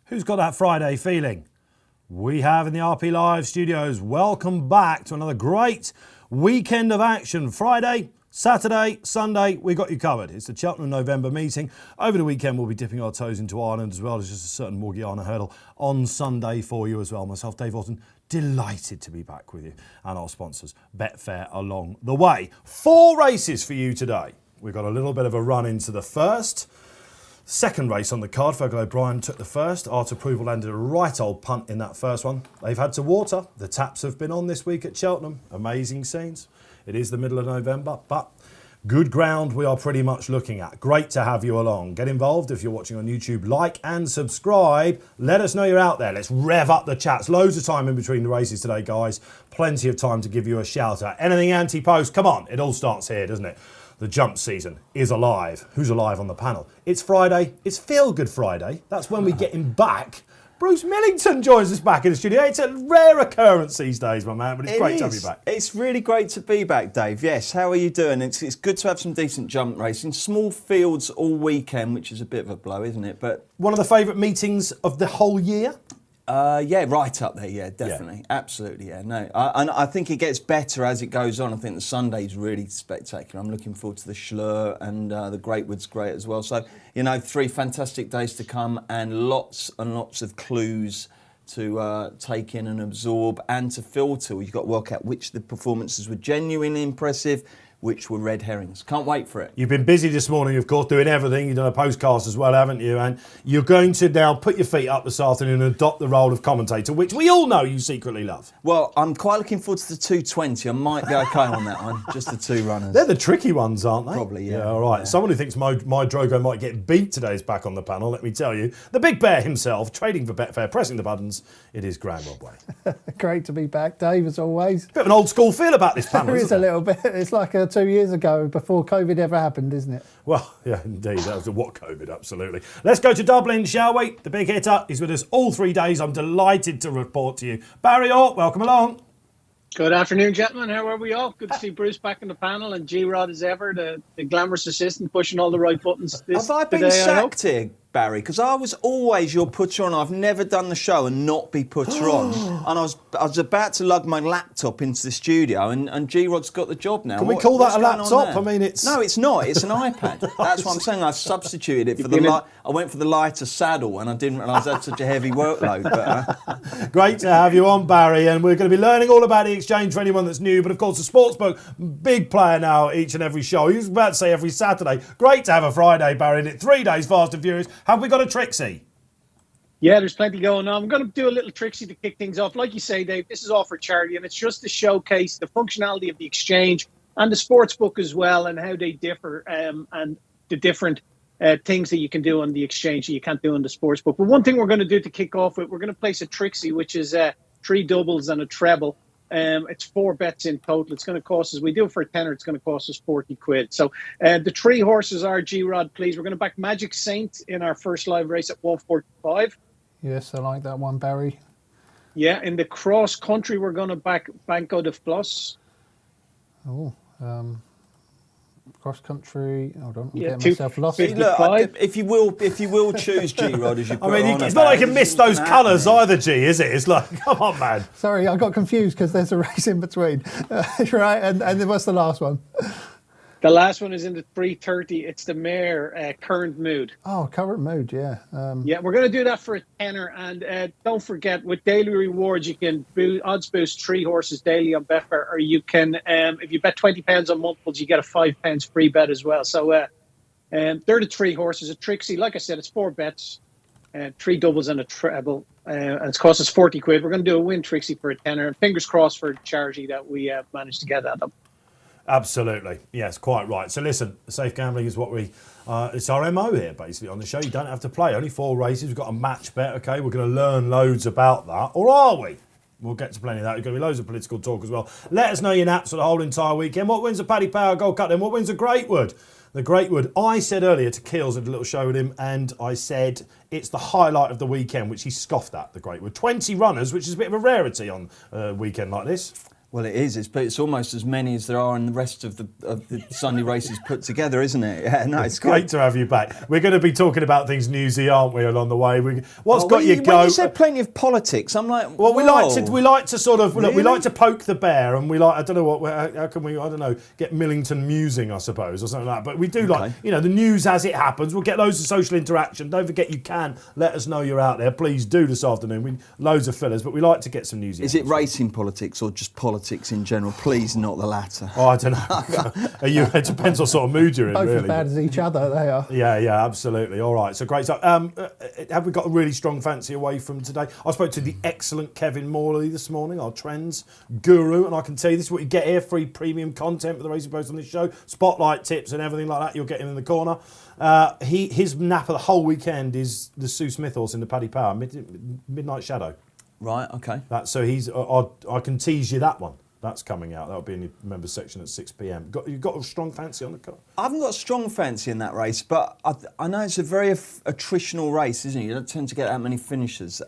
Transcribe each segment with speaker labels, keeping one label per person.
Speaker 1: Who's got that Friday feeling? We have in the RP Live studios. Welcome back to another great weekend of action. Friday, Saturday, Sunday, we got you covered. It's the Cheltenham November meeting. Over the weekend, we'll be dipping our toes into Ireland as well as just a certain Morgiana hurdle on Sunday for you as well. Myself, Dave Orton, delighted to be back with you and our sponsors, Betfair, along the way. 4 races for you today. We've got a little bit of a run into the first. Second race on the card, Fergal O'Brien took the first. Art Approval landed a right old punt in that first one. They've had to water. The taps have been on this week at Cheltenham. Amazing scenes. It is the middle of November, but good ground we are pretty much looking at. Great to have you along. Get involved if you're watching on YouTube. Like and subscribe. Let us know you're out there. Let's rev up the chats. Loads of time in between the races today, guys. Plenty of time to give you a shout out. Anything anti-post? Come on. It all starts here, doesn't it? The jump season is alive. Who's alive on the panel? It's Friday. It's Feel Good Friday. That's when we get him back. Bruce Millington joins us back in the studio. It's a rare occurrence these days, my man, but it's great to have you back.
Speaker 2: It's really great to be back, Dave. Yes, how are you doing? It's good to have some decent jump racing. Small fields all weekend, which is a bit of a blow, isn't it? But
Speaker 1: one of the favourite meetings of the whole year?
Speaker 2: Yeah, right up there, yeah, definitely. Yeah. Absolutely, yeah. No, and I think it gets better as it goes on. I think the Sunday's really spectacular. I'm looking forward to the Schlur, and the Greatwood's great as well. So, 3 fantastic days to come and lots of clues to take in and absorb and to filter. You've got to work out which of the performances were genuinely impressive, which were red herrings. Can't wait for it.
Speaker 1: You've been busy this morning, of course, doing everything. You've done a postcast as well, haven't you? And you're going to now put your feet up this afternoon and adopt the role of commentator, which we all know you secretly love.
Speaker 2: Well, I'm quite looking forward to the 220. I might be okay on that one. Just the 2 runners.
Speaker 1: They're the tricky ones, aren't they?
Speaker 2: Probably, yeah.
Speaker 1: Yeah, all right. Yeah. Someone who thinks my Drogo might get beat today is back on the panel, let me tell you. The big bear himself, trading for Betfair, pressing the buttons. It is Graeme Rodway.
Speaker 3: Great to be back, Dave, as always.
Speaker 1: Bit of an old school feel about this panel,
Speaker 3: There is a little bit. It's like 2 years ago, before COVID ever happened, isn't it?
Speaker 1: Well, yeah, indeed. That was what COVID, absolutely. Let's go to Dublin, shall we? The big hitter is with us all 3 days. I'm delighted to report to you. Barry Orr, welcome along.
Speaker 4: Good afternoon, gentlemen. How are we all? Good to see Bruce back in the panel and G-Rod as ever, the glamorous assistant pushing all the right buttons.
Speaker 2: Have I been sacked here, Barry? Because I was always your putter on. I've never done the show and not be putter on. And I was about to lug my laptop into the studio, and G-Rod's got the job now.
Speaker 1: Can we call that a laptop? I mean, it's...
Speaker 2: No, it's not. It's an iPad. That's what I'm saying. I substituted it for the I went for the lighter saddle, and I didn't realise I had such a heavy workload. But,
Speaker 1: Great to have you on, Barry, and we're going to be learning all about the exchange for anyone that's new. But of course, the Sportsbook, big player now each and every show. He was about to say every Saturday. Great to have a Friday, Barry, and 3 days fast and furious. Have we got a Trixie?
Speaker 4: Yeah, there's plenty going on. I'm going to do a little Trixie to kick things off. Like you say, Dave, this is all for charity, and it's just to showcase the functionality of the exchange and the Sportsbook as well, and how they differ, and the different things that you can do on the exchange that you can't do on the Sportsbook. But one thing we're going to do to kick off with, we're going to place a Trixie, which is 3 doubles and a treble. It's 4 bets in total. It's going to cost us, we do it for a tenner, it's going to cost us 40 quid. So the 3 horses are G-Rod, please. We're going to back Magic Saint in our first live race at 145.
Speaker 3: Yes, I like that one, Barry.
Speaker 4: Yeah, in the cross country, we're going to back Banco de Floss.
Speaker 3: Oh, cross country. Hold on, I'm
Speaker 4: Yeah,
Speaker 3: getting myself lost.
Speaker 2: look, if you will choose G-Rod as you put
Speaker 1: I mean,
Speaker 2: on
Speaker 1: it's
Speaker 2: about
Speaker 1: not like
Speaker 2: it,
Speaker 1: you can miss those colours either, G, is it? It's like, come on, man.
Speaker 3: Sorry, I got confused because there's a race in between. Right, and then what's the last one?
Speaker 4: The last one is in the 330. It's the mare, Current Mood.
Speaker 3: Oh, Current Mood, yeah.
Speaker 4: Yeah, we're going to do that for a tenner. And don't forget, with daily rewards, you can odds boost 3 horses daily on Betfair, or you can, if you bet £20 on multiples, you get a £5 free bet as well. So they're the 3 horses. A Trixie, like I said, it's 4 bets, 3 doubles and a treble. And it's cost us 40 quid. We're going to do a win Trixie for a tenner. And fingers crossed for charity that we managed to get at them.
Speaker 1: Absolutely. Yes, quite right. So listen, safe gambling is what we... it's our MO here, basically, on the show. You don't have to play. Only 4 races. We've got a match bet, OK? We're going to learn loads about that. Or are we? We'll get to plenty of that. There's going to be loads of political talk as well. Let us know your naps for the whole entire weekend. What wins the Paddy Power Gold Cup then? What wins the Greatwood? The Greatwood. I said earlier to Keels, I did a little show with him, and I said it's the highlight of the weekend, which he scoffed at, the Greatwood. 20 runners, which is a bit of a rarity on a weekend like this.
Speaker 2: Well, it is. It's almost as many as there are in the rest of the Sunday races put together, isn't it? Yeah, no, it's
Speaker 1: great to have you back. We're going to be talking about things newsy, aren't we, along the way? What's got you
Speaker 2: When
Speaker 1: go?
Speaker 2: you said plenty of politics, I'm like,
Speaker 1: well, we
Speaker 2: whoa.
Speaker 1: like to sort of
Speaker 2: Really?
Speaker 1: we like to poke the bear, and we like, I don't know how can we, I don't know, get Millington musing, I suppose, or something like that. But we do like, the news as it happens. We'll get loads of social interaction. Don't forget, you can let us know you're out there. Please do this afternoon. Loads of fillers, but we like to get some news.
Speaker 2: Is it racing politics or just politics in general? Please, not the latter.
Speaker 1: Oh, I don't know. It depends what sort of mood you're in,
Speaker 3: Both
Speaker 1: really.
Speaker 3: as bad as each other, they are.
Speaker 1: Yeah, absolutely. All right, so great stuff. Have we got a really strong fancy away from today? I spoke to the excellent Kevin Morley this morning, our trends guru, and I can tell you this is what you get here: free premium content for the Racing Post on this show, spotlight tips and everything like that. You'll get him in the corner. His nap of the whole weekend is the Sue Smith horse in the Paddy Power, Midnight Shadow.
Speaker 2: Right, okay.
Speaker 1: So he's. I can tease you that one. That's coming out. That'll be in the members section at 6 p.m. You've got a strong fancy on the car?
Speaker 2: I haven't got a strong fancy in that race, but I know it's a very attritional race, isn't it? You don't tend to get that many finishers.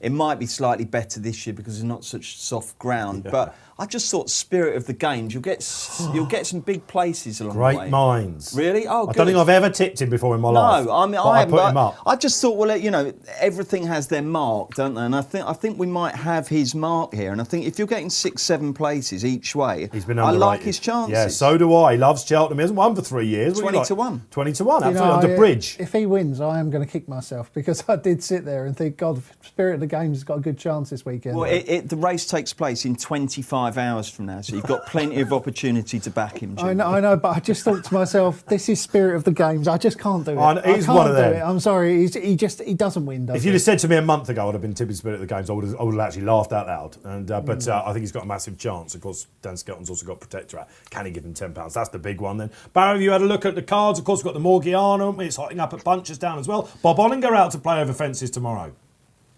Speaker 2: It might be slightly better this year because there's not such soft ground, but I just thought spirit of the games. You'll get some big places along the way.
Speaker 1: Great minds.
Speaker 2: Really? Oh,
Speaker 1: I
Speaker 2: good.
Speaker 1: don't think I've ever tipped him before in my life.
Speaker 2: No, I mean,
Speaker 1: I put him up.
Speaker 2: I just thought, well, everything has their mark, don't they? And I think we might have his mark here. And I think if you're getting 6-7 places each way,
Speaker 1: he's been
Speaker 2: I
Speaker 1: underrated.
Speaker 2: like his chances.
Speaker 1: Yeah, so do I. He loves Cheltenham. He hasn't won for 3 years.
Speaker 2: 20 to 1.
Speaker 1: 20 to 1. Absolutely. Under Bridge.
Speaker 3: If he wins, I am going to kick myself because I did sit there and think, God, Spirit of the Games has got a good chance this weekend.
Speaker 2: Well, the race takes place in 25 hours from now, so you've got plenty of opportunity to back him, Jim.
Speaker 3: I know, but I just thought to myself, this is Spirit of the Games. I just can't do it.
Speaker 1: He's one of them.
Speaker 3: I'm sorry, he doesn't win, does
Speaker 1: If
Speaker 3: he?
Speaker 1: you'd have said to me a month ago I'd have been tipping Spirit of the Games, I would have actually laughed out loud. And But I think he's got a massive chance. Of course, Dan Skelton's also got Protectorate. Can he give him £10? That's the big one then. Barry, have you had a look at the cards? Of course, we've got the Morgiana. It's hotting up at Punchestown as well. Bob Ollinger out to play over fences tomorrow.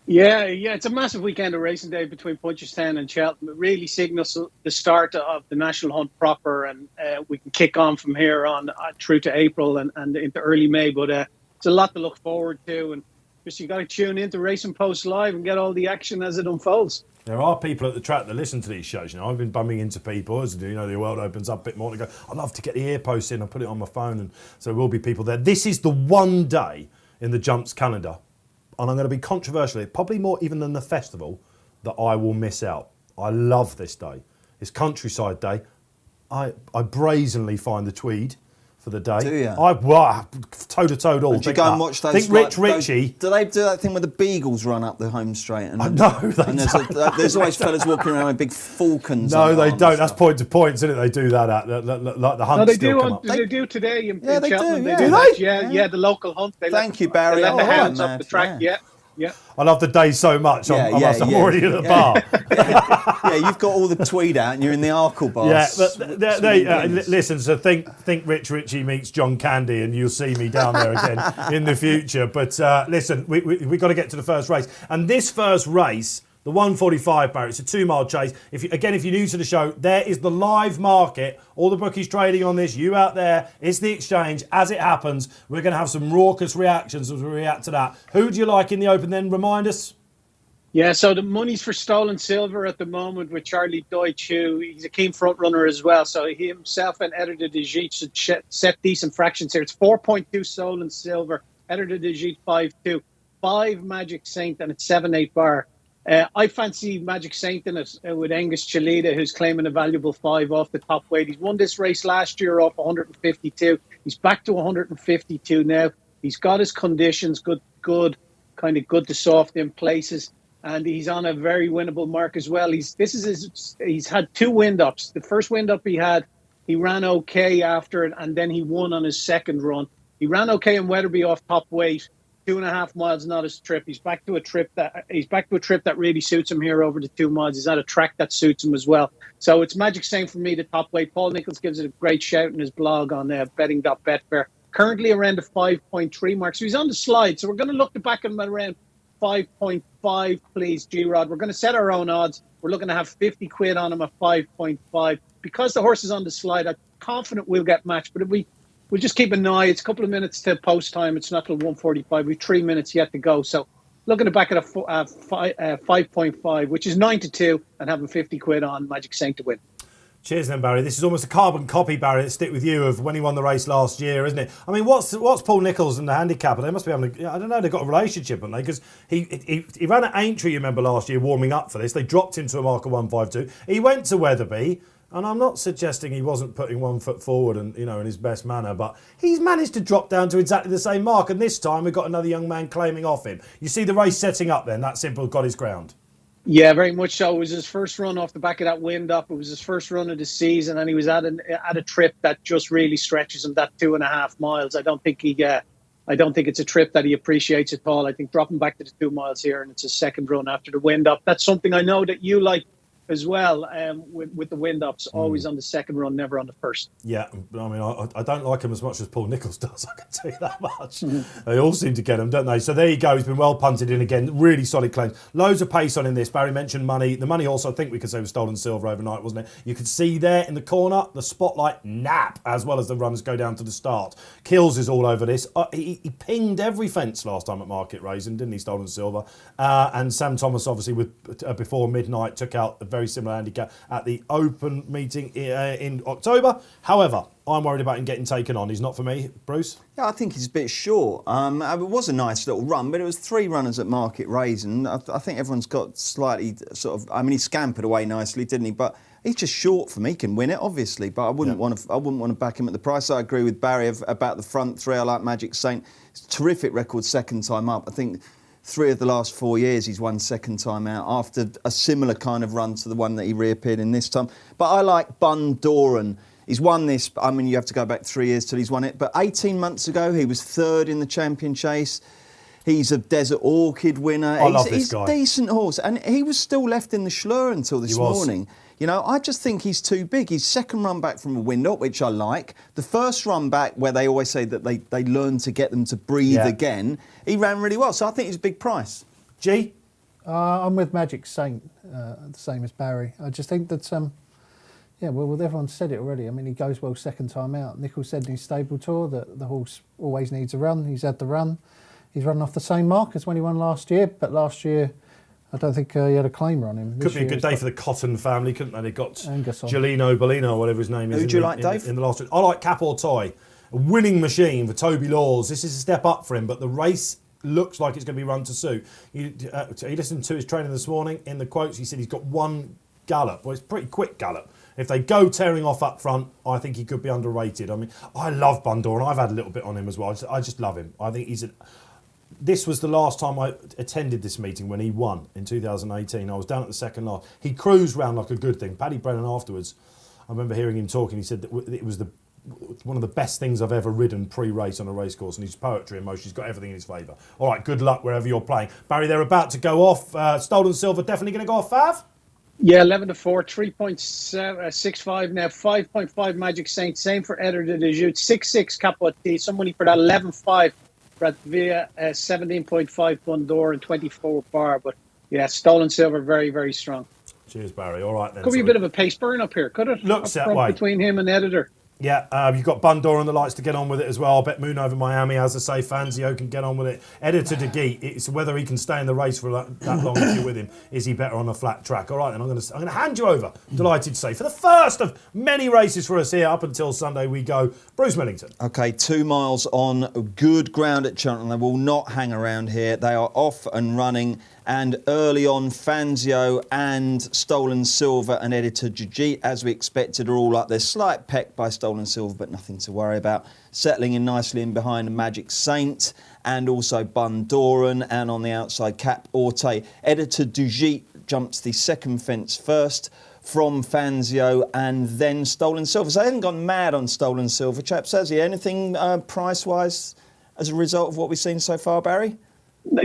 Speaker 4: Yeah, it's a massive weekend of racing day between Punchestown and Cheltenham. It really signals the start of the national hunt proper, and we can kick on from here on through to April and into early May. But it's a lot to look forward to, and just you got to tune into Racing Post Live and get all the action as it unfolds.
Speaker 1: There are people at the track that listen to these shows. I've been bumming into people as the world opens up a bit more. To go, I'd love to get the ear post in. I put it on my phone, and so there will be people there. This is the one day in the Jumps calendar, and I'm going to be controversial, probably more even than the festival, that I will miss out. I love this day. It's Countryside Day. I brazenly find the Tweed for the day.
Speaker 2: Do you?
Speaker 1: Toe-to-toe all.
Speaker 2: Did you go and watch those?
Speaker 1: Think Rich Ritchie.
Speaker 2: Do they do that thing where the beagles run up the home straight? And,
Speaker 1: No, they
Speaker 2: and
Speaker 1: don't.
Speaker 2: There's always fellas walking around with big falcons.
Speaker 1: No,
Speaker 2: on
Speaker 1: they
Speaker 2: arms
Speaker 1: don't.
Speaker 2: and
Speaker 1: That's
Speaker 2: stuff.
Speaker 1: point to points, isn't it? They do that at like the hunt.
Speaker 4: No, they
Speaker 1: still
Speaker 4: do.
Speaker 1: come up.
Speaker 4: They do today in
Speaker 2: they
Speaker 4: Cheltenham.
Speaker 2: do, yeah.
Speaker 4: do
Speaker 1: Do
Speaker 4: that.
Speaker 1: they?
Speaker 4: Yeah, the local hunt.
Speaker 2: Thank you, Barry.
Speaker 4: They let the
Speaker 2: Oh,
Speaker 4: hounds
Speaker 2: right,
Speaker 4: up the track.
Speaker 2: yeah.
Speaker 4: Yeah.
Speaker 1: I love the day so much. I'm already at the bar.
Speaker 2: Yeah, you've got all the Tweed out and you're in the Arkle bar.
Speaker 1: Yeah, but listen. So think Rich Ritchie meets John Candy, and you'll see me down there again in the future. But listen, we got to get to the first race, and this first race, the 145 Barry, it's a 2-mile chase. If you're new to the show, there is the live market. All the bookies trading on this. You out there, it's the exchange. As it happens, we're going to have some raucous reactions as we react to that. Who do you like in the open? Then remind us.
Speaker 4: Yeah, so the money's for Stolen Silver at the moment with Charlie Deutsch, who he's a keen front runner as well. So he himself and Editor de Gite should set decent fractions here. It's 4.2 Stolen Silver, Editor de Gite 5.2, 5 Magic Saint, and it's 7-8 bar. I fancy Magic Saint in it with Angus Chelida, who's claiming a valuable 5 off the top weight. He's won this race last year off 152. He's back to 152 now. He's got his conditions, good to soft in places. And he's on a very winnable mark as well. He's had 2 wind-ups. The first wind-up he ran okay after it, and then he won on his second run. He ran okay in Wetherby off top weight. 2.5 miles, not his trip. He's back to a trip that really suits him here over the 2 miles. He's at a track that suits him as well. So it's Magic Saint for me, the top weight. Paul Nichols gives it a great shout in his blog on betting.betfair. Currently around the 5.3 mark. So he's on the slide. So we're going to look to back him at around 5.5, please, G-Rod. We're going to set our own odds. We're looking to have 50 quid on him at 5.5. Because the horse is on the slide, I'm confident we'll get matched. But if we'll just keep an eye. It's a couple of minutes to post time. It's not till 1:45. We've 3 minutes yet to go. So looking at back at a 5.5, which is 9-2, and having 50 quid on Magic Saint to win.
Speaker 1: Cheers then, Barry. This is almost a carbon copy, Barry, that stick with you of when he won the race last year, isn't it? I mean, what's Paul Nicholls and the handicapper? They must be having I don't know, they've got a relationship, haven't they? Because he ran at Aintree, you remember, last year, warming up for this. They dropped him to a mark of 1.52. He went to Wetherby, and I'm not suggesting he wasn't putting 1 foot forward and, in his best manner, but he's managed to drop down to exactly the same mark, and this time we've got another young man claiming off him. You see the race setting up then, that simple, got his ground.
Speaker 4: Yeah, very much so. It was his first run off the back of that wind up. It was his first run of the season, and he was at a trip that just really stretches him, that 2.5 miles. I don't think it's a trip that he appreciates at all. I think dropping back to the 2 miles here, and it's his second run after the wind up. That's something I know that you like as well, with the wind ups, always on the second run, never on the first.
Speaker 1: Yeah, I mean, I don't like him as much as Paul Nicholls does, I can tell you that much. They all seem to get him, don't they? So there you go, he's been well punted in again, really solid claims. Loads of pace on in this. Barry mentioned money. The money also, I think we could say, was Stolen Silver overnight, wasn't it? You could see there in the corner, the spotlight nap, as well as the runners go down to the start. Kills is all over this. He pinged every fence last time at Market Raising, didn't he, Stolen Silver? And Sam Thomas, obviously, before midnight, took out the very similar handicap at the Open meeting in October. However, I'm worried about him getting taken on. He's not for me. Bruce?
Speaker 2: Yeah, I think he's a bit short. It was a nice little run, but it was 3 runners at Market Raising. I think everyone's got slightly he scampered away nicely, didn't he? But he's just short for me. He can win it, obviously, but I wouldn't want to back him at the price. I agree with Barry about the front 3. I like Magic Saint. It's a terrific record second time up. I think 3 of the last 4 years he's won second time out after a similar kind of run to the one that he reappeared in this time. But I like Bundoran. He's won this, you have to go back 3 years till he's won it. But 18 months ago, he was 3rd in the champion chase. He's a Desert Orchid winner.
Speaker 1: I love this guy.
Speaker 2: He's a decent horse. And he was still left in the Schlur until this morning. I just think he's too big. He's second run back from a wind-up, which I like. The first run back, where they always say that they learn to get them to breathe again, he ran really well. So I think he's a big price.
Speaker 1: G?
Speaker 3: I'm with Magic Saint, the same as Barry. I just think that, everyone said it already. I mean, he goes well second time out. Nicholls said in his stable tour that the horse always needs a run. He's had the run. He's run off the same mark as when he won last year, but last year I don't think he had a claimer on him.
Speaker 1: Could be a good day for the Cotton family, couldn't they? They got
Speaker 3: Gelino
Speaker 1: Bellino, or whatever his name is.
Speaker 2: Who do you like, Dave?
Speaker 1: In the last, I like Cap or Toy. A winning machine for Toby Laws. This is a step up for him, but the race looks like it's going to be run to suit. He listened to his training this morning. In the quotes, he said he's got 1 gallop. Well, it's a pretty quick gallop. If they go tearing off up front, I think he could be underrated. I mean, I love Bundoran. I've had a little bit on him as well. I just love him. I think this was the last time I attended this meeting when he won in 2018. I was down at the second last. He cruised round like a good thing. Paddy Brennan afterwards, I remember hearing him talking. He said that it was one of the best things I've ever ridden pre-race on a racecourse, and his poetry and motion, he's got everything in his favour. All right, good luck wherever you're playing. Barry, they're about to go off. Stolen Silver definitely going to go off, Fav?
Speaker 4: Yeah, 11-4, 3.65 now, 5.5 Magic Saint, same for Editor de Jute, 6.6 Capote, some money for that, 11.5 Bratvia, 17.5 Bundor and 24 Bar. But yeah, Stolen Silver, very, very strong.
Speaker 1: Cheers, Barry. All right then.
Speaker 4: Could be a bit of a pace burn up here, could it?
Speaker 1: Looks that way.
Speaker 4: Between him and Editor.
Speaker 1: Yeah, you've got Bundor and the lights to get on with it as well. I bet Moon over Miami, as I say, Fangio can get on with it. Editor de Geet, it's whether he can stay in the race for that long if you're with him. Is he better on a flat track? All right, then I'm going to hand you over, delighted to say, for the first of many races for us here up until Sunday we go. Bruce Millington.
Speaker 2: OK, 2 miles on good ground at Cheltenham. They will not hang around here. They are off and running. And early on, Fangio and Stolen Silver and Editor Gigi, as we expected, are all up there. Slight peck by Stolen Silver, but nothing to worry about. Settling in nicely in behind Magic Saint and also Bundoran, and on the outside, Cap Orte. Editor Gigi jumps the second fence first from Fangio and then Stolen Silver. So I haven't gone mad on Stolen Silver, chaps, has he? Anything price-wise as a result of what we've seen so far, Barry?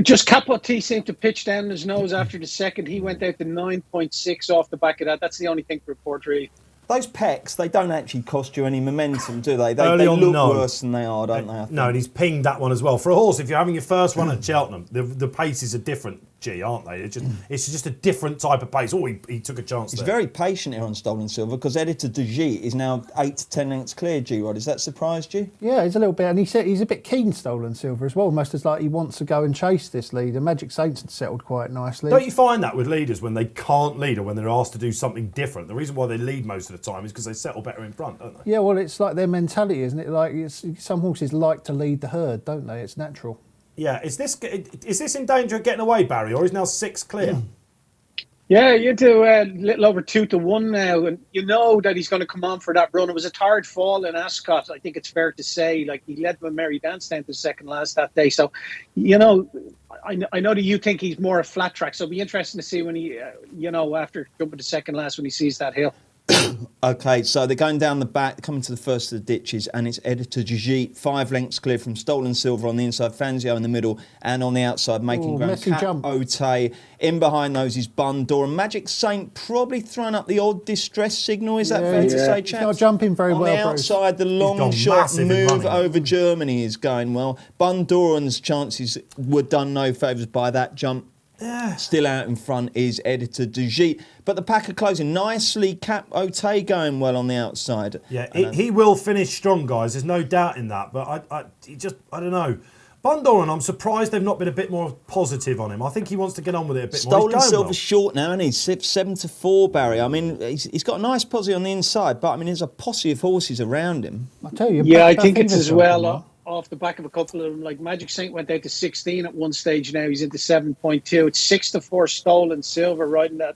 Speaker 4: Just Capote seemed to pitch down his nose after the second. He went out to 9.6 off the back of that. That's the only thing to report, really.
Speaker 2: those pecs, they don't actually cost you any momentum, do they? They
Speaker 1: Early on,
Speaker 2: look
Speaker 1: no.
Speaker 2: worse than they are, don't they? I think?
Speaker 1: No, and he's pinged that one as well. For a horse, if you're having your first one at Cheltenham, the paces are different, aren't they? It's just a different type of pace. Oh, he took a chance
Speaker 2: He's
Speaker 1: there.
Speaker 2: very patient here on Stolen Silver because Editor de Gite is now 8 to 10 lengths clear, G-Rod. Has that surprised you?
Speaker 3: Yeah, he's a little bit, and he said he's a bit keen Stolen Silver as well, almost as like he wants to go and chase this lead. And Magic Saints had settled quite nicely.
Speaker 1: Don't you find that with leaders when they can't lead or when they're asked to do something different? The reason why they lead most of the time is because they settle better in front, don't they?
Speaker 3: Yeah, well, it's like their mentality, isn't it? Like some horses like to lead the herd, don't they? It's natural.
Speaker 1: Yeah, is this in danger of getting away, Barry, or is now 6 clear?
Speaker 4: Yeah, you're to a little over 2 to 1 now, and you know that he's going to come on for that run. It was a tired fall in Ascot, I think it's fair to say. Like, he led with Merry Dance down to second last that day. So, you know, I know that you think he's more a flat track, so it'll be interesting to see when he, after jumping to second last when he sees that hill.
Speaker 2: Okay, so they're going down the back, coming to the first of the ditches, and it's Editor de Gite, 5 lengths clear from Stolen Silver on the inside, Fanzio in the middle, and on the outside, making ground,
Speaker 3: messy jump.
Speaker 2: Ote. In behind those is Bundor, and Magic Saint probably throwing up the odd distress signal, is that fair to say, chaps?
Speaker 3: He's not jumping very well,
Speaker 2: On the
Speaker 3: Bruce.
Speaker 2: outside, the long
Speaker 1: gone
Speaker 2: shot
Speaker 1: massive in
Speaker 2: move
Speaker 1: running.
Speaker 2: over Germany is going well. Bundoran's chances were done no favours by that jump.
Speaker 1: Yeah.
Speaker 2: Still out in front is Editor de Gite. But the pack are closing nicely. Cap Ote going well on the outside.
Speaker 1: Yeah, he will finish strong, guys. There's no doubt in that. But I don't know. Bundoran, I'm surprised they've not been a bit more positive on him. I think he wants to get on with it a bit more.
Speaker 2: Stolen
Speaker 1: He's going
Speaker 2: Silver's
Speaker 1: well.
Speaker 2: short now, and he's 7 to 4, Barry. I mean, he's got a nice posse on the inside, but I mean, there's a posse of horses around him.
Speaker 3: I tell you,
Speaker 4: Yeah, I
Speaker 3: Beth
Speaker 4: think it's
Speaker 3: Evans
Speaker 4: as
Speaker 3: jumping
Speaker 4: well off the back of a couple of them. Like Magic Saint went out to 16 at one stage. Now he's into 7.2. It's 6 to 4 Stolen Silver riding that.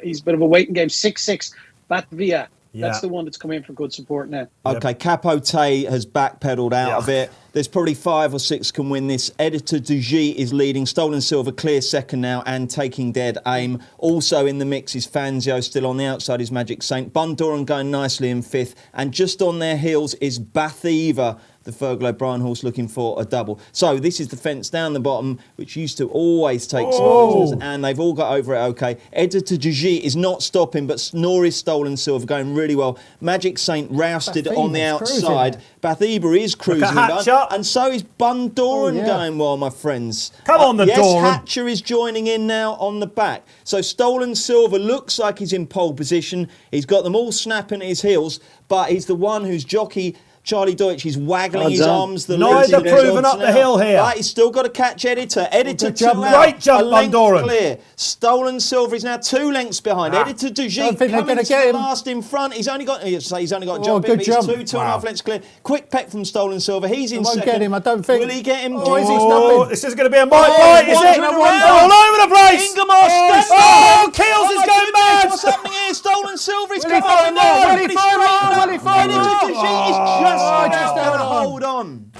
Speaker 4: He's a bit of a waiting game. 6-6 Batvia.
Speaker 1: Yeah.
Speaker 4: That's the one that's come in for good support now.
Speaker 2: Okay, Capote has backpedaled out of it. There's probably 5 or 6 can win this. Editor de Gite is leading. Stolen Silver clear second now and taking dead aim. Also in the mix is Fanzio. Still on the outside is Magic Saint. Bundoran going nicely in 5th. And just on their heels is Bathiva, the Fergal O'Brien horse, looking for a double. So this is the fence down the bottom, which used to always take some prisoners, and they've all got over it okay. Editor de Gite is not stopping, but nor is Stolen Silver, going really well. Magic Saint rousted on the
Speaker 3: Bathiva's
Speaker 2: outside. Bathiva is cruising,
Speaker 1: Hatcher.
Speaker 2: and so is Bundoran
Speaker 3: yeah.
Speaker 2: going well, my friends.
Speaker 1: Come on, the
Speaker 2: yes,
Speaker 1: Doran.
Speaker 2: Hatcher is joining in now on the back. So Stolen Silver looks like he's in pole position. He's got them all snapping at his heels, but he's the one whose jockey, Charlie Deutsch, he's waggling his arms. The
Speaker 1: Neither
Speaker 2: lead.
Speaker 1: proven up the hill here.
Speaker 2: Right, he's still got to catch Editor. Editor
Speaker 3: Good jump.
Speaker 2: two out.
Speaker 1: Great jump,
Speaker 2: a length
Speaker 1: Bundoran.
Speaker 2: clear. Stolen Silver is now 2 lengths behind. Editor de
Speaker 3: Don't
Speaker 2: Gite
Speaker 3: think they're
Speaker 2: coming
Speaker 3: gonna
Speaker 2: to
Speaker 3: get
Speaker 2: the
Speaker 3: him.
Speaker 2: last in front. He's only got to jump in,
Speaker 3: good
Speaker 2: but he's
Speaker 3: jump.
Speaker 2: 2.5 lengths clear. Quick peck from Stolen Silver. He's in
Speaker 3: won't
Speaker 2: second.
Speaker 3: get him, I don't think.
Speaker 2: Will he get him?
Speaker 3: Oh, is he
Speaker 1: Oh,
Speaker 3: stopping?
Speaker 1: this is going to be a bite, is it?
Speaker 2: wandering
Speaker 1: All
Speaker 2: around.
Speaker 1: over the place.
Speaker 2: Ingemar standing
Speaker 1: Oh,
Speaker 2: there.
Speaker 1: Keels is
Speaker 2: my
Speaker 1: going
Speaker 2: goodness,
Speaker 1: mad.
Speaker 2: What's happening here? Stolen Silver is
Speaker 3: Will he
Speaker 2: coming
Speaker 3: find
Speaker 2: on.
Speaker 3: more? Will he
Speaker 2: Really
Speaker 3: find more?
Speaker 2: straight
Speaker 3: Will he
Speaker 2: up.
Speaker 3: find
Speaker 2: Editor
Speaker 3: more?
Speaker 2: de Gite is just
Speaker 3: Oh,
Speaker 2: about
Speaker 3: just
Speaker 2: to
Speaker 3: held on.
Speaker 2: hold on.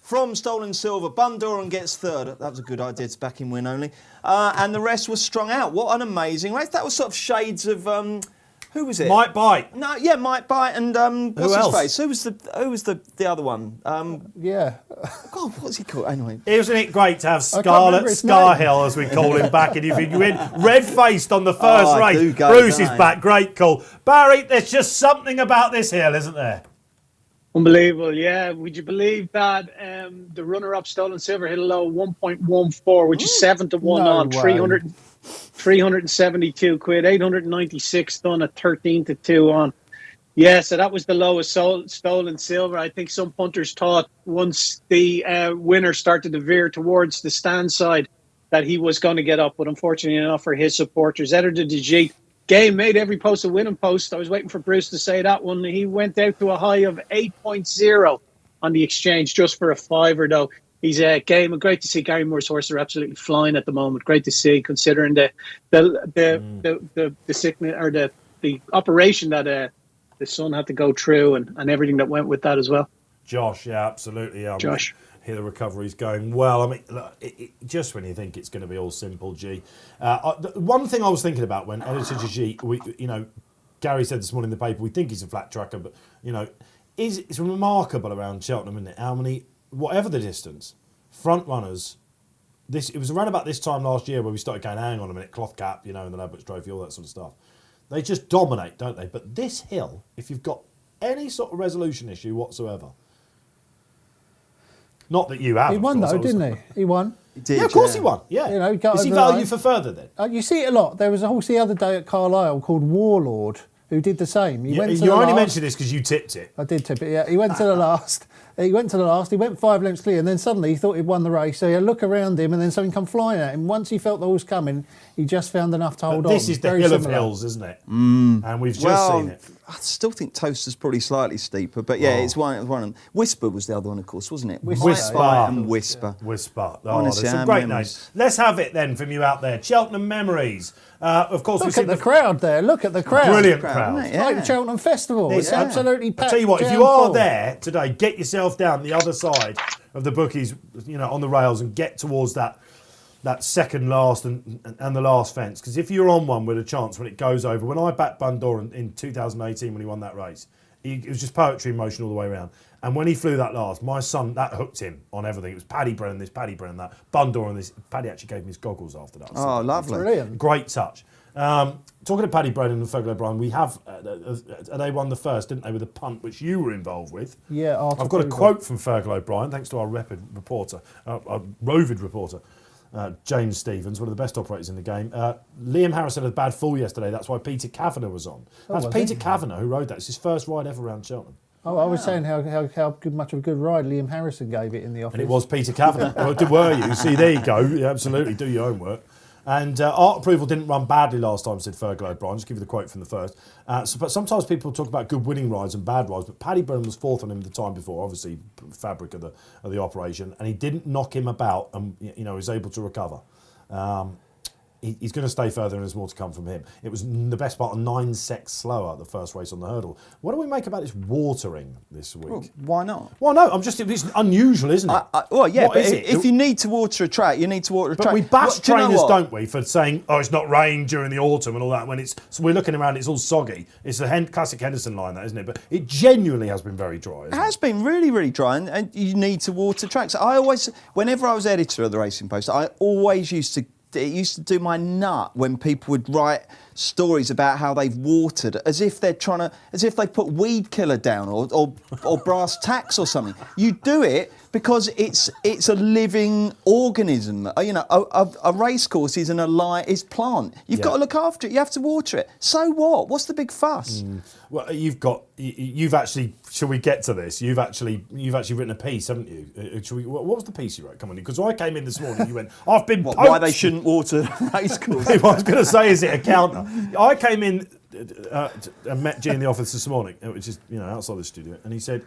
Speaker 2: From Stolen Silver, Bundoran gets 3rd. That was a good idea. It's back in win only. And the rest was strung out. What an amazing race. That was sort of shades of... who was it?
Speaker 1: Might bite.
Speaker 2: No, yeah, Might Bite and what's
Speaker 1: else?
Speaker 2: his face? Who was the other one?
Speaker 3: Yeah.
Speaker 2: God, what's he called? Anyway.
Speaker 1: Isn't it great to have
Speaker 3: remember
Speaker 1: Scarlet
Speaker 3: his
Speaker 1: Scarhill, as we call him, back in? You win red-faced on the first
Speaker 2: Oh, I do
Speaker 1: race.
Speaker 2: go,
Speaker 1: Bruce
Speaker 2: don't
Speaker 1: is
Speaker 2: I?
Speaker 1: back. Great call. Barry, there's just something about this hill, isn't there?
Speaker 4: Unbelievable, yeah. Would you believe that the runner-up Stolen Silver hit a low 1.14, which is 7 to 1
Speaker 3: No
Speaker 4: on,
Speaker 3: way.
Speaker 4: 372 quid, 896 done at 13 to 2 on. Yeah, so that was the lowest Stolen Silver. I think some punters thought once the winner started to veer towards the stand side that he was going to get up, but unfortunately enough for his supporters. Editor de Gite, Game made every post a winning post. I was waiting for Bruce to say that one. He went out to a high of 8.0 on the exchange just for a fiver, though. He's a game. Great to see Gary Moore's horses are absolutely flying at the moment. Great to see, considering the sickness or the operation that the son had to go through and everything that went with that as well.
Speaker 1: Josh, yeah, absolutely.
Speaker 4: Josh.
Speaker 1: Here the recovery's going well. I mean, look, just when you think it's going to be all simple, G. One thing I was thinking about when Editor G, Gary said this morning in the paper, we think he's a flat tracker, but, it's remarkable around Cheltenham, isn't it? How many, whatever the distance, front runners, it was around about this time last year where we started going, hang on a minute, cloth cap, and the Ladbrokes Trophy, all that sort of stuff. They just dominate, don't they? But this hill, if you've got any sort of resolution issue whatsoever, not that you have.
Speaker 3: He won though, didn't he? He won.
Speaker 2: He did,
Speaker 1: Yeah, of course he won. Yeah.
Speaker 3: You know, he got
Speaker 1: Is he
Speaker 3: over the
Speaker 1: value
Speaker 3: line.
Speaker 1: for further then?
Speaker 3: You see it a lot. There was a horse the other day at Carlisle called Warlord who did the same. He went to
Speaker 1: You
Speaker 3: the
Speaker 1: only
Speaker 3: last.
Speaker 1: mentioned this because you tipped it.
Speaker 3: I did tip it, yeah. He went to the last. He went 5 lengths clear, and then suddenly he thought he'd won the race. So he had a look around him, and then something come flying at him. Once he felt the horse coming, he just found enough to hold
Speaker 1: But
Speaker 3: on.
Speaker 1: this is the
Speaker 3: Very
Speaker 1: hill
Speaker 3: similar.
Speaker 1: of hills, isn't it? And we've just seen it.
Speaker 2: I still think Toaster's probably slightly steeper, but yeah, it's one of them. Whisper was the other one, of course, wasn't it?
Speaker 3: Whisper.
Speaker 2: And Whisper.
Speaker 1: Whisper. Oh,
Speaker 2: Honestly,
Speaker 1: there's some
Speaker 2: our
Speaker 1: great
Speaker 2: memories.
Speaker 1: names. Let's have it then from you out there. Cheltenham memories. Of course, we've
Speaker 3: Look
Speaker 1: seen
Speaker 3: at the crowd there. Look at the crowd.
Speaker 1: brilliant
Speaker 2: Crowd,
Speaker 1: crowd.
Speaker 2: isn't it?
Speaker 3: It's like
Speaker 2: Yeah.
Speaker 3: the Cheltenham Festival. It's
Speaker 1: Yeah.
Speaker 3: absolutely
Speaker 1: I
Speaker 3: packed.
Speaker 1: tell you what, if
Speaker 3: jam
Speaker 1: you are
Speaker 3: full.
Speaker 1: there today, get yourself down the other side of the bookies, on the rails, and get towards that second last and the last fence. Because if you're on one with a chance when it goes over, when I backed Bundoran in 2018 when he won that race, it was just poetry in motion all the way around. And when he flew that last, my son, that hooked him on everything. It was Paddy Brennan this, Paddy Brennan that, Bundoran this. Paddy actually gave me his goggles after that.
Speaker 2: Oh, lovely.
Speaker 3: Brilliant.
Speaker 1: Great touch. Talking to Paddy Brennan and Fergal O'Brien, we have they won the first, didn't they, with a punt which you were involved with?
Speaker 3: Yeah, Arthur
Speaker 1: I've got a
Speaker 3: Cooper.
Speaker 1: quote from Fergal O'Brien, thanks to our Rovid reporter, James Stevens, one of the best operators in the game. Liam Harrison had a bad fall yesterday. That's why Peter Kavanagh was on. That's
Speaker 3: was
Speaker 1: Peter
Speaker 3: he?
Speaker 1: Kavanagh who rode that. It's his first ride ever around Cheltenham.
Speaker 3: Oh, I was saying how good, much of a good ride Liam Harrison gave it in the office.
Speaker 1: And it was Peter Kavanagh. Were you? See, there you go. Yeah, absolutely. Do your homework. And art approval didn't run badly last time, said Fergal O'Brien. Just give you the quote from the first. But sometimes people talk about good winning rides and bad rides. But Paddy Brennan was fourth on him the time before, obviously fabric of the operation, and he didn't knock him about, and was able to recover. He's going to stay further, and there's more to come from him. It was the best part of 9 seconds slower the first race on the hurdle. What do we make about this watering this week?
Speaker 2: Well, why not?
Speaker 1: Well, no, it's unusual, isn't it?
Speaker 2: Well, yeah,
Speaker 1: What
Speaker 2: but
Speaker 1: is it?
Speaker 2: if you need to water a track, you need to water a
Speaker 1: But
Speaker 2: track.
Speaker 1: we bash
Speaker 2: Do you know
Speaker 1: trainers,
Speaker 2: what?
Speaker 1: don't we, for saying, it's not rain during the autumn and all that. So we're looking around, it's all soggy. It's the classic Henderson line, that, isn't it? But it genuinely has been very dry,
Speaker 2: It
Speaker 1: isn't
Speaker 2: has been really, really dry, and you need to water tracks. Whenever I was editor of the Racing Post, it used to do my nut when people would write stories about how they've watered, as if they put weed killer down or brass tacks or something. You do it because it's a living organism. A racecourse is is plant. You've got to look after it. You have to water it. So what? What's the big fuss?
Speaker 1: Well, you've actually. Shall we get to this? You've actually written a piece, haven't you? What was the piece you wrote? Come on, because I came in this morning. You went, I've been poked.
Speaker 2: Why they shouldn't water racecourse?
Speaker 1: What I was going to say, is it a counter? I came in and met G in the office this morning, which is outside the studio, and he said,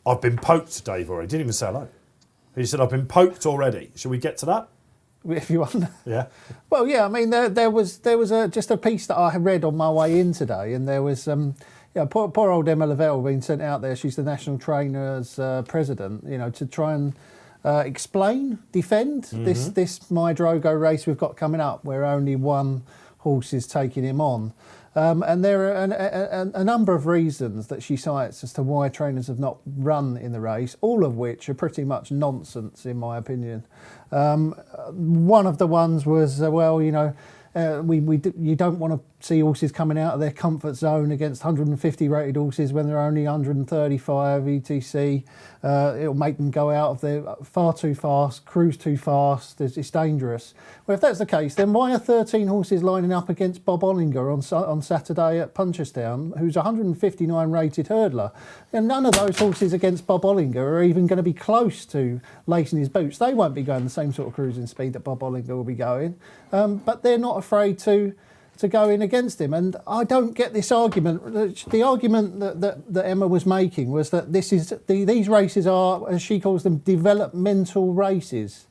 Speaker 1: "I've been poked, Dave already." Didn't even say hello. He said, "I've been poked already." Shall we get to that?
Speaker 3: If you want.
Speaker 1: Yeah.
Speaker 3: Well, yeah. I mean, there was just a piece that I read on my way in today, and there was poor old Emma Lavelle being sent out there. She's the national trainers president. To try and defend this My Drogo race we've got coming up, where only one horse is taking him on. And there are a number of reasons that she cites as to why trainers have not run in the race, all of which are pretty much nonsense, in my opinion. One of the ones was, you don't want to see horses coming out of their comfort zone against 150 rated horses when they're only 135 etc. It'll make them go out of there far too fast, cruise too fast. It's dangerous. Well, if that's the case, then why are 13 horses lining up against Bob Ollinger on Saturday at Punchestown, who's a 159 rated hurdler? And none of those horses against Bob Ollinger are even going to be close to lacing his boots. They won't be going the same sort of cruising speed that Bob Ollinger will be going, but they're not afraid to go in against him. And I don't get this argument. The argument that Emma was making was that these races are, as she calls them, developmental races.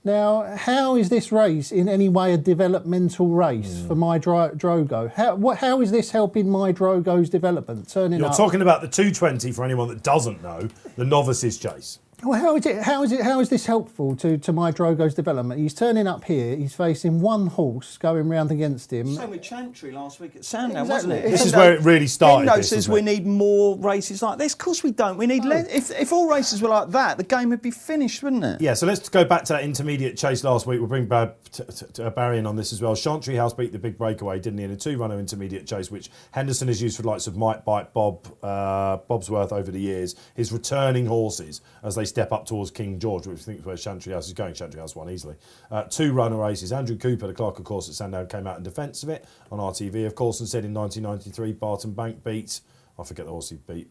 Speaker 3: Now, how is this race in any way a developmental race for My Drogo? How is this helping My Drogo's development?
Speaker 1: You're talking about the 220, for anyone that doesn't know, the novices chase.
Speaker 3: Well, how is this helpful to my Drogo's development? He's turning up here. He's facing one horse going round against him.
Speaker 2: Same with Chantry last week at Sandown,
Speaker 3: Exactly.
Speaker 2: wasn't it?
Speaker 1: This is where it really started.
Speaker 2: Hendo
Speaker 1: this,
Speaker 2: says
Speaker 1: isn't
Speaker 2: we
Speaker 1: it?
Speaker 2: need more races like this. Of course we don't. We need less. If all races were like that, the game would be finished, wouldn't it?
Speaker 1: Yeah, so let's go back to that intermediate chase last week. We'll bring Barry in on this as well. Chantry House beat the big breakaway, didn't he, in a 2-runner intermediate chase, which Henderson has used for the likes of Mike Bite, Bobsworth over the years. His returning horses as they step up towards King George, which I think is where Chantry House is going. Chantry House won easily. 2-runner races. Andrew Cooper, the clerk of course at Sandown, came out in defence of it on RTV, of course, and said in 1993 Barton Bank beat, I forget the horse he beat,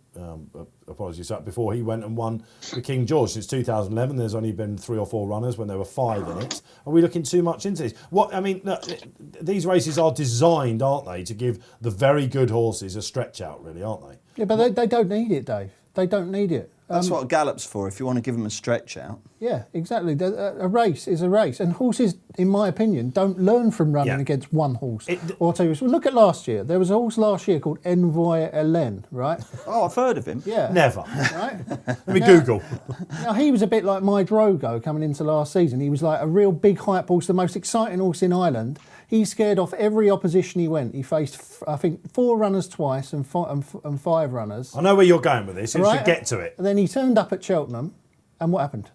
Speaker 1: apologies, before he went and won the King George. Since 2011, there's only been 3 or 4 runners when there were 5 in it. Are we looking too much into this? These races are designed, aren't they, to give the very good horses a stretch out, really, aren't they?
Speaker 3: Yeah, but they don't need it, Dave. They don't need it.
Speaker 2: That's what a gallop's for, if you want to give them a stretch out.
Speaker 3: Yeah, exactly. A race is a race. And horses, in my opinion, don't learn from running against one horse or two. So look at last year. There was a horse last year called Envoy Elen, right?
Speaker 2: Oh, I've heard of him.
Speaker 3: Yeah.
Speaker 1: Never.
Speaker 3: Right?
Speaker 1: Let me Google.
Speaker 3: Now, he was a bit like my Drogo coming into last season. He was like a real big hype horse, the most exciting horse in Ireland. He scared off every opposition he went. He faced, I think, 4 runners twice and 5 runners.
Speaker 1: I know where you're going with this. You
Speaker 3: Right?
Speaker 1: should get to it.
Speaker 3: And then he turned up at Cheltenham, and what happened?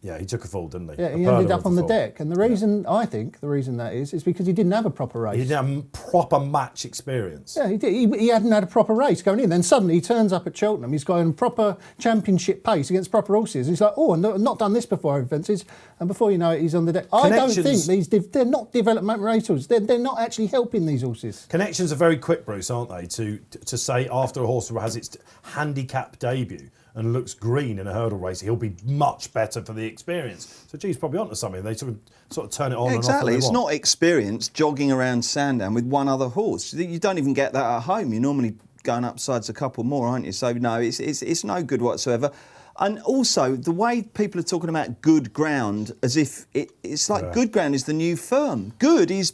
Speaker 1: Yeah, he took a fall, didn't he?
Speaker 3: Yeah, he ended up on the deck. And the reason, I think, the reason that is because he didn't have a proper race.
Speaker 1: He didn't have proper match experience.
Speaker 3: Yeah, he did. He hadn't had a proper race going in. Then suddenly he turns up at Cheltenham. He's going proper championship pace against proper horses. He's like, oh, I've not done this before over fences. And before you know it, he's on the deck. I don't think they're not development racers. They're not actually helping these horses.
Speaker 1: Connections are very quick, Bruce, aren't they, to say after a horse has its handicap debut and looks green in a hurdle race, he'll be much better for the experience. So, geez, probably onto something. They sort of turn it on and off.
Speaker 2: Exactly. It's not experience jogging around Sandown with one other horse. You don't even get that at home. You're normally going upsides a couple more, aren't you? So, no, it's no good whatsoever. And also, the way people are talking about good ground as if it's like good ground is the new firm. Good is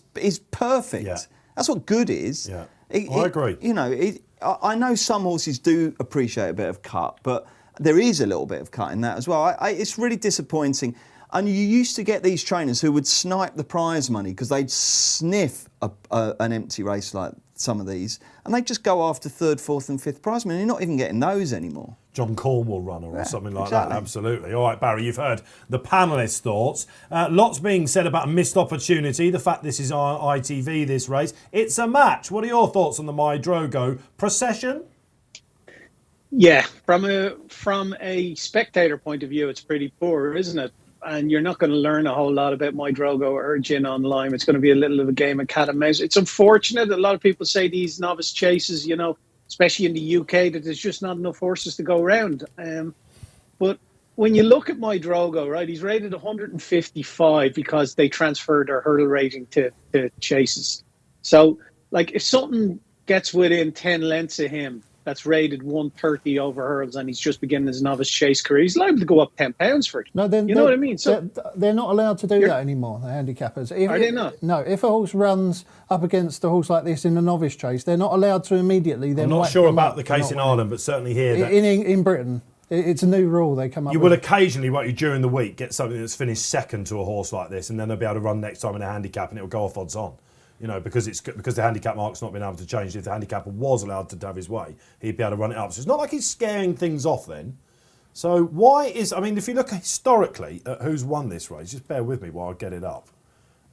Speaker 2: perfect.
Speaker 1: Yeah.
Speaker 2: That's what good is.
Speaker 1: Yeah. I agree.
Speaker 2: You know, I know some horses do appreciate a bit of cut, but there is a little bit of cut in that as well. It's really disappointing. And you used to get these trainers who would snipe the prize money because they'd sniff an empty race like some of these, and they'd just go after 3rd, 4th and 5th prize money. You're not even getting those anymore.
Speaker 1: John Cornwall runner or something like that, absolutely. All right, Barry, you've heard the panellists' thoughts. Lots being said about a missed opportunity, the fact this is on ITV, this race. It's a match. What are your thoughts on the My Drogo procession?
Speaker 4: Yeah, from a spectator point of view, it's pretty poor, isn't it? And you're not going to learn a whole lot about My Drogo or Gin on Lime. It's going to be a little of a game of cat and mouse. It's unfortunate. A lot of people say these novice chases, you know, especially in the UK, that there's just not enough horses to go around. But when you look at My Drogo, right, he's rated 155 because they transferred their hurdle rating to chases. So, like, if something gets within 10 lengths of him, that's rated 130 over hurdles, and he's just beginning his novice chase career, he's liable to go up £10 for it.
Speaker 3: No,
Speaker 4: you know what I mean? So
Speaker 3: they're not allowed to do that anymore, the handicappers.
Speaker 4: Are they not?
Speaker 3: No, if a horse runs up against a horse like this in a novice chase, they're not allowed to immediately.
Speaker 1: I'm not sure about the case in Ireland, but certainly here.
Speaker 3: In Britain, it's a new rule they come up with.
Speaker 1: You will occasionally, won't you, during the week, get something that's finished second to a horse like this, and then they'll be able to run next time in a handicap, and it'll go off odds on. You know, because the handicap mark's not been able to change. If the handicapper was allowed to have his way, he'd be able to run it up. So it's not like he's scaring things off then. So why is... I mean, if you look historically at who's won this race, just bear with me while I get it up.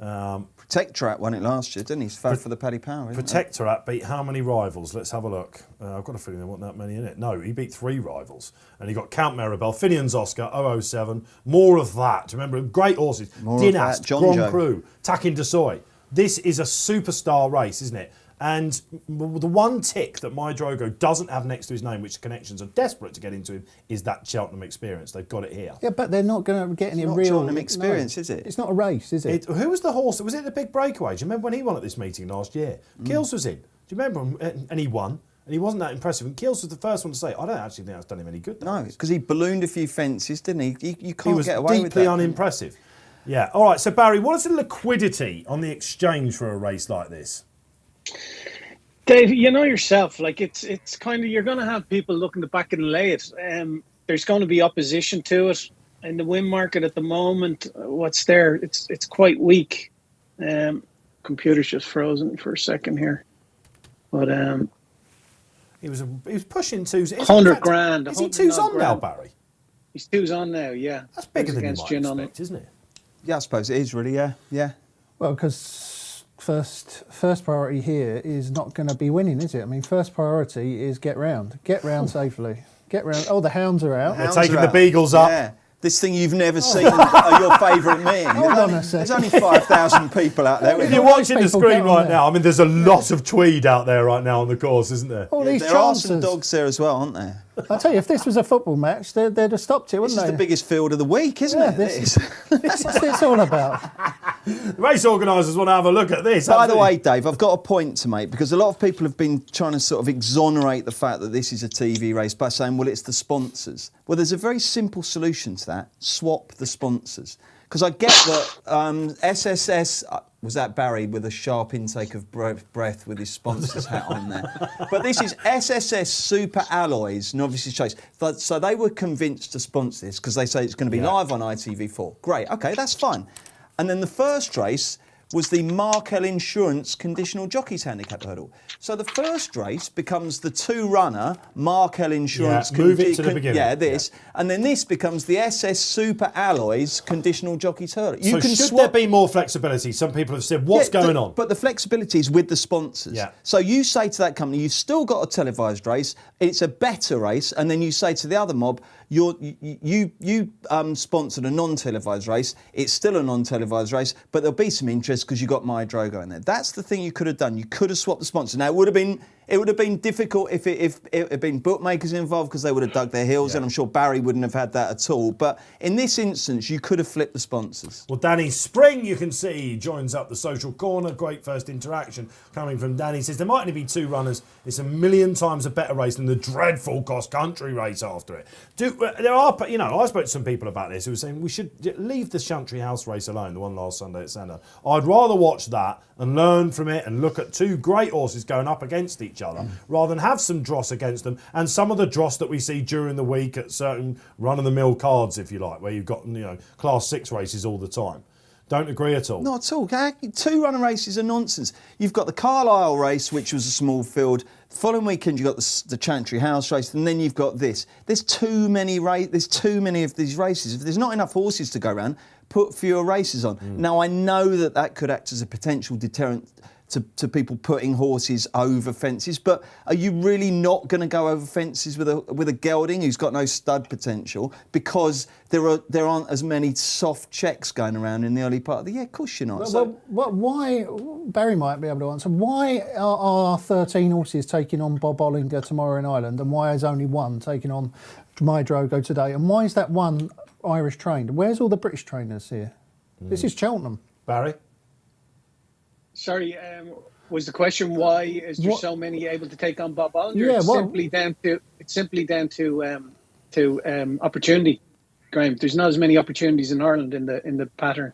Speaker 2: Protectorat won it last year, didn't he? He's fed for the Paddy Power, isn't
Speaker 1: Protectorat beat how many rivals? Let's have a look. I've got a feeling there weren't that many in it. No, he beat 3 rivals. And he got Count Maribel, Finian's Oscar, 007, more of that. Do you remember? Great horses. Dinast, Grand Cru, Takin de Soy. This is a superstar race, isn't it? And the one tick that My Drogo doesn't have next to his name, which the connections are desperate to get into him, is that Cheltenham experience. They've got it here.
Speaker 3: Yeah, but they're not going to get any real...
Speaker 2: Cheltenham experience, is it?
Speaker 3: It's not a race, is it?
Speaker 1: Who was the horse? Was it the big breakaway? Do you remember when he won at this meeting last year? Kills was in. Do you remember? And he won. And he wasn't that impressive. And Kills was the first one to say, I don't actually think that's done him any good.
Speaker 2: No, because he ballooned a few fences, didn't he? You can't get away with that.
Speaker 1: He was deeply unimpressive. Yeah. All right. So, Barry, what is the liquidity on the exchange for a race like this?
Speaker 4: Dave, you know yourself, like it's kind of, you're going to have people looking to back and lay it. there's going to be opposition to it in the win market at the moment. What's there? It's quite weak. Computer's just frozen for a second here, but
Speaker 1: he was pushing twos.
Speaker 4: 100 grand.
Speaker 1: Is he twos on now, Barry?
Speaker 4: He's twos on now. Yeah,
Speaker 1: that's bigger than you might expect, isn't it?
Speaker 2: Yeah, I suppose it is really. Yeah.
Speaker 3: Well, because first priority here is not going to be winning, is it? I mean, first priority is get round safely, get round. Oh, the hounds are out.
Speaker 1: They're taking the beagles up.
Speaker 2: Yeah. This thing you've never seen your favourite men.
Speaker 3: Hold on a second.
Speaker 2: There's only 5,000 people out there.
Speaker 1: If you're watching the screen right now, I mean, there's a lot of tweed out there right now on the course, isn't there?
Speaker 3: All these
Speaker 2: there
Speaker 3: chances.
Speaker 2: are some dogs there as well, aren't there?
Speaker 3: I tell you, if this was a football match, they'd have stopped it, wouldn't
Speaker 2: This
Speaker 3: they?
Speaker 2: is the biggest field of the week, isn't it?
Speaker 3: This is what it's all about.
Speaker 1: The race organisers want to have a look at this.
Speaker 2: By the way, Dave, I've got a point to make, because a lot of people have been trying to sort of exonerate the fact that this is a TV race by saying, well, it's the sponsors. Well, there's a very simple solution to that. Swap the sponsors. Because I get that SSS... was that Barry with a sharp intake of breath with his sponsor's hat on there? But this is SSS Super Alloys, Novices Chase. So they were convinced to sponsor this because they say it's going to be live on ITV4. Great, OK, that's fine. And then the first race was the Markel Insurance Conditional Jockeys Handicap Hurdle. So the first race becomes the two-runner Markel Insurance...
Speaker 1: move it to the beginning.
Speaker 2: Yeah, this. Yeah. And then this becomes the SS Super Alloys Conditional Jockeys Hurdle.
Speaker 1: Should there be more flexibility? Some people have said, what's going on?
Speaker 2: But the flexibility is with the sponsors. Yeah. So you say to that company, you've still got a televised race, it's a better race, and then you say to the other mob, you sponsored a non-televised race, it's still a non-televised race, but there'll be some interest because you've got My Drogo in there. That's the thing you could have done. You could have swapped the sponsor. Now, it would have been difficult if it had been bookmakers involved, because they would have dug their heels, and I'm sure Barry wouldn't have had that at all. But in this instance, you could have flipped the sponsors.
Speaker 1: Well, Danny Spring, you can see, joins up the social corner. Great first interaction coming from Danny. He says there might only be two runners. It's a million times a better race than the dreadful cross-country race after it. I spoke to some people about this who were saying we should leave the Chantry House race alone, the one last Sunday at Senna. I'd rather watch that and learn from it and look at two great horses going up against each other rather than have some dross against them, and some of the dross that we see during the week at certain run-of-the-mill cards, if you like, where you've got Class 6 races all the time. Don't agree at all.
Speaker 2: Not at all. Two-runner races are nonsense. You've got the Carlisle race, which was a small field. The following weekend, you've got the Chantry House race, and then you've got this. There's too many of these races. If there's not enough horses to go around, put fewer races on. Now, I know that could act as a potential deterrent to people putting horses over fences, but are you really not going to go over fences with a gelding who's got no stud potential because there aren't as many soft checks going around in the early part of the year? Of course you're not.
Speaker 3: Why, Barry might be able to answer, why are 13 horses taking on Bob Ollinger tomorrow in Ireland, and why is only one taking on My Drogo today, and why is that one Irish trained? Where's all the British trainers here? This is Cheltenham.
Speaker 1: Barry?
Speaker 4: Sorry, was the question why is there so many able to take on Bob Ollinger?
Speaker 3: Yeah,
Speaker 4: it's simply down to opportunity, Graeme. There's not as many opportunities in Ireland in the pattern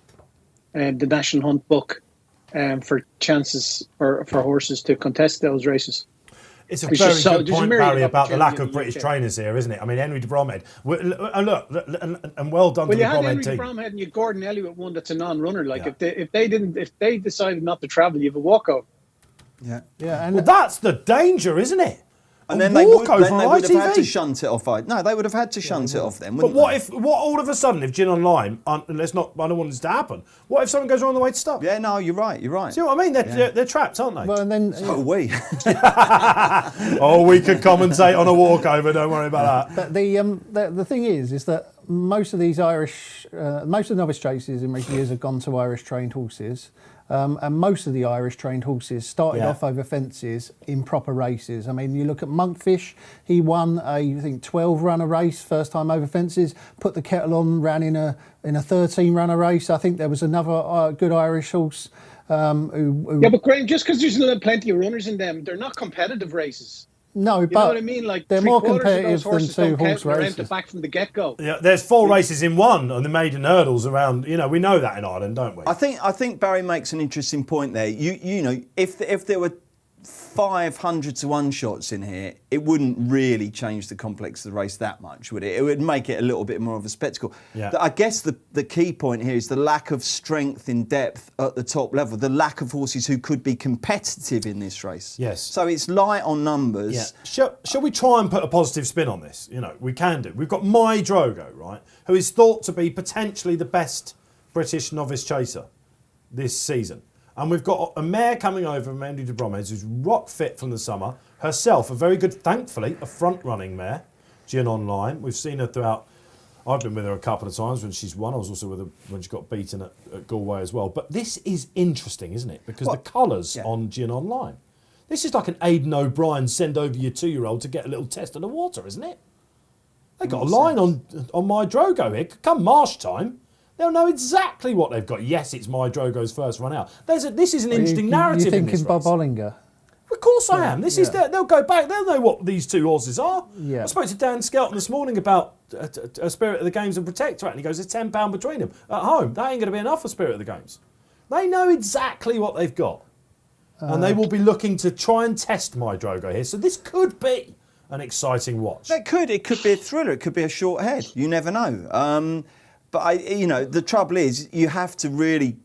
Speaker 4: and the National Hunt book for chances for horses to contest those races.
Speaker 1: It's a very good point, Barry, about the lack of British trainers here, isn't it? I mean, Henry de Bromhead. And well done to the Bromhead team. Well, you had Henry de Bromhead
Speaker 4: and you had Gordon Elliott, one that's a non-runner. If they decided not to travel, you have a walkover.
Speaker 2: Yeah.
Speaker 3: And
Speaker 1: that's the danger, isn't it?
Speaker 2: And then they would have had to shunt it off. No, they would have had to shunt it off then, wouldn't they?
Speaker 1: But what all of a sudden, if Gin on Lime, I don't want this to happen, what if something goes wrong on the way to stop?
Speaker 2: Yeah, no, you're right.
Speaker 1: See what I mean? They're trapped, aren't they?
Speaker 3: Well, and then...
Speaker 2: So are we.
Speaker 1: We could commentate on a walkover, don't worry about that.
Speaker 3: But the thing is that most of these most of the novice chases in recent years have gone to Irish trained horses. And most of the Irish trained horses started off over fences in proper races. I mean, you look at Monkfish, he won a 12-runner race first time over fences, put the kettle on, ran in a 13-runner race. I think there was another good Irish horse who...
Speaker 4: Yeah, but Graeme, just because there's plenty of runners in them, they're not competitive races.
Speaker 3: No,
Speaker 4: you
Speaker 3: but
Speaker 4: know what I mean? Like
Speaker 3: they're more competitive than two-horse races.
Speaker 4: Back from the get-go.
Speaker 1: Yeah, there's 4 races in one on the maiden hurdles around. We know that in Ireland, don't we?
Speaker 2: I think Barry makes an interesting point there. You know, if there were 500 to 1 shots in here, it wouldn't really change the complex of the race that much, would it? It would make it a little bit more of a spectacle.
Speaker 1: Yeah.
Speaker 2: I guess the key point here is the lack of strength in depth at the top level, the lack of horses who could be competitive in this race.
Speaker 1: Yes.
Speaker 2: So it's light on numbers.
Speaker 1: Yeah. Shall we try and put a positive spin on this? You know, we can do. We've got My Drogo, right, who is thought to be potentially the best British novice chaser this season. And we've got a mare coming over, Mandy de Bromhead, who's rock fit from the summer. Herself, a very good, thankfully, a front-running mare, Gin Online. We've seen her throughout. I've been with her a couple of times when she's won. I was also with her when she got beaten at Galway as well. But this is interesting, isn't it? Because the colours on Gin Online. This is like an Aidan O'Brien send over your 2-year-old to get a little test of the water, isn't it? They got a line on My Drogo here. Come Marsh time, they'll know exactly what they've got. Yes, it's My Drogo's first run out. This is an interesting narrative.
Speaker 3: You're thinking
Speaker 1: in this
Speaker 3: Bob
Speaker 1: race.
Speaker 3: Ollinger?
Speaker 1: Of course I am. This is they'll go back. They'll know what these two horses are.
Speaker 3: Yeah.
Speaker 1: I spoke to Dan Skelton this morning about a Spirit of the Games and Protectorate, and he goes, "There's £10 between them at home. That ain't going to be enough for Spirit of the Games." They know exactly what they've got, and they will be looking to try and test My Drogo here. So this could be an exciting watch.
Speaker 2: It could be a thriller. It could be a short head. You never know. But the trouble is, you have to really,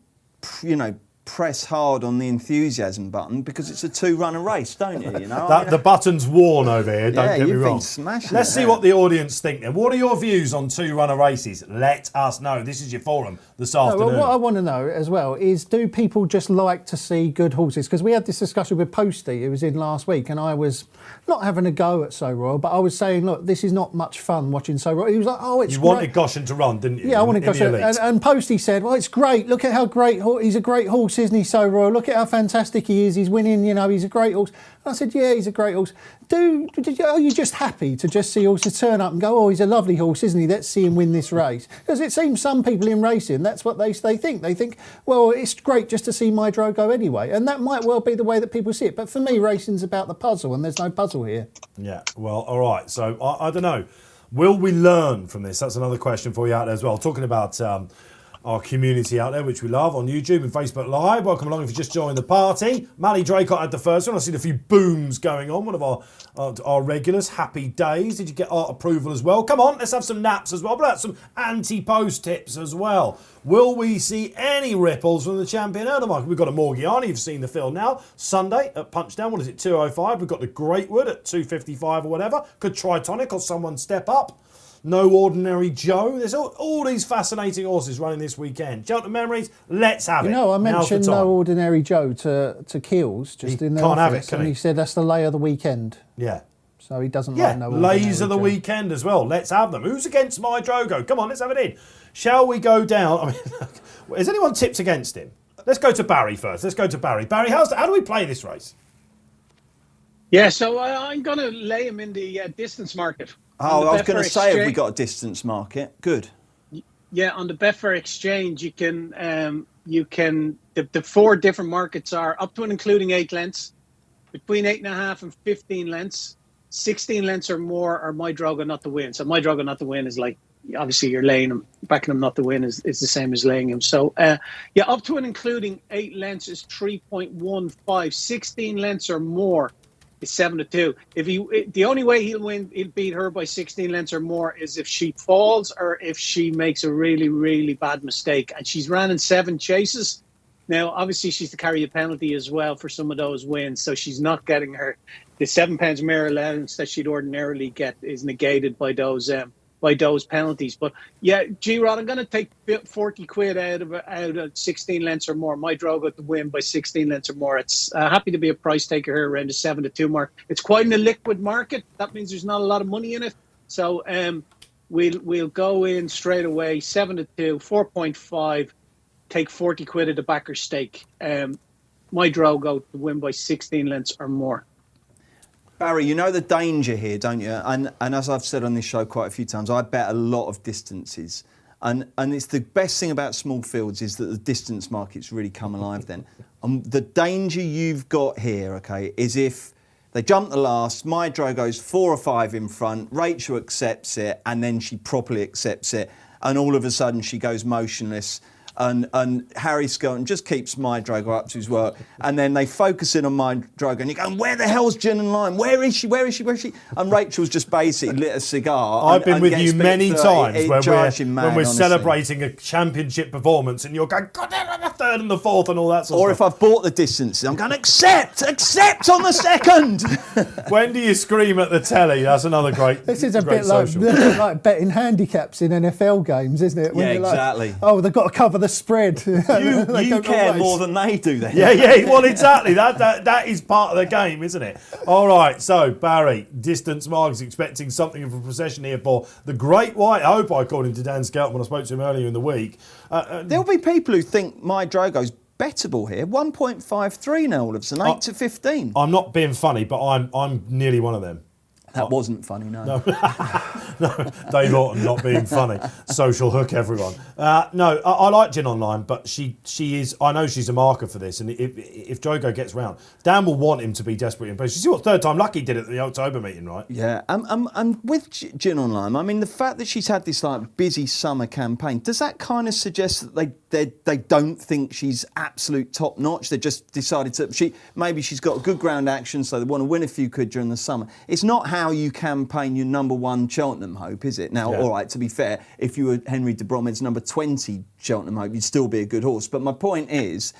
Speaker 2: press hard on the enthusiasm button because it's a 2-runner race, don't you?
Speaker 1: The button's worn over here. Don't get me
Speaker 2: you've
Speaker 1: wrong.
Speaker 2: been smashing
Speaker 1: Let's
Speaker 2: it
Speaker 1: see
Speaker 2: there.
Speaker 1: what the audience think. Then, what are your views on 2-runner races? Let us know. This is your forum this afternoon.
Speaker 3: Well, what I want to know as well is, do people just like to see good horses? Because we had this discussion with Posty, who was in last week, and I was not having a go at So Royal, but I was saying, look, this is not much fun watching So Royal. He was like, oh, it's great.
Speaker 1: You wanted Goshen to run, didn't you?
Speaker 3: Yeah, I wanted Goshen. And Posty said, well, it's great. Look at how great he's a great horse, isn't he, So Royal? Look at how fantastic he is. He's winning, he's a great horse. And I said, yeah, he's a great horse. Are you just happy to just see horses turn up and go, oh, he's a lovely horse, isn't he? Let's see him win this race. Because it seems some people in racing, that's what they think. They think, well, it's great just to see My Drogo anyway. And that might well be the way that people see it. But for me, racing's about the puzzle, and there's no puzzle here.
Speaker 1: Yeah, well, all right. So, I don't know. Will we learn from this? That's another question for you out there as well. Talking about our community out there, which we love, on YouTube and Facebook Live. Welcome along if you just joined the party. Mally Draycott had the first one. I've seen a few booms going on. One of our regulars. Happy days. Did you get art approval as well? Come on, let's have some naps as well. But some anti-post tips as well. Will we see any ripples from the champion earner market? We've got a Morgiani. You've seen the field now. Sunday at Punchdown. What is it? 2:05. We've got the Greatwood at 2:55 or whatever. Could Tritonic or someone step up. No Ordinary Joe. There's all these fascinating horses running this weekend. Cheltenham Memories, let's have it.
Speaker 3: I mentioned No Ordinary Joe to Keels just in the
Speaker 1: can't
Speaker 3: office,
Speaker 1: have it, can
Speaker 3: and he said that's the lay of the weekend.
Speaker 1: Yeah.
Speaker 3: So he doesn't like No Ordinary
Speaker 1: lays of the
Speaker 3: Joe.
Speaker 1: weekend as well. Let's have them. Who's against My Drogo? Come on, let's have it in. Shall we go down? I mean, has anyone tipped against him? Let's go to Barry first. Barry, how do we play this race?
Speaker 4: Yeah, so I'm going to lay him in the distance market.
Speaker 2: Oh, I was going to say, have we got a distance market? Good.
Speaker 4: Yeah, on the Betfair Exchange, you can the 4 different markets are up to and including 8 lengths, between 8.5 and 15 lengths, 16 lengths or more are My Drogo not to win. So My Drogo not to win is like, obviously you're laying him, backing him not to win is the same as laying him. So up to and including 8 lengths is 3.15, 16 lengths or more is 7-2. The only way he'll beat her by 16 lengths or more is if she falls or if she makes a really, really bad mistake. And she's ran in 7 chases. Now, obviously, she's to carry a penalty as well for some of those wins. So she's not getting the £7 mere allowance that she'd ordinarily get is negated by those penalties. But yeah, G-Rod, I'm going to take 40 quid out of 16 lengths or more. My Drogo to win by 16 lengths or more. It's happy to be a price taker here around the 7-2 mark. It's quite an illiquid market. That means there's not a lot of money in it. So we'll go in straight away, 7-2, 4.5, take 40 quid at the backer stake. My Drogo to win by 16 lengths or more.
Speaker 2: Barry, you know the danger here, don't you? And as I've said on this show quite a few times, I bet a lot of distances. And it's the best thing about small fields is that the distance markets really come alive then. And the danger you've got here, okay, is if they jump the last, My Drogo's 4 or 5 in front, Rachel accepts it, and then she properly accepts it, and all of a sudden she goes motionless. and Harry Skelton just keeps My Drogo up to his work, and then they focus in on My Drogo, and you're going, where the hell's Gin and Lime? Where is she? Where is she? Where is she? And Rachel's just basically lit a cigar.
Speaker 1: I've been with you many times when we're
Speaker 2: honestly.
Speaker 1: celebrating a championship performance, and you're going, God, they're the third and the fourth and all that sort
Speaker 2: or
Speaker 1: of stuff.
Speaker 2: If I've bought the distance, I'm going, accept on the second.
Speaker 1: When do you scream at the telly? That's another great.
Speaker 3: This is a
Speaker 1: great
Speaker 3: bit like,
Speaker 1: social.
Speaker 3: like betting handicaps in NFL games, isn't it? When
Speaker 2: Yeah,
Speaker 3: you're like,
Speaker 2: exactly.
Speaker 3: oh, they've got to cover the spread.
Speaker 2: You care more than they do then.
Speaker 1: Yeah, well, exactly. That is part of the game, isn't it? All right, so Barry, distance mark is expecting something of a procession here for the Great White Hope, according to Dan Skelton when I spoke to him earlier in the week.
Speaker 2: There'll be people who think My Drogo's bettable here. 1.53 now, all of a sudden, 8 to 15.
Speaker 1: I'm not being funny, but I'm nearly one of them.
Speaker 2: That wasn't funny, no.
Speaker 1: No, Dave Orton not being funny. Social hook, everyone. No, I like Gin Online, but she is. I know she's a marker for this, and if Drogo gets round, Dan will want him to be desperately impatient. You see what third time lucky did at the October meeting, right?
Speaker 2: Yeah, and with Gin Online, I mean, the fact that she's had this like busy summer campaign, does that kind of suggest that they don't think she's absolute top notch? They just decided to. Maybe she's got good ground action, so they want to win a few quid during the summer. It's not how you campaign your number one Cheltenham hope, is it? Now,
Speaker 1: Yeah.
Speaker 2: all right, to be fair, if you were Henry de Bromhead's number 20 Cheltenham hope, you'd still be a good horse. But my point is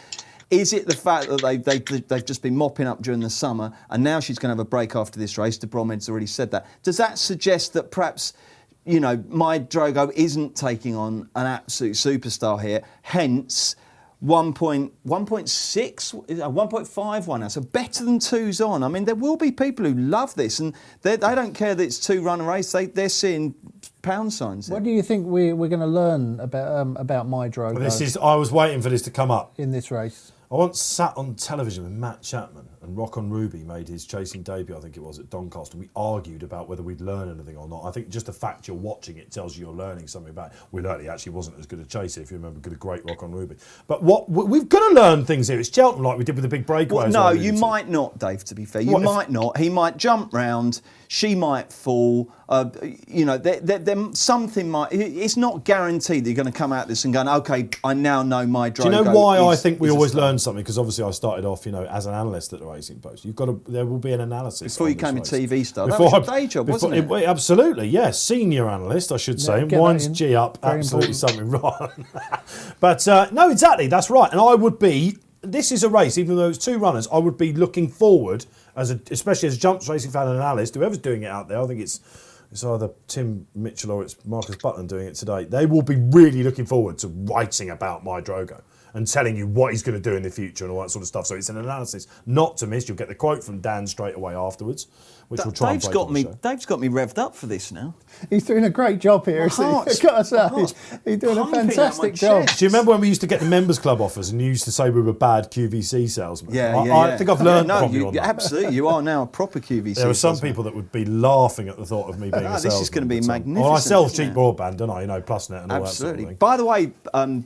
Speaker 2: it the fact that they've just been mopping up during the summer, and now she's going to have a break after this race? De Bromhead's already said that. Does that suggest that perhaps, you know, My Drogo isn't taking on an absolute superstar here, hence 1.6, 1.51 now, so better than two's on. I mean, there will be people who love this, and they don't care that it's two-runner race. They're seeing pound signs.
Speaker 3: What do you think we're going to learn about My Drogo
Speaker 1: I was waiting for this to come up.
Speaker 3: in this race?
Speaker 1: I once sat on television with Matt Chapman, and Rock on Ruby made his chasing debut, I think it was, at Doncaster. We argued about whether we'd learn anything or not. I think just the fact you're watching it tells you you're learning something about it. We learned he actually wasn't as good a chaser, if you remember, the great Rock on Ruby. But we've got to learn things here. It's Cheltenham, like we did with the big breakaways.
Speaker 2: Well, no, you might not, Dave, to be fair. You might not. He might jump round, she might fall. You know, something might... It's not guaranteed that you're going to come out this and go, OK, I now know My Drogo.
Speaker 1: Do you know why I think we always learn something? Because obviously I started off, you know, as an analyst at the Racing Post. There will be an analysis.
Speaker 2: Before you became a TV star. That was your day job, wasn't it?
Speaker 1: Absolutely, yes. Senior analyst, I should say. And winds G up,
Speaker 3: Very
Speaker 1: absolutely
Speaker 3: important.
Speaker 1: something wrong. But no, exactly, that's right. And I would be... This is a race, even though it's two runners, I would be looking forward, especially as a jumps racing fan and analyst, whoever's doing it out there, I think it's either Tim Mitchell or it's Marcus Butland doing it today. They will be really looking forward to writing about My Drogo and telling you what he's going to do in the future and all that sort of stuff. So it's an analysis not to miss. You'll get the quote from Dan straight away afterwards, which we'll try and play on the show.
Speaker 2: Dave's got me revved up for this now.
Speaker 3: He's doing a great job here, isn't he? I've got to say, he's doing a fantastic job.
Speaker 1: Do you remember when we used to get the members club offers and you used to say we were bad QVC salesmen? I think I've learned from you on that.
Speaker 2: Absolutely, you are now a proper QVC
Speaker 1: There are some people that would be laughing at the thought of me being a salesman.
Speaker 2: This is going to be magnificent.
Speaker 1: Well, I sell cheap broadband, don't I? You know, PlusNet and all that sort of thing.
Speaker 2: By the way,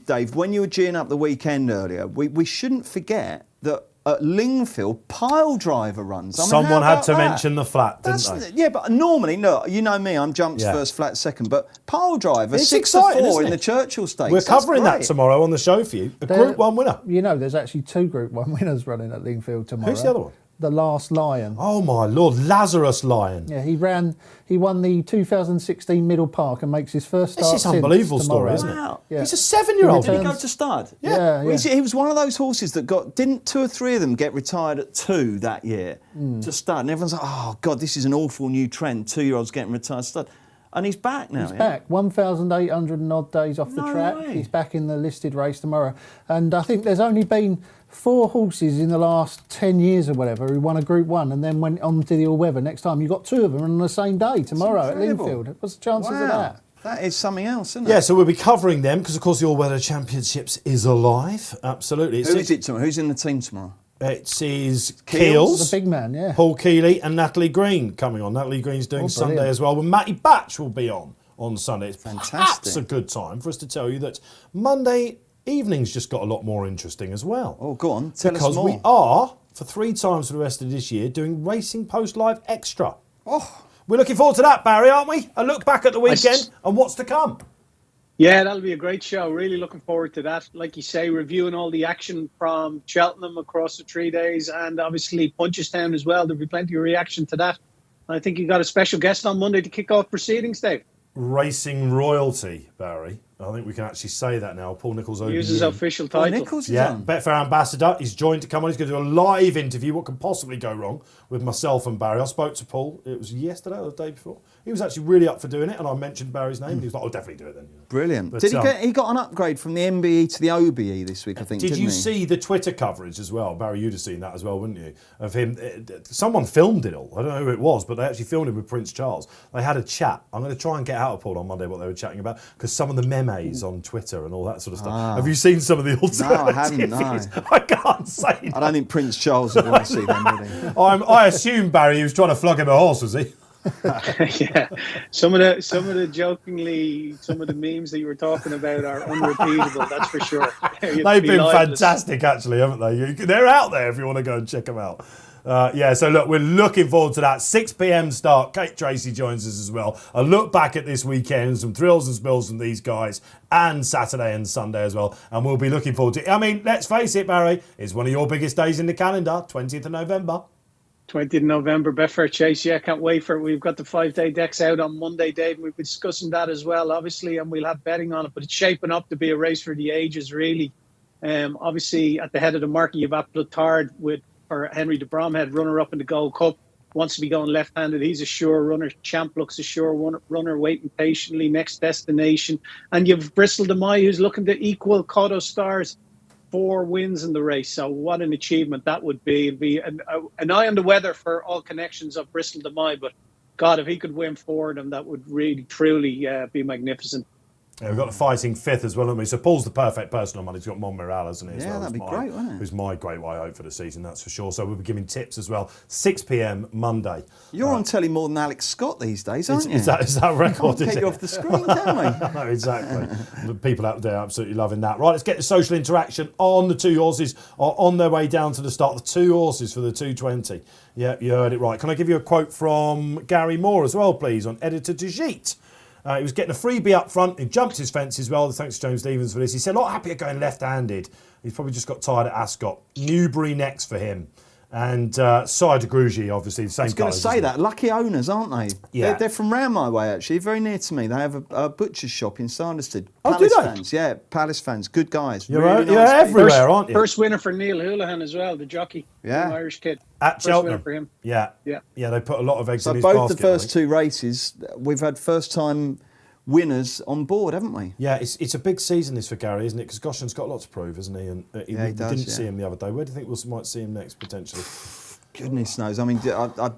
Speaker 2: Dave, when you were geeing up the weekend earlier, we shouldn't forget that at Lingfield, Pile Driver runs.
Speaker 1: Someone had to mention the flat, didn't they?
Speaker 2: Yeah, but normally, no, you know me, I'm jumps first, flat second. But Pile Driver,
Speaker 1: It's
Speaker 2: 6 to 4
Speaker 1: exciting,
Speaker 2: in the Churchill Stakes.
Speaker 1: We're covering that
Speaker 2: great.
Speaker 1: tomorrow on the show for you. A Group 1 winner.
Speaker 3: You know, there's actually 2 Group 1 winners running at Lingfield tomorrow.
Speaker 1: Who's the other one?
Speaker 3: The Last Lion.
Speaker 1: Oh my Lord, Lazarus Lion.
Speaker 3: Yeah, he won the 2016 Middle Park and makes his first start.
Speaker 1: This is an unbelievable story,
Speaker 3: tomorrow.
Speaker 1: isn't it?
Speaker 2: Wow.
Speaker 3: Yeah.
Speaker 1: He's a 7-year-old.
Speaker 2: Did he go to stud?
Speaker 3: Yeah.
Speaker 2: He was one of those horses that didn't 2 or 3 of them get retired at 2 that year to stud? And everyone's like, oh God, this is an awful new trend. 2-year-olds getting retired stud. And he's back now.
Speaker 3: He's back. 1,800 and odd days off the track.
Speaker 2: way.
Speaker 3: He's back in the listed race tomorrow. And I think there's only been 4 horses in the last 10 years or whatever who won a Group 1 and then went on to the all-weather. Next time you've got 2 of them on the same day tomorrow at Lingfield. What's the chances of that?
Speaker 2: That is something else, isn't it?
Speaker 1: Yeah, so we'll be covering them because, of course, the All-Weather Championships is alive. Absolutely.
Speaker 2: Who is it tomorrow? Who's in the team tomorrow?
Speaker 1: It is
Speaker 3: The big man, yeah.
Speaker 1: Paul Keeley and Natalie Green coming on. Natalie Green's doing Sunday as well. Well, Matty Batch will be on Sunday. It's
Speaker 2: fantastic.
Speaker 1: Perhaps a good time for us to tell you that Monday evening's just got a lot more interesting as well.
Speaker 2: Oh, go on. Tell us more.
Speaker 1: Because we are, for 3 times for the rest of this year, doing Racing Post Live Extra.
Speaker 2: Oh.
Speaker 1: We're looking forward to that, Barry, aren't we? A look back at the weekend and what's to come.
Speaker 4: Yeah, that'll be a great show. Really looking forward to that. Like you say, reviewing all the action from Cheltenham across the 3 days, and obviously Punchestown as well. There'll be plenty of reaction to that. I think you got a special guest on Monday to kick off proceedings, Dave.
Speaker 1: Racing royalty, Barry. I think we can actually say that now. Paul Nicholls OBE.
Speaker 4: Use his official title.
Speaker 2: Paul Nicholls is
Speaker 1: Yeah,
Speaker 2: on.
Speaker 1: Betfair ambassador. He's joined to come on. He's going to do a live interview. What could possibly go wrong with myself and Barry? I spoke to Paul. It was yesterday or the day before. He was actually really up for doing it, and I mentioned Barry's name. And he was like, "I'll definitely do it then."
Speaker 2: Brilliant.
Speaker 1: But,
Speaker 2: Did he got an upgrade from the MBE to the OBE this week, I think,
Speaker 1: Did
Speaker 2: didn't
Speaker 1: you
Speaker 2: he?
Speaker 1: see the Twitter coverage as well? Barry, you'd have seen that as well, wouldn't you? Of him. Someone filmed it all. I don't know who it was, but they actually filmed him with Prince Charles. They had a chat. I'm going to try and get out of Paul on Monday what they were chatting about, because some of the memes on Twitter and all that sort of stuff. Have you seen some of the alternative?
Speaker 2: No, I haven't, no.
Speaker 1: I can't say.
Speaker 2: I don't think Prince Charles would want to see them, would he?
Speaker 1: I assume Barry, he was trying to flog him a horse, was he?
Speaker 4: Yeah, some of the jokingly, some of the memes that you were talking about are unrepeatable. That's for sure.
Speaker 1: They've been fantastic, actually, haven't they? They're out there if you want to go and check them out. So look, we're looking forward to that 6 p.m. start. Kate Tracy joins us as well. A look back at this weekend, some thrills and spills from these guys, and Saturday and Sunday as well. And we'll be looking forward to it. I mean, let's face it, Barry, it's one of your biggest days in the calendar, 20th of November. 20th
Speaker 4: of November, Betfair Chase. Yeah, can't wait for it. We've got the 5-day decks out on Monday, Dave, and we'll be discussing that as well, obviously, and we'll have betting on it. But it's shaping up to be a race for the ages, really. Obviously, at the head of the market, you've got Plotard or Henry de Bromhead, runner-up in the Gold Cup. Wants to be going left-handed. He's a sure runner. Champ looks a sure runner, waiting patiently. Next Destination. And you've Bristol de Mai, who's looking to equal Cotto Star's 4 wins in the race. So what an achievement that would be. It'd be an eye on the weather for all connections of Bristol de Mai. But, God, if he could win 4 of them, that would really, truly be magnificent.
Speaker 1: Yeah, we've got the fighting 5th as well, haven't we? So Paul's the perfect person on Monday. He's got Monmiral, hasn't he?
Speaker 2: Yeah, that'd be great, wouldn't it?
Speaker 1: Who's my great white hope for the season, that's for sure. So we'll be giving tips as well. 6 p.m. Monday.
Speaker 2: You're on telly more than Alex Scott these days, aren't you?
Speaker 1: Is that a record?
Speaker 2: Can't get you off the screen, can we?
Speaker 1: No, exactly. The people out there are absolutely loving that. Right, let's get the social interaction on. The 2 horses are on their way down to the start. The 2 horses for the 220. Yeah, you heard it right. Can I give you a quote from Gary Moore as well, please, on Editor de Gite? He was getting a freebie up front. He jumped his fence as well. Thanks to James Stevens for this. He said, a lot happier going left-handed. He's probably just got tired at Ascot. Newbury next for him. And Sire de Grugy, obviously, the same.
Speaker 2: I was going to say that. Lucky owners, aren't they?
Speaker 1: Yeah.
Speaker 2: They're from round my way, actually. Very near to me. They have a butcher's shop in Sanderstead.
Speaker 1: Oh,
Speaker 2: Palace
Speaker 1: do they?
Speaker 2: fans. Yeah, Palace fans. Good guys.
Speaker 1: You're
Speaker 2: really
Speaker 1: you're
Speaker 2: nice
Speaker 1: everywhere,
Speaker 2: people.
Speaker 1: aren't you?
Speaker 4: First winner for Neil Houlihan as well, the jockey.
Speaker 2: Yeah.
Speaker 4: Irish kid.
Speaker 1: At
Speaker 4: First
Speaker 1: Cheltenham.
Speaker 4: winner for him.
Speaker 1: Yeah. They put a lot of eggs
Speaker 2: So
Speaker 1: in his
Speaker 2: both
Speaker 1: basket.
Speaker 2: the first 2 races, we've had first-time winners on board, haven't we?
Speaker 1: Yeah, it's a big season this for Gary, isn't it? Because Goshen's got a lot to prove, isn't he? And
Speaker 2: he
Speaker 1: we
Speaker 2: does,
Speaker 1: didn't see him the other day. Where do you think we might see him next, potentially?
Speaker 2: Goodness knows. I mean, I'd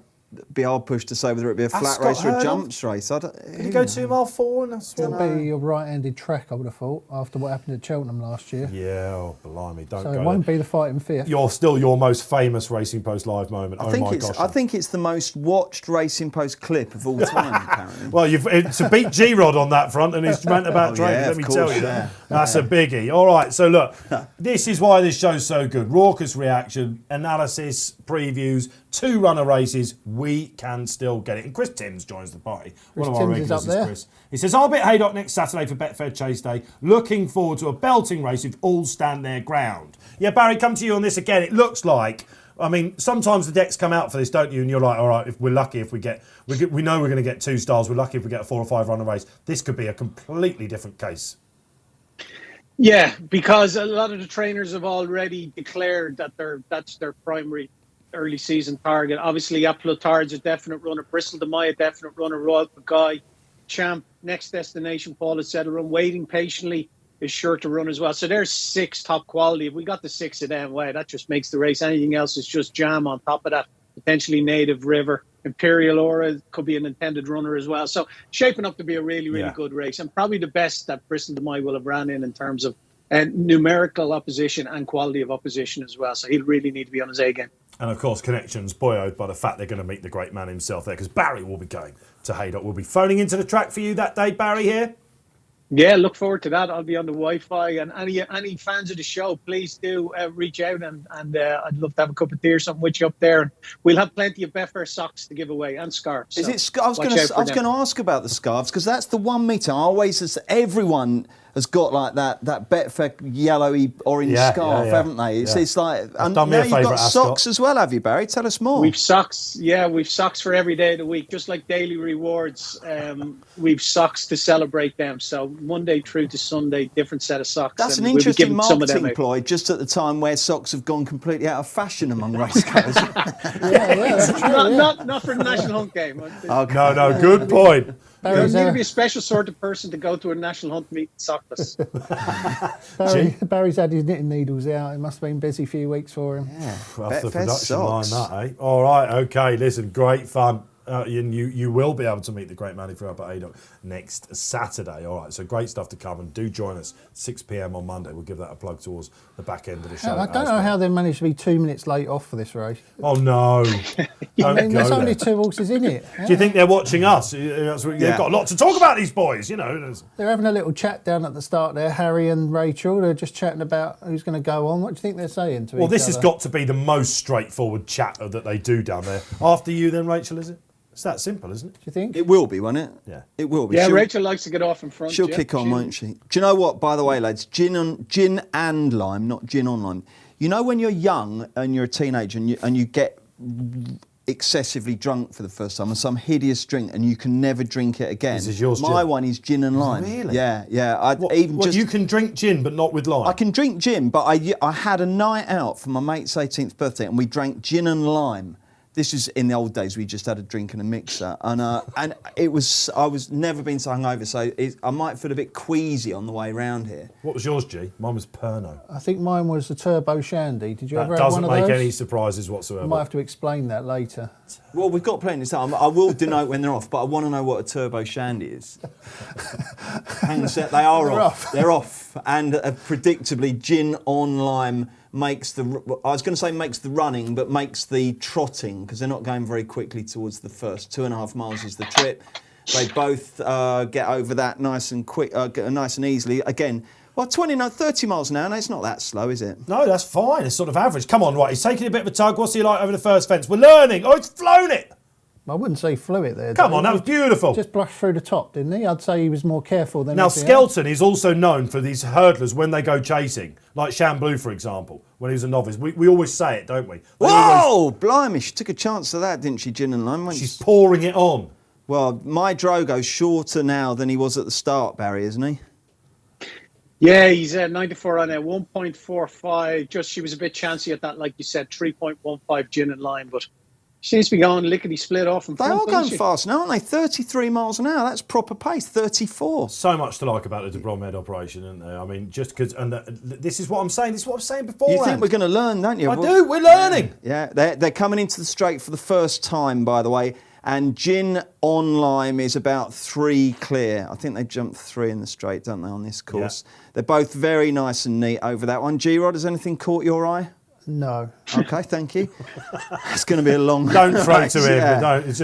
Speaker 2: be hard pushed to say whether it'd be a flat
Speaker 1: Ascot
Speaker 2: race or a
Speaker 1: Hurdle?
Speaker 2: jumps race.
Speaker 1: Did he go 2 mile 4? And that's
Speaker 3: It'll be your right-handed track, I would have thought, after what happened at Cheltenham last year.
Speaker 1: Yeah, oh, blimey, don't
Speaker 3: So
Speaker 1: go
Speaker 3: it won't
Speaker 1: there.
Speaker 3: be the fighting 5th.
Speaker 1: You're still your most famous Racing Post Live moment.
Speaker 2: I think it's the most watched Racing Post clip of all time, apparently.
Speaker 1: Well, it's a beat G-Rod on that front, and his rant about training,
Speaker 2: yeah,
Speaker 1: let
Speaker 2: of
Speaker 1: me
Speaker 2: course,
Speaker 1: tell you.
Speaker 2: yeah.
Speaker 1: That's a biggie. All right, so look, this is why this show's so good. Raucous reaction, analysis, previews, 2 runner races. We can still get it. And Chris Timms joins the party. One of our
Speaker 3: Timms is
Speaker 1: regulars
Speaker 3: up there.
Speaker 1: Chris. He says, I'll be at Haydock next Saturday for Betfair Chase Day. Looking forward to a belting race if all stand their ground. Yeah, Barry, come to you on this again. It looks like, I mean, sometimes the decks come out for this, don't you? And you're like, all right, if we're lucky, if we know we're going to get 2 stars. We're lucky if we get a 4 or 5 runner race. This could be a completely different case.
Speaker 4: Yeah, because a lot of the trainers have already declared that that's their primary early season target. Obviously, Plotard's a definite runner. Bristol de Mai, a definite runner. Royal Guy, Champ, Next Destination, Paul has said a run. Waiting Patiently is sure to run as well. So there's 6 top quality. If we got the 6 of them, wow, that just makes the race. Anything else is just jam on top of that. Potentially Native River. Imperial Aura could be an intended runner as well. So shaping up to be a really, really good race. And probably the best that Bristol de Mai will have ran in terms of numerical opposition and quality of opposition as well. So he'll really need to be on his A game.
Speaker 1: And of course, connections buoyed by the fact they're going to meet the great man himself there, because Barry will be going to Haydock. We'll be phoning into the track for you that day, Barry, here.
Speaker 4: Yeah, look forward to that. I'll be on the Wi-Fi, and any fans of the show, please do reach out, and I'd love to have a cup of tea or something with you up there. And we'll have plenty of Betfair socks to give away and scarves.
Speaker 2: Is
Speaker 4: so
Speaker 2: it? I was going to ask about the scarves, because that's the 1 metre. Everyone has got like that Betfair yellowy orange scarf, haven't they? It's like, and now you've got socks as well, have you, Barry? Tell us more.
Speaker 4: We've socks, we've socks for every day of the week, just like daily rewards. We've socks to celebrate them. So Monday through to Sunday, different set of socks.
Speaker 2: That's an interesting marketing ploy, just at the time where socks have gone completely out of fashion among racegoers.
Speaker 4: Not for the National Hunt game.
Speaker 1: Okay. No, good point.
Speaker 4: You need to be a special sort of person to go to a National Hunt meeting sockless.
Speaker 3: Barry's had his knitting needles out. It must have been a busy few weeks for him.
Speaker 1: Yeah. Off the production line, that, eh? All right, okay, listen, great fun. You will be able to meet the great Manny Frew up at ADOC next Saturday. All right, so great stuff to come, and do join us 6 p.m. on Monday. We'll give that a plug towards the back end of the show.
Speaker 3: I don't know how they managed to be 2 minutes late off for this race.
Speaker 1: Oh no!
Speaker 3: There's only 2 horses in it.
Speaker 1: Do you think they're watching us? They've got a lot to talk about, these boys. You know,
Speaker 3: they're having a little chat down at the start there. Harry and Rachel, they're just chatting about who's going to go on. What do you think they're saying to each other?
Speaker 1: Well, this has got to be the most straightforward chatter that they do down there. After you, then, Rachel, is it? It's that simple, isn't it?
Speaker 3: Do you think?
Speaker 2: It will be, won't it?
Speaker 1: Yeah.
Speaker 2: It will be.
Speaker 4: Yeah, Rachel likes to get off in front.
Speaker 2: She'll kick on, won't she? Do you know what, by the way, lads? Gin and lime, not gin on lime. You know when you're young and you're a teenager and you get excessively drunk for the first time on some hideous drink and you can never drink it again?
Speaker 1: This is yours,
Speaker 2: My
Speaker 1: gin.
Speaker 2: one is gin and lime.
Speaker 1: Really?
Speaker 2: Yeah.
Speaker 1: You can drink gin but not with lime?
Speaker 2: I can drink gin, but I had a night out for my mate's 18th birthday and we drank gin and lime. This is in the old days. We just had a drink and a mixer, and it was. I was never been so hungover, so I might feel a bit queasy on the way round here.
Speaker 1: What was yours, G? Mine was Pernod.
Speaker 3: I think mine was a Turbo Shandy. Did you ever
Speaker 1: have one of those? That doesn't make any surprises whatsoever.
Speaker 3: I might have to explain that later.
Speaker 2: Well, we've got plenty of time. I will denote when they're off, but I want to know what a Turbo Shandy is. Hang on a sec, they are off. They're off, and predictably, gin on lime makes the. I was going to say makes the running, but makes the trotting, because they're not going very quickly towards the first 2.5 miles is the trip. They both get over that nice and quick, nice and easily. Again, well, 30 miles an hour. No, it's not that slow, is it?
Speaker 1: No, that's fine. It's sort of average. Come on, right? He's taking a bit of a tug. What's he like over the first fence? We're learning. Oh, he's flown it.
Speaker 3: I wouldn't say flew it there.
Speaker 1: Come on, that was beautiful.
Speaker 3: Just brushed through the top, didn't he? I'd say he was more careful than.
Speaker 1: Now, Skelton is also known for these hurdlers when they go chasing, like Chamblou, for example, when he was a novice. We always say it, don't we?
Speaker 2: Whoa! Blimey, she took a chance of that, didn't she, gin and lime?
Speaker 1: She's pouring it on.
Speaker 2: Well, my Drogo's shorter now than he was at the start, Barry, isn't he?
Speaker 4: Yeah, he's 94 on there, 1.45. She was a bit chancy at that, like you said, 3.15 gin and lime, but she seems to be going lickety split off in front.
Speaker 2: They are going fast now, aren't they? 33 miles an hour. That's proper pace. 34.
Speaker 1: So much to like about the De Bromhead operation, isn't there? I mean, just because, and this is what I'm saying. This is what I was saying before.
Speaker 2: You think we're going to learn, don't you?
Speaker 1: I do. We're learning.
Speaker 2: Yeah, they're coming into the straight for the first time, by the way. And gin on lime is about 3 clear. I think they jumped 3 in the straight, don't they, on this course? Yeah. They're both very nice and neat over that one. G-Rod, has anything caught your eye?
Speaker 3: No.
Speaker 2: Okay, thank you. It's going to be a long.
Speaker 1: Don't throw to him. Yeah.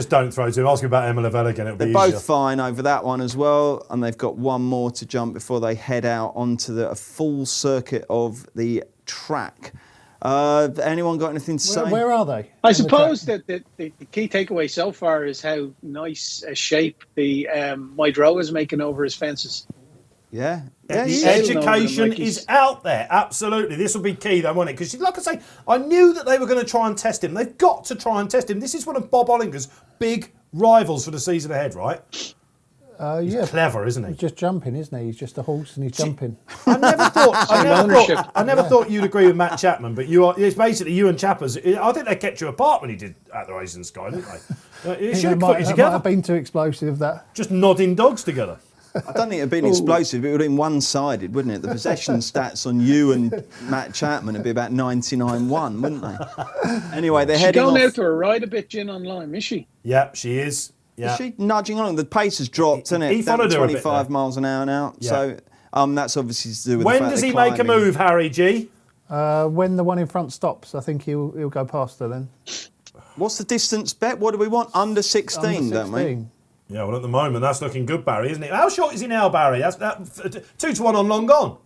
Speaker 1: Don't throw to him. Ask him about Emma Lavelle again. It'll be easier.
Speaker 2: They're both fine over that one as well, and they've got one more to jump before they head out onto the full circuit of the track. Anyone got anything to say?
Speaker 3: Where are they?
Speaker 4: I suppose that the key takeaway so far is how nice a shape the Mydro is making over his fences.
Speaker 2: Yeah.
Speaker 1: The education is out there, absolutely. This will be key though, won't it? Because like I say, I knew that they were going to try and test him. They've got to try and test him. This is one of Bob Ollinger's big rivals for the season ahead, right? He's clever, isn't he?
Speaker 3: He's just jumping, isn't he? He's just a horse and he's jumping.
Speaker 1: I never thought you'd agree with Matt Chapman, but it's basically you and Chappers. I think they kept you apart when he did at the Racing Sky, didn't they? It should have put you together.
Speaker 3: Might have been too explosive, that.
Speaker 1: Just nodding dogs together.
Speaker 2: I don't think it would have been explosive, it would have been one-sided, wouldn't it? The possession stats on you and Matt Chapman would be about 99-1, wouldn't they? Anyway, they're heading off.
Speaker 4: She's going out to her ride a bit gin on lime, is she?
Speaker 1: Yeah, she is. Yeah.
Speaker 2: Is she nudging along? The pace has dropped, hasn't it?
Speaker 1: He followed her
Speaker 2: 25 miles an hour now. Yeah. So that's obviously to do with
Speaker 1: when
Speaker 2: the fact
Speaker 1: does he make a move, Harry G?
Speaker 3: When the one in front stops, I think he'll go past her then.
Speaker 2: What's the distance bet? What do we want? Under 16, don't we?
Speaker 1: Yeah, well, at the moment, that's looking good, Barry, isn't it? How short is he now, Barry? That's 2-1 on long gone.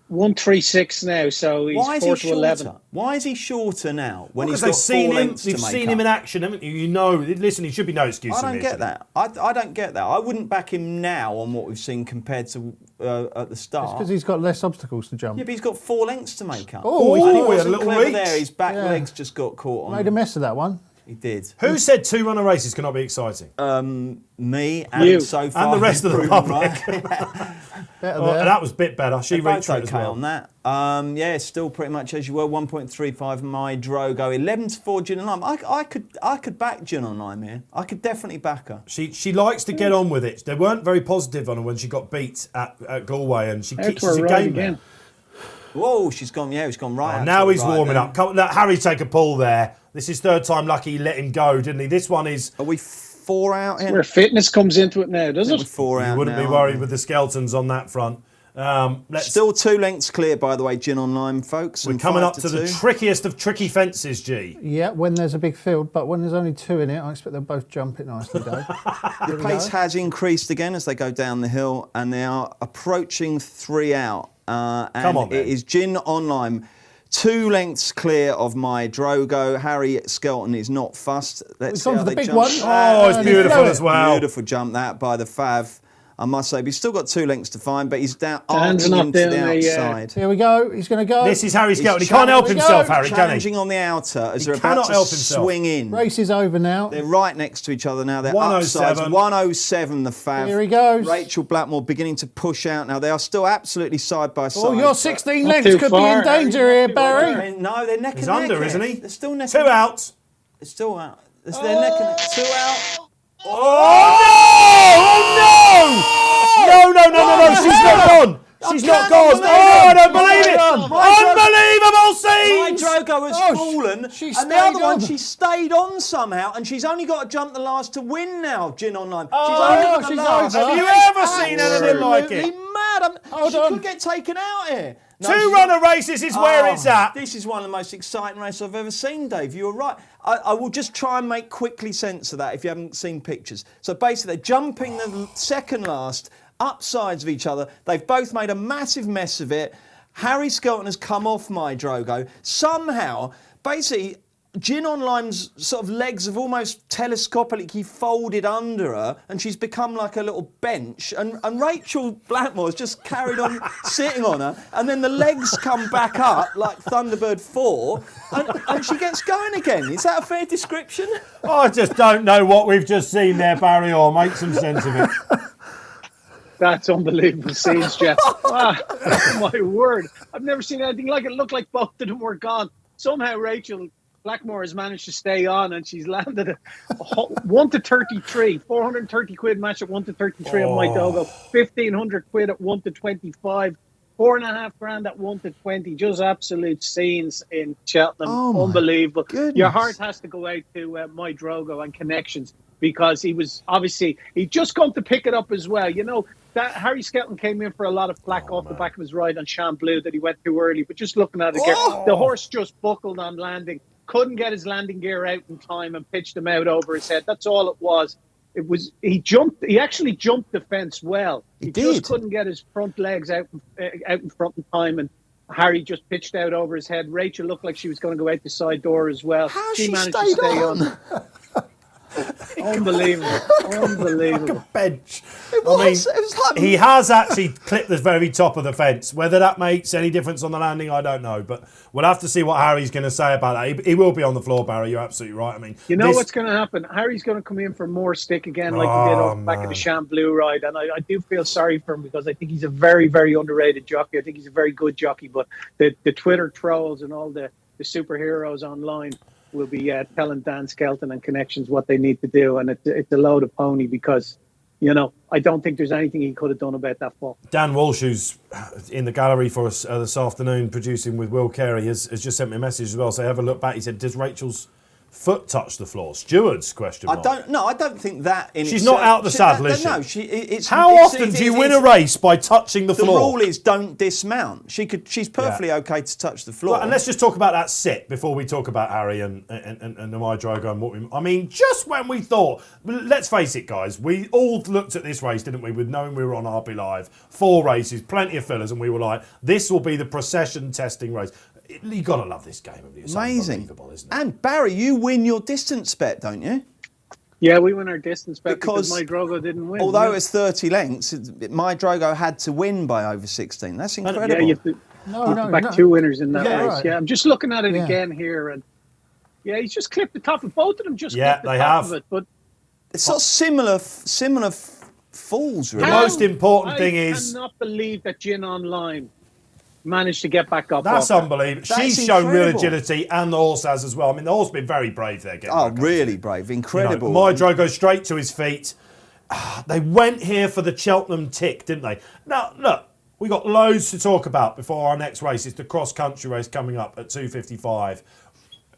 Speaker 4: 136 now, so he's
Speaker 2: Why is
Speaker 4: 4
Speaker 2: he
Speaker 4: to
Speaker 2: shorter?
Speaker 4: 11.
Speaker 2: Why is he shorter now when
Speaker 1: Because
Speaker 2: he's got 4 lengths to
Speaker 1: they've
Speaker 2: make
Speaker 1: seen
Speaker 2: up?
Speaker 1: him in action, haven't you? You know, listen, he should be no excuse.
Speaker 2: I don't get that. I don't get that. I wouldn't back him now on what we've seen compared to at the start.
Speaker 3: Because he's got less obstacles to jump.
Speaker 2: Yeah, but he's got 4 lengths to make up.
Speaker 3: Oh,
Speaker 2: And he
Speaker 3: he had a
Speaker 2: wasn't
Speaker 1: little
Speaker 2: clever
Speaker 1: reach.
Speaker 2: there. His back
Speaker 3: Yeah.
Speaker 2: legs just got caught on.
Speaker 3: Made a mess of that one.
Speaker 2: He did.
Speaker 1: Who said 2-runner races cannot be exciting?
Speaker 2: Me and
Speaker 4: You.
Speaker 2: so far
Speaker 1: And the rest of the
Speaker 2: proven
Speaker 1: public.
Speaker 2: right.
Speaker 3: Better
Speaker 1: Oh,
Speaker 3: there.
Speaker 1: that was a bit better. She
Speaker 2: They're
Speaker 1: reached
Speaker 2: both
Speaker 1: for it as
Speaker 2: okay
Speaker 1: well.
Speaker 2: on that. Yeah, still pretty much as you were. 1.35 my Drogo, 11 to 4 Gin and Lime. I could back Gin on Lime here. I could definitely back her.
Speaker 1: She likes to get on with it. They weren't very positive on her when she got beat at Galway, and she
Speaker 4: Out
Speaker 1: keeps
Speaker 4: to her
Speaker 1: a
Speaker 4: right
Speaker 1: game
Speaker 4: again.
Speaker 1: there.
Speaker 2: Whoa, she's gone. Yeah, he's gone right.
Speaker 1: Oh,
Speaker 2: out
Speaker 1: now
Speaker 2: to
Speaker 1: he's
Speaker 2: the right
Speaker 1: warming
Speaker 2: there.
Speaker 1: up. Come, let Harry take a pull there. This is third time lucky he let him go, didn't he? This one is.
Speaker 2: Are we 4 out here?
Speaker 4: Where fitness comes into it now, does
Speaker 2: We're
Speaker 4: it?
Speaker 2: 4 out
Speaker 1: You wouldn't
Speaker 2: now,
Speaker 1: be
Speaker 2: aren't
Speaker 1: worried
Speaker 2: we?
Speaker 1: with the skeletons on that front. Let's.
Speaker 2: Still 2 lengths clear, by the way, Gin on Lime, folks.
Speaker 1: We're
Speaker 2: and
Speaker 1: coming
Speaker 2: 5
Speaker 1: up to
Speaker 2: 2.
Speaker 1: the trickiest of tricky fences, G.
Speaker 3: Yeah, when there's a big field, but when there's only 2 in it, I expect they'll both jump it nicely, Dave.
Speaker 2: The pace has increased again as they go down the hill, and they are approaching 3 out. And
Speaker 1: Come on, then.
Speaker 2: it is Gin on Lime. 2 lengths clear of my Drogo. Harry Skelton is not fussed. Let's
Speaker 3: He's
Speaker 2: see
Speaker 3: gone
Speaker 2: how
Speaker 3: for the
Speaker 2: they
Speaker 3: big
Speaker 2: jump.
Speaker 3: one.
Speaker 1: Oh, it's
Speaker 3: And
Speaker 1: beautiful
Speaker 3: he blew
Speaker 1: as
Speaker 3: it.
Speaker 1: well.
Speaker 2: Beautiful jump that by the Fav, I must say. But he's still got 2 lengths to find, but he's down
Speaker 4: Dan's
Speaker 2: arcing
Speaker 4: not
Speaker 2: into the
Speaker 4: doing the,
Speaker 2: outside.
Speaker 3: Here we go. He's going to go.
Speaker 1: This is Harry
Speaker 2: He's
Speaker 1: Skelton. He can't help
Speaker 2: challenging-
Speaker 1: himself, Harry, can
Speaker 2: Challenging
Speaker 1: he?
Speaker 2: on the outer as
Speaker 1: He
Speaker 2: they're
Speaker 1: cannot
Speaker 2: about to
Speaker 1: help himself.
Speaker 2: swing in.
Speaker 3: Race is over now.
Speaker 2: They're right next to each other now. They're
Speaker 1: 107.
Speaker 2: upsides. 107, the Fav.
Speaker 3: Here he goes.
Speaker 2: Rachel Blackmore beginning to push out now. They are still absolutely side by side.
Speaker 3: Oh, your 16
Speaker 4: Not
Speaker 3: lengths
Speaker 4: too
Speaker 3: could be
Speaker 4: far,
Speaker 3: in danger
Speaker 4: Harry,
Speaker 3: here,
Speaker 4: not too
Speaker 3: Barry.
Speaker 4: far.
Speaker 2: I mean, no, they're neck
Speaker 1: He's
Speaker 2: and neck.
Speaker 1: under,
Speaker 2: here.
Speaker 1: isn't he?
Speaker 2: They're still neck
Speaker 1: 2
Speaker 2: and neck.
Speaker 1: out.
Speaker 2: They're still out. They're neck and neck. 2 out.
Speaker 1: Oh, no! No! She's not gone! She's not gone!
Speaker 2: believe
Speaker 1: Oh, I
Speaker 2: it.
Speaker 1: don't believe it!
Speaker 2: My
Speaker 1: Unbelievable scenes!
Speaker 2: My Drogo has fallen,
Speaker 3: she
Speaker 2: and
Speaker 3: stayed
Speaker 2: the other one,
Speaker 3: on.
Speaker 2: she stayed on somehow, and she's only got to jump the last to win now, Gin on Lime.
Speaker 1: Oh,
Speaker 2: she's only got the
Speaker 3: she's
Speaker 2: last.
Speaker 3: over.
Speaker 1: Have you ever seen anything like
Speaker 2: Absolutely
Speaker 1: it?
Speaker 2: mad.
Speaker 3: Hold
Speaker 2: She
Speaker 3: on.
Speaker 2: could get taken out here. No,
Speaker 1: 2
Speaker 2: she's-
Speaker 1: runner races is where
Speaker 2: Oh,
Speaker 1: it's at.
Speaker 2: This is one of the most exciting races I've ever seen, Dave. You were right. I will just try and make quickly sense of that if you haven't seen pictures. So basically, they're jumping the second last, up sides of each other. They've both made a massive mess of it. Harry Skelton has come off my Drogo. Somehow, basically, Gin on Lime's sort of legs have almost telescopically folded under her, and she's become like a little bench. And Rachel Blackmore's just carried on sitting on her, and then the legs come back up like Thunderbird 4, and she gets going again. Is that a fair description?
Speaker 1: I just don't know what we've just seen there, Barry, or make some sense of it.
Speaker 4: That's unbelievable scenes, Jeff. My word. I've never seen anything like it. It looked like both of them were gone. Somehow Rachel Blackmore has managed to stay on, and she's landed a 1 to 33, 430 quid match at 1 to 33 on my Dogo, 1,500 quid at 1 to 25, 4.5 grand at 1 to 20. Just absolute scenes in Cheltenham.
Speaker 2: Oh, my
Speaker 4: Unbelievable.
Speaker 2: goodness.
Speaker 4: Your heart has to go out to my Drogo and Connections, because he was obviously, he just come to pick it up as well. You know, that Harry Skelton came in for a lot of flack off the back of his ride on Chamblou that he went too early, but just looking at it again, the horse just buckled on landing, couldn't get his landing gear out in time and pitched him out over his head. That's all it was. He actually jumped the fence well. He
Speaker 2: did.
Speaker 4: just couldn't get his front legs out in front in time, and Harry just pitched out over his head. Rachel looked like she was going to go out the side door as well.
Speaker 2: How
Speaker 4: she
Speaker 2: she
Speaker 4: managed
Speaker 2: stayed
Speaker 4: to stay
Speaker 2: on?
Speaker 4: Unbelievable. Unbelievable.
Speaker 1: Bench.
Speaker 2: It was like
Speaker 1: He has actually clipped the very top of the fence. Whether that makes any difference on the landing, I don't know. But we'll have to see what Harry's going to say about that. He will be on the floor, Barry. You're absolutely right. I mean,
Speaker 4: You know what's going to happen? Harry's going to come in for more stick again, like he did off the back of the Chamblou ride. And I do feel sorry for him, because I think he's a very, very underrated jockey. I think he's a very good jockey. But the Twitter trolls and all the superheroes online will be telling Dan Skelton and Connections what they need to do. And it's a load of pony, because, you know, I don't think there's anything he could have done about that fall.
Speaker 1: Dan Walsh, who's in the gallery for us this afternoon, producing with Will Carey, has just sent me a message as well. So have a look back. He said, does Rachel's foot touched the floor. Stewards, question mark.
Speaker 2: I don't think that in
Speaker 1: She's
Speaker 2: itself,
Speaker 1: not out the saddle, is she?
Speaker 2: No, it's...
Speaker 1: How often do you win a race by touching the floor?
Speaker 2: The rule is don't dismount. She's perfectly okay to touch the floor.
Speaker 1: Well, and let's just talk about that sit before we talk about Harry and the My Drogo and what we... I mean, just when we thought... Let's face it, guys. We all looked at this race, didn't we, with knowing we were on RP Live. 4 races, plenty of fillers, and we were like, this will be the procession testing race. You got to love this game. It's
Speaker 2: amazing,
Speaker 1: unbelievable, isn't it?
Speaker 2: And Barry, you win your distance bet, don't you?
Speaker 4: Yeah, we win our distance bet because My Drogo didn't win.
Speaker 2: Although it's 30 lengths, My Drogo had to win by over 16. That's incredible.
Speaker 4: Yeah, you have to back 2 winners in that race.
Speaker 3: Right.
Speaker 4: Yeah, I'm just looking at it again here, and he's just clipped the top of both of them. Just clipped the
Speaker 1: they
Speaker 4: top
Speaker 1: have.
Speaker 4: of it, but
Speaker 2: it's sort of similar falls, really.
Speaker 1: The most important thing
Speaker 4: I
Speaker 1: is...
Speaker 4: cannot believe that Gin Online managed to get back up.
Speaker 1: That's unbelievable.
Speaker 2: That's
Speaker 1: She's shown real
Speaker 2: incredible.
Speaker 1: agility, and the horse has as well. I mean, the horse has been very brave there.
Speaker 2: Really brave. Incredible.
Speaker 1: My Drogo straight to his feet. They went here for the Cheltenham tick, didn't they? Now, look, we got loads to talk about before our next race. It's the cross-country race coming up at 2:55.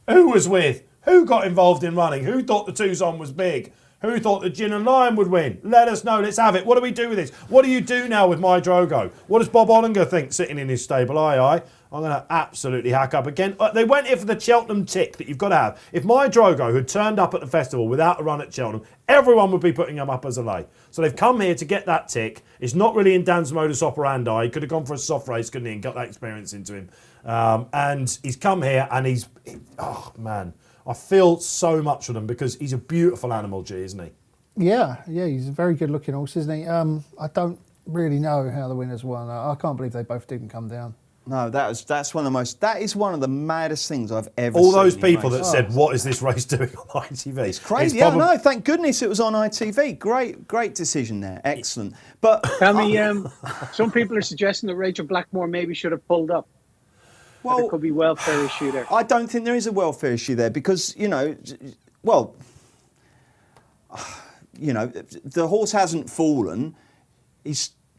Speaker 1: Who was with? Who got involved in running? Who thought the Tucson was big? Who thought the Gin and Lion would win? Let us know. Let's have it. What do we do with this? What do you do now with My Drogo? What does Bob Ollinger think sitting in his stable? Aye. I'm going to absolutely hack up again. They went here for the Cheltenham tick that you've got to have. If My Drogo had turned up at the festival without a run at Cheltenham, everyone would be putting him up as a lay. So they've come here to get that tick. It's not really in Dan's modus operandi. He could have gone for a soft race, couldn't he, and got that experience into him. And he's come here and oh, man. I feel so much for them because he's a beautiful animal, G, isn't he?
Speaker 3: Yeah, he's a very good looking horse, isn't he? I don't really know how the winners won. I can't believe they both didn't come down.
Speaker 2: No, that is one of the maddest things I've ever seen.
Speaker 1: All those people that said, what is this race doing on ITV?
Speaker 2: It's crazy. No, thank goodness it was on ITV. Great decision there. Excellent. But
Speaker 4: tell me, some people are suggesting that Rachel Blackmore maybe should have pulled up. Well, there could be welfare issue there.
Speaker 2: I don't think there is a welfare issue there because, the horse hasn't fallen.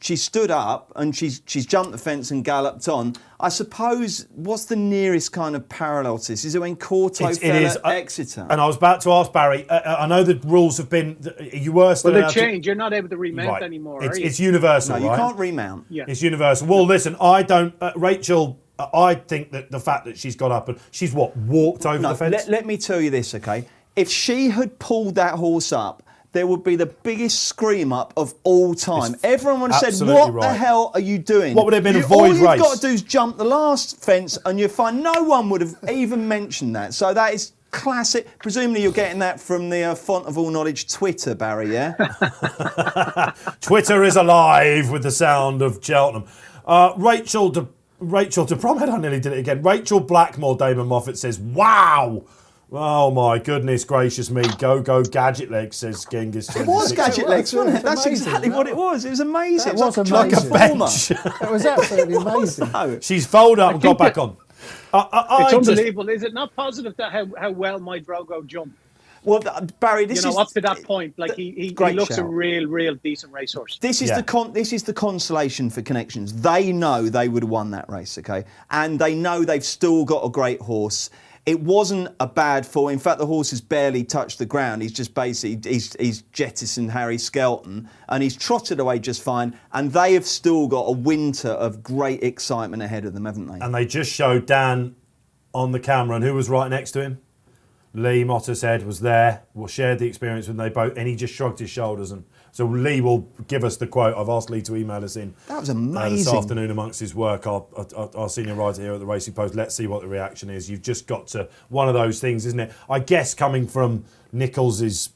Speaker 2: She stood up and she's jumped the fence and galloped on. I suppose, what's the nearest kind of parallel to this? Is it when Corto fell at Exeter?
Speaker 1: And I was about to ask Barry, I know the rules have been, you were still
Speaker 4: allowed to... changed. You're not able to remount anymore,
Speaker 1: It's universal,
Speaker 2: right? No, you can't remount.
Speaker 4: Yeah.
Speaker 1: It's universal. Well, listen, I don't... Rachel... I think that the fact that she's got up and she's walked over the fence.
Speaker 2: Let me tell you this, okay? If she had pulled that horse up, there would be the biggest scream up of all time. Everyone would have said, "What the hell are you doing?"
Speaker 1: What would have been a void race?
Speaker 2: All you've got to do is jump the last fence, and you find no one would have even mentioned that. So that is classic. Presumably, you're getting that from the font of all knowledge Twitter, Barry. Yeah.
Speaker 1: Twitter is alive with the sound of Cheltenham. Rachel de Bromhead, I nearly did it again. Rachel Blackmore, Damon Moffat says, wow. Oh, my goodness gracious me. Go, Gadget Legs, says Genghis.
Speaker 2: It was Gadget Legs, wasn't it? That's exactly what it was. It was amazing.
Speaker 3: It was
Speaker 1: like a bench.
Speaker 3: It was absolutely amazing.
Speaker 1: She's folded up and got back on.
Speaker 4: It's unbelievable. Is it not positive that how well My Drogo jumped?
Speaker 2: Well, Barry, this is
Speaker 4: up to that point. Like he looks a real decent racehorse.
Speaker 2: This is the consolation for Connections. They know they would have won that race, okay, and they know they've still got a great horse. It wasn't a bad fall. In fact, the horse has barely touched the ground. He's just basically he's jettisoned Harry Skelton, and he's trotted away just fine. And they have still got a winter of great excitement ahead of them, haven't they?
Speaker 1: And they just showed Dan on the camera, and who was right next to him? Lee Mottershead was there, shared the experience with them, they both, and he just shrugged his shoulders. And so Lee will give us the quote. I've asked Lee to email us in.
Speaker 2: That was amazing.
Speaker 1: This afternoon amongst his work, our senior writer here at the Racing Post. Let's see what the reaction is. You've just got to, one of those things, isn't it? I guess coming from Nichols's,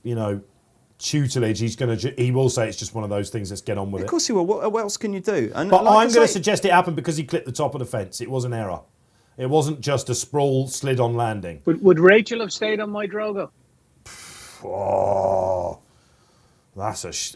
Speaker 1: tutelage, he will say it's just one of those things. Let's get on with it.
Speaker 2: Of course he will. What else can you do?
Speaker 1: And but I'm going to suggest it happened because he clipped the top of the fence. It was an error. It wasn't just a sprawl slid on landing.
Speaker 4: Would Rachel have stayed on My Drogo?
Speaker 1: Oh, that's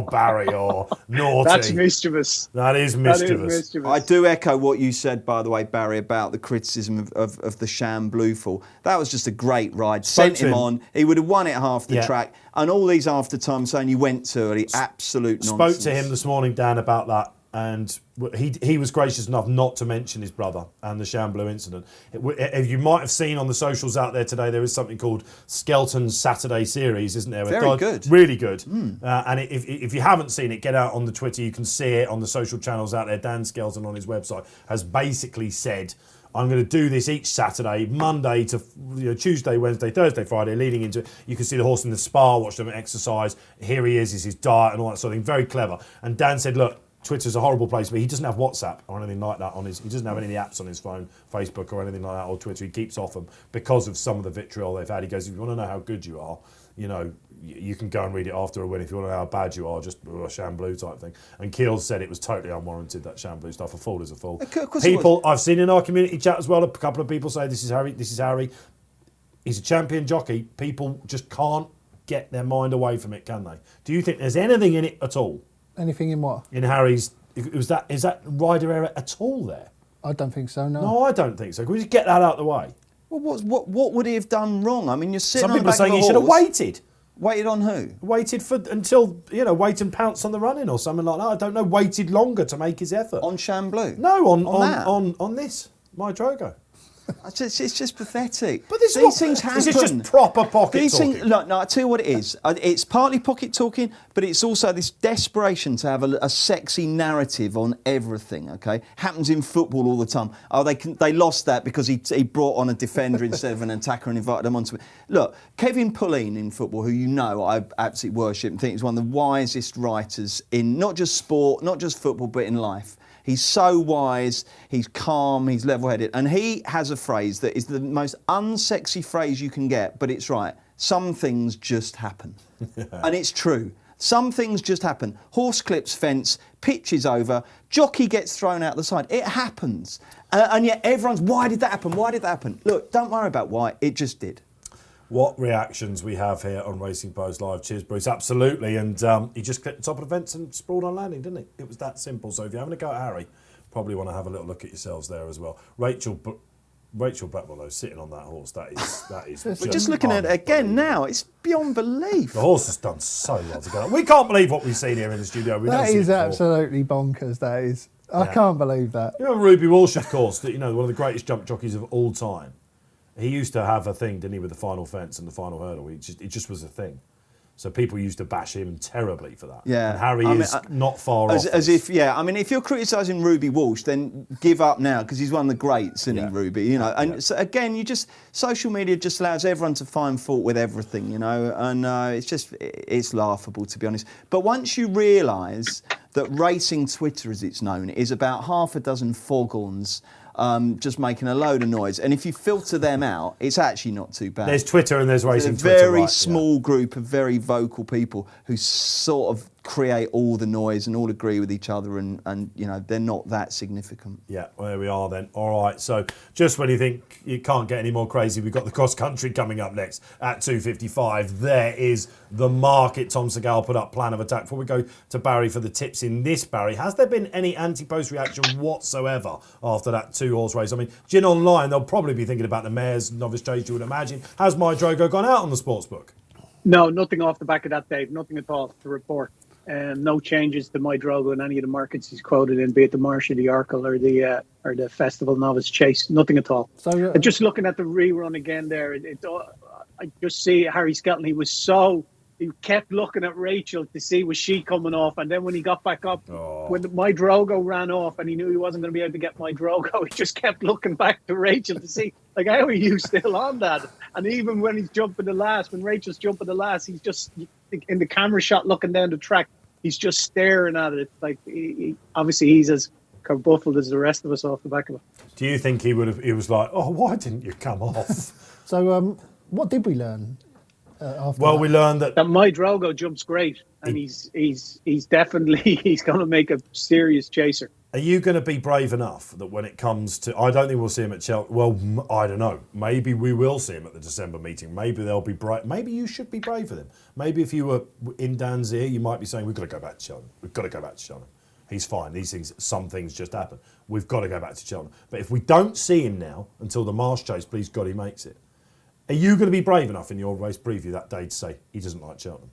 Speaker 1: Barry, naughty.
Speaker 4: That's mischievous.
Speaker 1: That is mischievous.
Speaker 2: I do echo what you said, by the way, Barry, about the criticism of the sham blue fall. That was just a great ride. Sent him on. He would have won it half the track. And all these after times saying you went too early, absolute nonsense.
Speaker 1: Spoke to him this morning, Dan, about that. and he was gracious enough not to mention his brother and the Shamblew incident. If you might have seen on the socials out there today, there is something called Skelton's Saturday Series, isn't there?
Speaker 2: Very good.
Speaker 1: Really good. And if you haven't seen it, get out on the Twitter. You can see it on the social channels out there. Dan Skelton on his website has basically said, I'm going to do this each Saturday, Monday to Tuesday, Wednesday, Thursday, Friday, leading into it. You can see the horse in the spa, watch them exercise. Here he is his diet and all that sort of thing. Very clever. And Dan said, look, Twitter's a horrible place, but he doesn't have WhatsApp or anything like that on his. He doesn't have any of the apps on his phone, Facebook or anything like that, or Twitter. He keeps off them because of some of the vitriol they've had. He goes, if you want to know how good you are, you can go and read it after a win. If you want to know how bad you are, just a Shamblew type thing. And Keel said it was totally unwarranted, that Shamblew stuff. A fool is a fool. People, I've seen in our community chat as well, a couple of people say, this is Harry. He's a champion jockey. People just can't get their mind away from it, can they? Do you think there's anything in it at all?
Speaker 3: Anything in what?
Speaker 1: In Harry's, is that rider error at all there?
Speaker 3: I don't think so, no.
Speaker 1: No, I don't think so. Can we just get that out of the way?
Speaker 2: Well, what would he have done wrong? I mean, you're sitting
Speaker 1: Some
Speaker 2: on the
Speaker 1: people are
Speaker 2: back
Speaker 1: saying
Speaker 2: of a
Speaker 1: he should have
Speaker 2: horse.
Speaker 1: waited.
Speaker 2: Waited on who?
Speaker 1: Waited until wait and pounce on the running or something like that. I don't know. Waited longer to make his effort.
Speaker 2: On Shamblew?
Speaker 1: No,
Speaker 2: that?
Speaker 1: on this, my Drogo.
Speaker 2: It's just pathetic.
Speaker 1: But
Speaker 2: these things happen.
Speaker 1: This is just proper pocket
Speaker 2: These
Speaker 1: talking.
Speaker 2: things, look, no, I tell you what it is. It's partly pocket talking, but it's also this desperation to have a sexy narrative on everything. Okay, happens in football all the time. Oh, they lost that because he brought on a defender instead of an attacker and invited them onto it. Look, Kevin Pullein in football, who I absolutely worship and think is one of the wisest writers in not just sport, not just football, but in life. He's so wise, he's calm, he's level-headed. And he has a phrase that is the most unsexy phrase you can get, but it's right. Some things just happen. And it's true. Some things just happen. Horse clips fence, pitch is over, jockey gets thrown out the side. It happens. And yet everyone's, why did that happen? Why did that happen? Look, don't worry about why, it just did.
Speaker 1: What reactions we have here on Racing Post Live. Cheers, Bruce. Absolutely. And he just clipped the top of the fence and sprawled on landing, didn't he? It was that simple. So if you're having a go at Harry, probably want to have a little look at yourselves there as well. Rachel Beckwell, though, sitting on that horse, that is
Speaker 2: We're just looking at it again now. It's beyond belief.
Speaker 1: The horse has done so well to go. We can't believe what we've seen here in the studio.
Speaker 3: That is absolutely bonkers, that is. I can't believe that.
Speaker 1: You know Ruby Walsh, of course, that one of the greatest jump jockeys of all time. He used to have a thing, didn't he, with the final fence and the final hurdle. It just was a thing. So people used to bash him terribly for that.
Speaker 2: Yeah.
Speaker 1: And Harry is not far off.
Speaker 2: If you're criticising Ruby Walsh, then give up now, because he's one of the greats, isn't he, Ruby? And so again, social media just allows everyone to find fault with everything, and it's laughable, to be honest. But once you realise that racing Twitter, as it's known, is about half a dozen foghorns just making a load of noise. And if you filter them out, it's actually not too bad.
Speaker 1: There's Twitter and there's racing Twitter.
Speaker 2: A very small group of very vocal people who sort of create all the noise and all agree with each other, and they're not that significant.
Speaker 1: Yeah, well, there we are then. All right, so just when you think you can't get any more crazy, we've got the cross country coming up next at 2:55. There is the market. Tom Segal put up plan of attack. Before we go to Barry for the tips in this, Barry, has there been any anti-post reaction whatsoever after that 2-horse race? I mean, Gin Online, they'll probably be thinking about the mare's novice chase, you would imagine. Has My Drogo gone out on the sportsbook?
Speaker 4: No, nothing off the back of that, Dave. Nothing at all to report. No changes to My Drogo in any of the markets he's quoted in, be it the Marsh or the Arkle or the Festival Novice Chase. Nothing at all. So just looking at the rerun again there, I just see Harry Skelton. He kept looking at Rachel to see was she coming off, and then when he got back up, when My Drogo ran off and he knew he wasn't going to be able to get My Drogo, he just kept looking back to Rachel to see, like, how are you still on that? And even when he's jumping the last, when Rachel's jumping the last, he's just in the camera shot looking down the track. He's just staring at it. Like, obviously he's as kerbuffled as the rest of us off the back of it.
Speaker 1: Do you think he was like, oh, why didn't you come off?
Speaker 3: So what did we learn?
Speaker 1: We learned that
Speaker 4: My Drogo jumps great, and he's definitely going to make a serious chaser.
Speaker 1: Are you going to be brave enough that when it comes to... I don't think we'll see him at Cheltenham. Well, I don't know. Maybe we will see him at the December meeting. Maybe they'll be brave. Maybe you should be brave with him. Maybe if you were in Dan's ear, you might be saying, we've got to go back to Cheltenham. We've got to go back to Cheltenham. He's fine. Some things just happen. We've got to go back to Cheltenham. But if we don't see him now until the Marsh chase, please God, he makes it. Are you going to be brave enough in your race preview that day to say he doesn't like Cheltenham?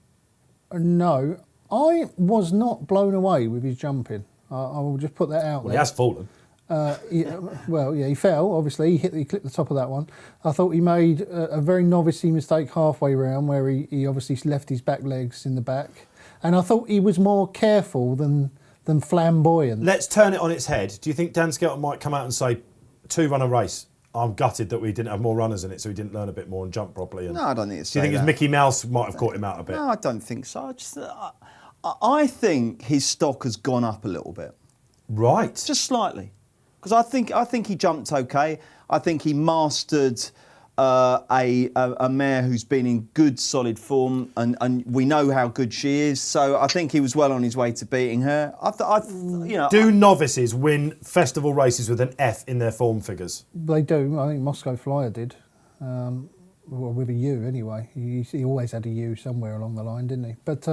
Speaker 3: No. I was not blown away with his jumping. I will just put that out
Speaker 1: Well,
Speaker 3: there.
Speaker 1: he has fallen.
Speaker 3: He fell, obviously. He clipped the top of that one. I thought he made a very novice-y mistake halfway round where he obviously left his back legs in the back. And I thought he was more careful than flamboyant.
Speaker 1: Let's turn it on its head. Do you think Dan Skelton might come out and say, 2-runner race? I'm gutted that we didn't have more runners in it, so he didn't learn a bit more and jump properly. And
Speaker 2: No, I don't think it's.
Speaker 1: do you think his Mickey Mouse might have caught him out a bit?
Speaker 2: No, I don't think so. I think his stock has gone up a little bit,
Speaker 1: Right.
Speaker 2: just slightly, because I think he jumped okay. I think he mastered a mare who's been in good solid form, and we know how good she is. So I think he was well on his way to beating her.
Speaker 1: Do novices win festival races with an F in their form figures?
Speaker 3: They do. I think Moscow Flyer did. Well, with a U anyway. He always had a U somewhere along the line, didn't he? But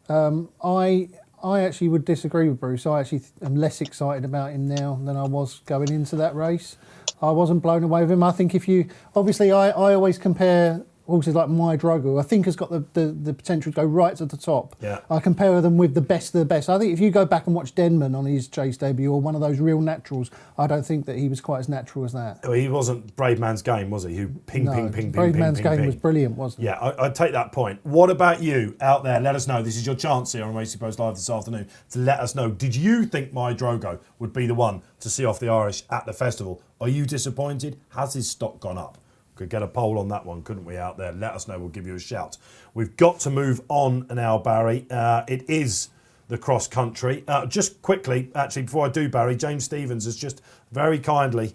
Speaker 3: I actually would disagree with Bruce. I actually am less excited about him now than I was going into that race. I wasn't blown away with him. I think I always compare horses like My Drug, who I think has got the potential to go right to the top.
Speaker 1: Yeah.
Speaker 3: I compare them with the best of the best. I think if you go back and watch Denman on his chase debut, or one of those real naturals, I don't think that he was quite as natural as that.
Speaker 1: Well, he wasn't Brave Man's Game, was he? Who ping,
Speaker 3: Brave Man's Game was brilliant, wasn't it?
Speaker 1: Yeah, I'd take that point. What about you out there? Let us know. This is your chance here on Racing Post Live this afternoon to let us know. Did you think My Drogo would be the one to see off the Irish at the festival? Are you disappointed? Has his stock gone up? Could get a poll on that one, couldn't we, out there? Let us know. We'll give you a shout. We've got to move on now, Barry. It is the cross country. Just quickly, actually, before I do, Barry, James Stevens has just very kindly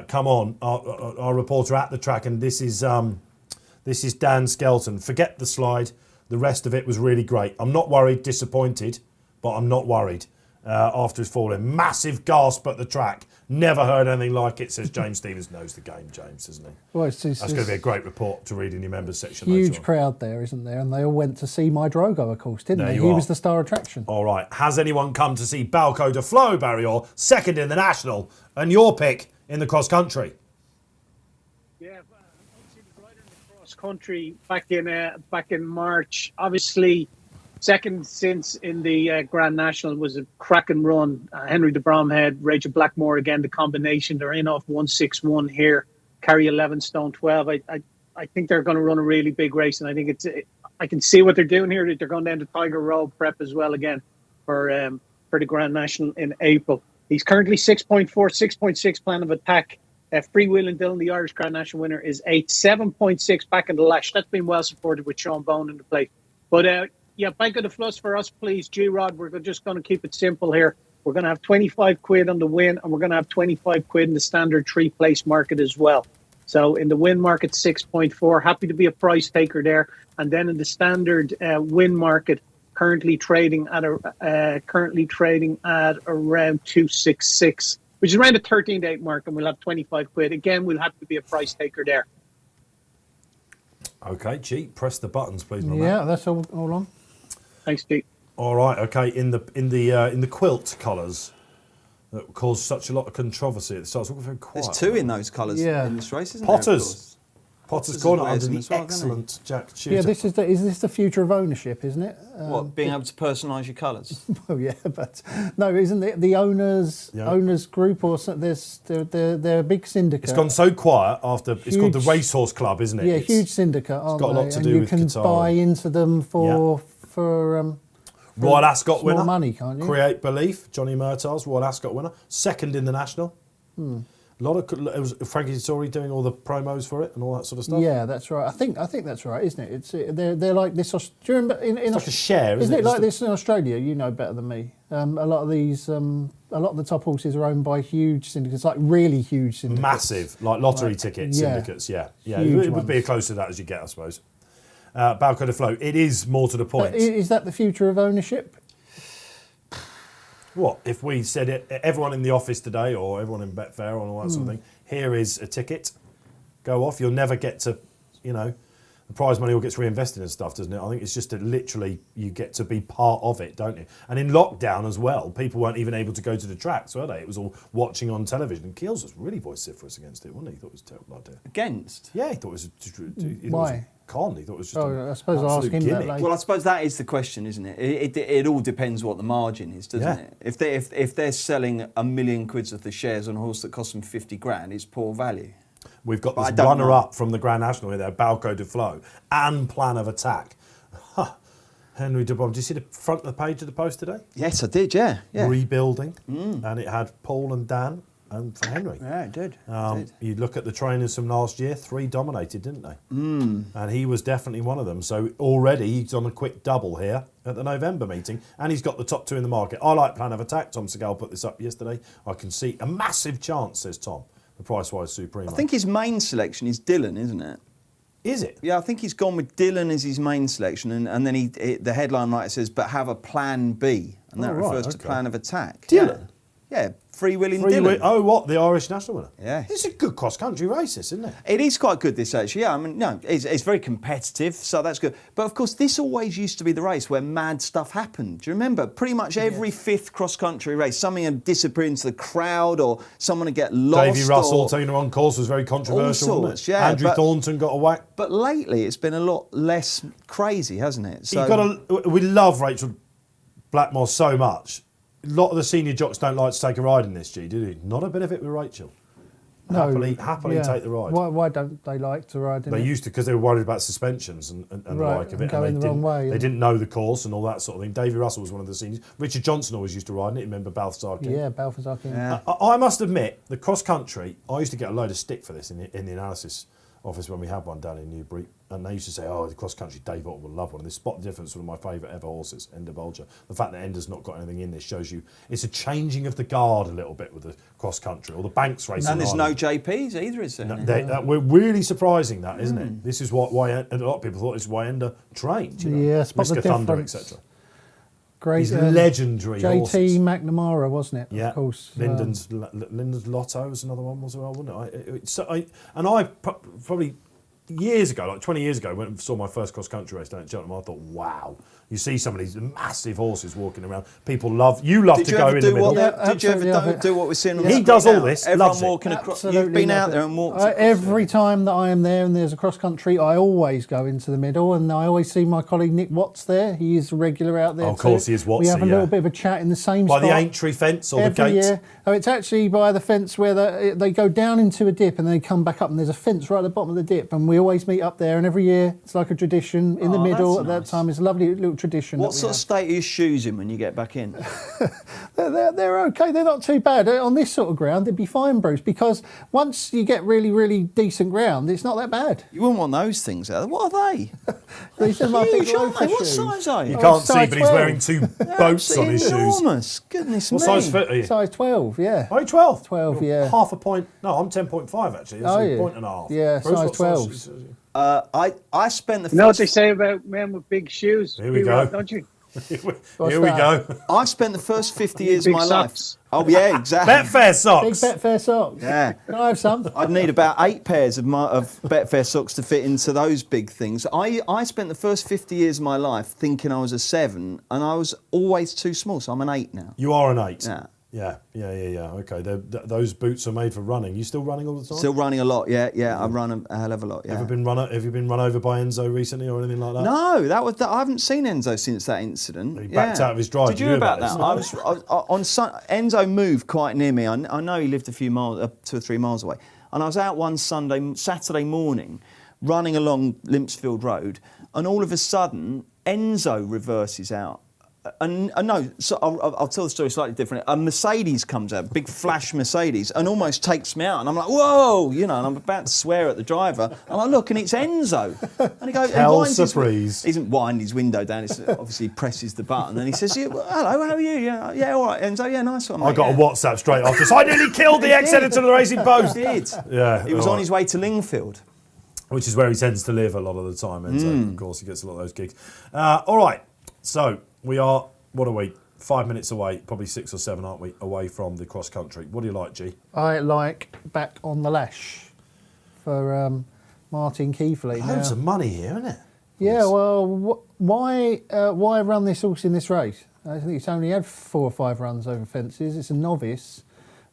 Speaker 1: come on, our reporter at the track, and this is Dan Skelton. Forget the slide. The rest of it was really great. I'm not worried, disappointed, but I'm not worried after his falling. Massive gasp at the track. Never heard anything like it, says James Stevens. Knows the game, James, doesn't he?
Speaker 3: Well,
Speaker 1: That's going to be a great report to read in your members section.
Speaker 3: Huge crowd there, isn't there? And they all went to see My Drogo, of course, didn't they? He was the star attraction.
Speaker 1: All right. Has anyone come to see Balco de Flo, Barry, or second in the national, and your pick in the cross country?
Speaker 4: Yeah, obviously the rider in the cross country back in March. Obviously, second since in the Grand National was a cracking run. Henry de Bromhead, Rachel Blackmore again. The combination, they're in off 161 here. Carry 11 stone 12. I think they're going to run a really big race, and I think I can see what they're doing here. They're going down to Tiger Road prep as well again for the Grand National in April. He's currently 6.4, 6.6 plan of attack. Freewheeling Dillon, the Irish Grand National winner, is 8, 7.6 back in the lash. That's been well supported with Sean Bone in the plate. But Banco de Flos for us, please. G-Rod, we're just going to keep it simple here. We're going to have 25 quid on the win, and we're going to have 25 quid in the standard 3-place market as well. So in the win market, 6.4. Happy to be a price taker there. And then in the standard win market, currently trading at around 266, which is around the 13-8 mark, and we'll have 25 quid. Again, we'll have to be a price taker there.
Speaker 1: Okay, G, press the buttons, please, my man.
Speaker 3: Yeah, that's all on.
Speaker 4: Thanks, Pete.
Speaker 1: All right, okay. In the quilt colours that caused such a lot of controversy, it starts looking very quiet.
Speaker 2: There's two in those colours in this race, isn't there?
Speaker 1: Potter's corner under the
Speaker 2: as well,
Speaker 1: excellent Jack Shooter.
Speaker 3: Yeah, is this the future of ownership, isn't it?
Speaker 2: What, being able to personalise your colours?
Speaker 3: Well, yeah, but no, isn't it the owners group, or they're a big syndicate?
Speaker 1: It's gone so quiet after it's called the Racehorse Club, isn't it?
Speaker 3: Yeah, huge syndicate, aren't
Speaker 1: got a lot to
Speaker 3: they?
Speaker 1: do
Speaker 3: and
Speaker 1: with
Speaker 3: you can
Speaker 1: Qatar.
Speaker 3: buy into them for
Speaker 1: Royal Ascot winner.
Speaker 3: More money, can't you?
Speaker 1: Create Belief, Johnny Murtaugh's Royal Ascot winner, second in the national. A lot of it was Frankie Dettori doing all the promos for it and all that sort of stuff.
Speaker 3: Yeah, that's right. I think that's right, isn't it? It's they're like this. Do you remember
Speaker 1: it's like a share, isn't it?
Speaker 3: Isn't it like this in Australia? You know better than me. A lot of the top horses are owned by huge syndicates, like really huge syndicates.
Speaker 1: Massive, like lottery ticket syndicates. Yeah. It would be as close to that as you get, I suppose. Balco de Flo. It is more to the point.
Speaker 3: Is that the future of ownership?
Speaker 1: What if we said it? Everyone in the office today, or everyone in Betfair, or all that sort of thing. Here is a ticket. Go off. You'll never get to, the prize money all gets reinvested and stuff, doesn't it? I think it's just that literally you get to be part of it, don't you? And in lockdown as well, people weren't even able to go to the tracks, were they? It was all watching on television. And Keels was really vociferous against it, wasn't he? He thought it was a terrible idea.
Speaker 2: Against?
Speaker 1: Yeah, he thought it was.
Speaker 3: Why?
Speaker 1: con. He thought it was just
Speaker 3: I suppose I'll ask him that later.
Speaker 2: Well, I suppose that is the question, isn't it? It all depends what the margin is, doesn't it? If they're selling £1 million worth of shares on a horse that costs them 50 grand, it's poor value.
Speaker 1: We've got this runner-up from the Grand National here, there, Balco de Flo, and Plan of Attack. Henry de Brom. Did you see the front of the page of the Post today?
Speaker 2: Yes, I did, yeah.
Speaker 1: Rebuilding. And it had Paul and Dan and for Henry.
Speaker 2: Yeah, it did.
Speaker 1: You look at the trainers from last year, 3 dominated, didn't they? And he was definitely one of them. So already he's on a quick double here at the November meeting, and he's got the top 2 in the market. I like Plan of Attack. Tom Segal put this up yesterday. I can see a massive chance, says Tom, the price-wise Supreme.
Speaker 2: I think his main selection is Dylan, isn't it?
Speaker 1: Is it?
Speaker 2: Yeah, I think he's gone with Dylan as his main selection, and then the headline writer says, but have a plan B, and that refers to Plan of Attack.
Speaker 1: Dylan?
Speaker 2: Yeah, Free Willing Dylan.
Speaker 1: What, the Irish national winner?
Speaker 2: Yeah.
Speaker 1: It's a good cross-country race, isn't it?
Speaker 2: It is quite good, this, actually. Yeah, I mean, no, it's very competitive, so that's good. But, of course, this always used to be the race where mad stuff happened. Do you remember? Pretty much every 5th cross-country race, something would disappear into the crowd or someone would get lost.
Speaker 1: Davy Russell, Tina on course, was very controversial,
Speaker 2: all
Speaker 1: wasn't
Speaker 2: sorts,
Speaker 1: it?
Speaker 2: yeah,
Speaker 1: Andrew Thornton got a whack.
Speaker 2: But lately, it's been a lot less crazy, hasn't it?
Speaker 1: So we love Rachel Blackmore so much. A lot of the senior jocks don't like to take a ride in this, G, do they? Not a bit of it with Rachel. Happily take the ride.
Speaker 3: Why don't they like to ride in it?
Speaker 1: They used to because they were worried about suspensions and the like of it.
Speaker 3: Going the wrong way.
Speaker 1: They didn't know the course and all that sort of thing. Davy Russell was one of the seniors. Richard Johnson always used to ride in it. Remember Balthazar King?
Speaker 3: Yeah, Balthazar King.
Speaker 2: Yeah.
Speaker 1: I must admit, the cross country, I used to get a load of stick for this in the analysis office when we had one down in Newbury, and they used to say, "Oh, the cross country, Dave Orton will love one." And they spot the difference with one of my favourite ever horses, Ender Bulger. The fact that Ender's not got anything in this shows you it's a changing of the guard a little bit with the cross country or the Banks race.
Speaker 2: And there's no JPs either, is there?
Speaker 1: No, we're really surprising that, isn't it? This is why a lot of people thought this is why Ender trained. You know?
Speaker 3: Yeah, spot the
Speaker 1: Whisker Thunder,
Speaker 3: difference.
Speaker 1: etc.
Speaker 3: Great,
Speaker 1: These legendary
Speaker 3: JT
Speaker 1: horses.
Speaker 3: McNamara, wasn't it?
Speaker 1: Yeah,
Speaker 3: Of course.
Speaker 1: Linden's Lotto was another one as well, wasn't it? I probably years ago, like 20 years ago, when I saw my first cross-country race down at Cheltenham, I thought, wow, you see some of these massive horses walking around. People love to go in the middle.
Speaker 2: Did you ever do what we're seeing on the
Speaker 1: He does
Speaker 2: screen
Speaker 1: all
Speaker 2: now?
Speaker 1: this,
Speaker 2: Everyone
Speaker 1: loves it.
Speaker 2: walking across.
Speaker 3: Absolutely
Speaker 2: You've been
Speaker 3: love
Speaker 2: out
Speaker 3: it.
Speaker 2: there and walked.
Speaker 3: Every time that I am there and there's a cross-country, I always go into the middle, and I always see my colleague Nick Watts there. He is regular out there.
Speaker 1: Of course, he is Wattsy,
Speaker 3: We have a little bit of a chat in the same
Speaker 1: By
Speaker 3: spot.
Speaker 1: the Aintree fence or the
Speaker 3: Every
Speaker 1: gate?
Speaker 3: year. Oh, it's actually by the fence where they go down into a dip and they come back up, and there's a fence right at the bottom of the dip, and we always meet up there, and every year it's like a tradition in the middle at that time. It's a lovely little tradition.
Speaker 2: What sort of state are your shoes in when you get back in?
Speaker 3: They're okay. They're not too bad. On this sort of ground, they'd be fine, Bruce, because once you get really, really decent ground, it's not that bad.
Speaker 2: You wouldn't want those things out. What are they?
Speaker 3: These are my big
Speaker 2: Huge, aren't they?
Speaker 3: loafer
Speaker 2: What
Speaker 3: shoes.
Speaker 2: size are you?
Speaker 1: You can't
Speaker 3: size
Speaker 1: see, but he's
Speaker 3: 12.
Speaker 1: wearing 2 boats on his shoes.
Speaker 2: Enormous. Goodness me.
Speaker 1: What size foot are you?
Speaker 3: Size 12, yeah.
Speaker 1: Are you 12?
Speaker 3: 12,
Speaker 1: You're
Speaker 3: yeah.
Speaker 1: half a point. No, I'm 10.5 actually. That's
Speaker 3: Are
Speaker 1: a
Speaker 3: you?
Speaker 1: point and a half.
Speaker 3: Yeah,
Speaker 1: Bruce,
Speaker 3: size
Speaker 1: what
Speaker 3: 12s.
Speaker 1: shoes are you?
Speaker 2: I spent the
Speaker 4: You know what
Speaker 2: first.
Speaker 4: they say about men with big shoes?
Speaker 1: Here we go.
Speaker 4: Don't you?
Speaker 1: Here
Speaker 3: What's
Speaker 1: we
Speaker 3: that?
Speaker 1: go.
Speaker 2: I spent the first 50 years of
Speaker 4: Big
Speaker 2: my
Speaker 4: socks.
Speaker 2: life. Oh yeah, exactly.
Speaker 1: Betfair
Speaker 3: Big
Speaker 1: socks.
Speaker 3: Betfair socks.
Speaker 2: Yeah.
Speaker 3: Can I have some?
Speaker 2: I'd need about 8 pairs of Betfair socks to fit into those big things. I spent the first 50 years of my life thinking I was a 7, and I was always too small, so I'm an 8 now.
Speaker 1: You are an 8.
Speaker 2: Yeah.
Speaker 1: Yeah. Okay, those boots are made for running. You still running all the time?
Speaker 2: Still running a lot, yeah. I run a hell of a lot, yeah.
Speaker 1: Have you been run over by Enzo recently or anything like that?
Speaker 2: No, I haven't seen Enzo since that incident.
Speaker 1: He backed out of his drive.
Speaker 2: Did you hear about that? Enzo moved quite near me. I know he lived a few miles, 2 or 3 miles away. And I was out one Saturday morning, running along Limpsfield Road, and all of a sudden, Enzo reverses out. And no, so I'll tell the story slightly different. A Mercedes comes out, big flash Mercedes, and almost takes me out. And I'm like, whoa, and I'm about to swear at the driver. And I look, and it's Enzo. And he goes,
Speaker 1: Hell surprise.
Speaker 2: He doesn't wind his window down. It's obviously he presses the button, and he says, "Hello, how are you? Yeah, all right, Enzo. Yeah, nice one, mate."
Speaker 1: I got a WhatsApp straight after. So I nearly killed the ex-editor of the Racing Post.
Speaker 2: He did.
Speaker 1: Yeah,
Speaker 2: He was
Speaker 1: all
Speaker 2: on
Speaker 1: right.
Speaker 2: his way to Lingfield.
Speaker 1: Which is where he tends to live a lot of the time. Enzo, of course, he gets a lot of those gigs. All right, so we are. What are we? 5 minutes away, probably 6 or 7, aren't we? Away from the cross country. What do you like, G?
Speaker 3: I like Back on the Lash for Martin Keithley.
Speaker 1: Loads of money here, isn't it?
Speaker 3: Yeah, well, why run this horse in this race? I think it's only had 4 or 5 runs over fences. It's a novice,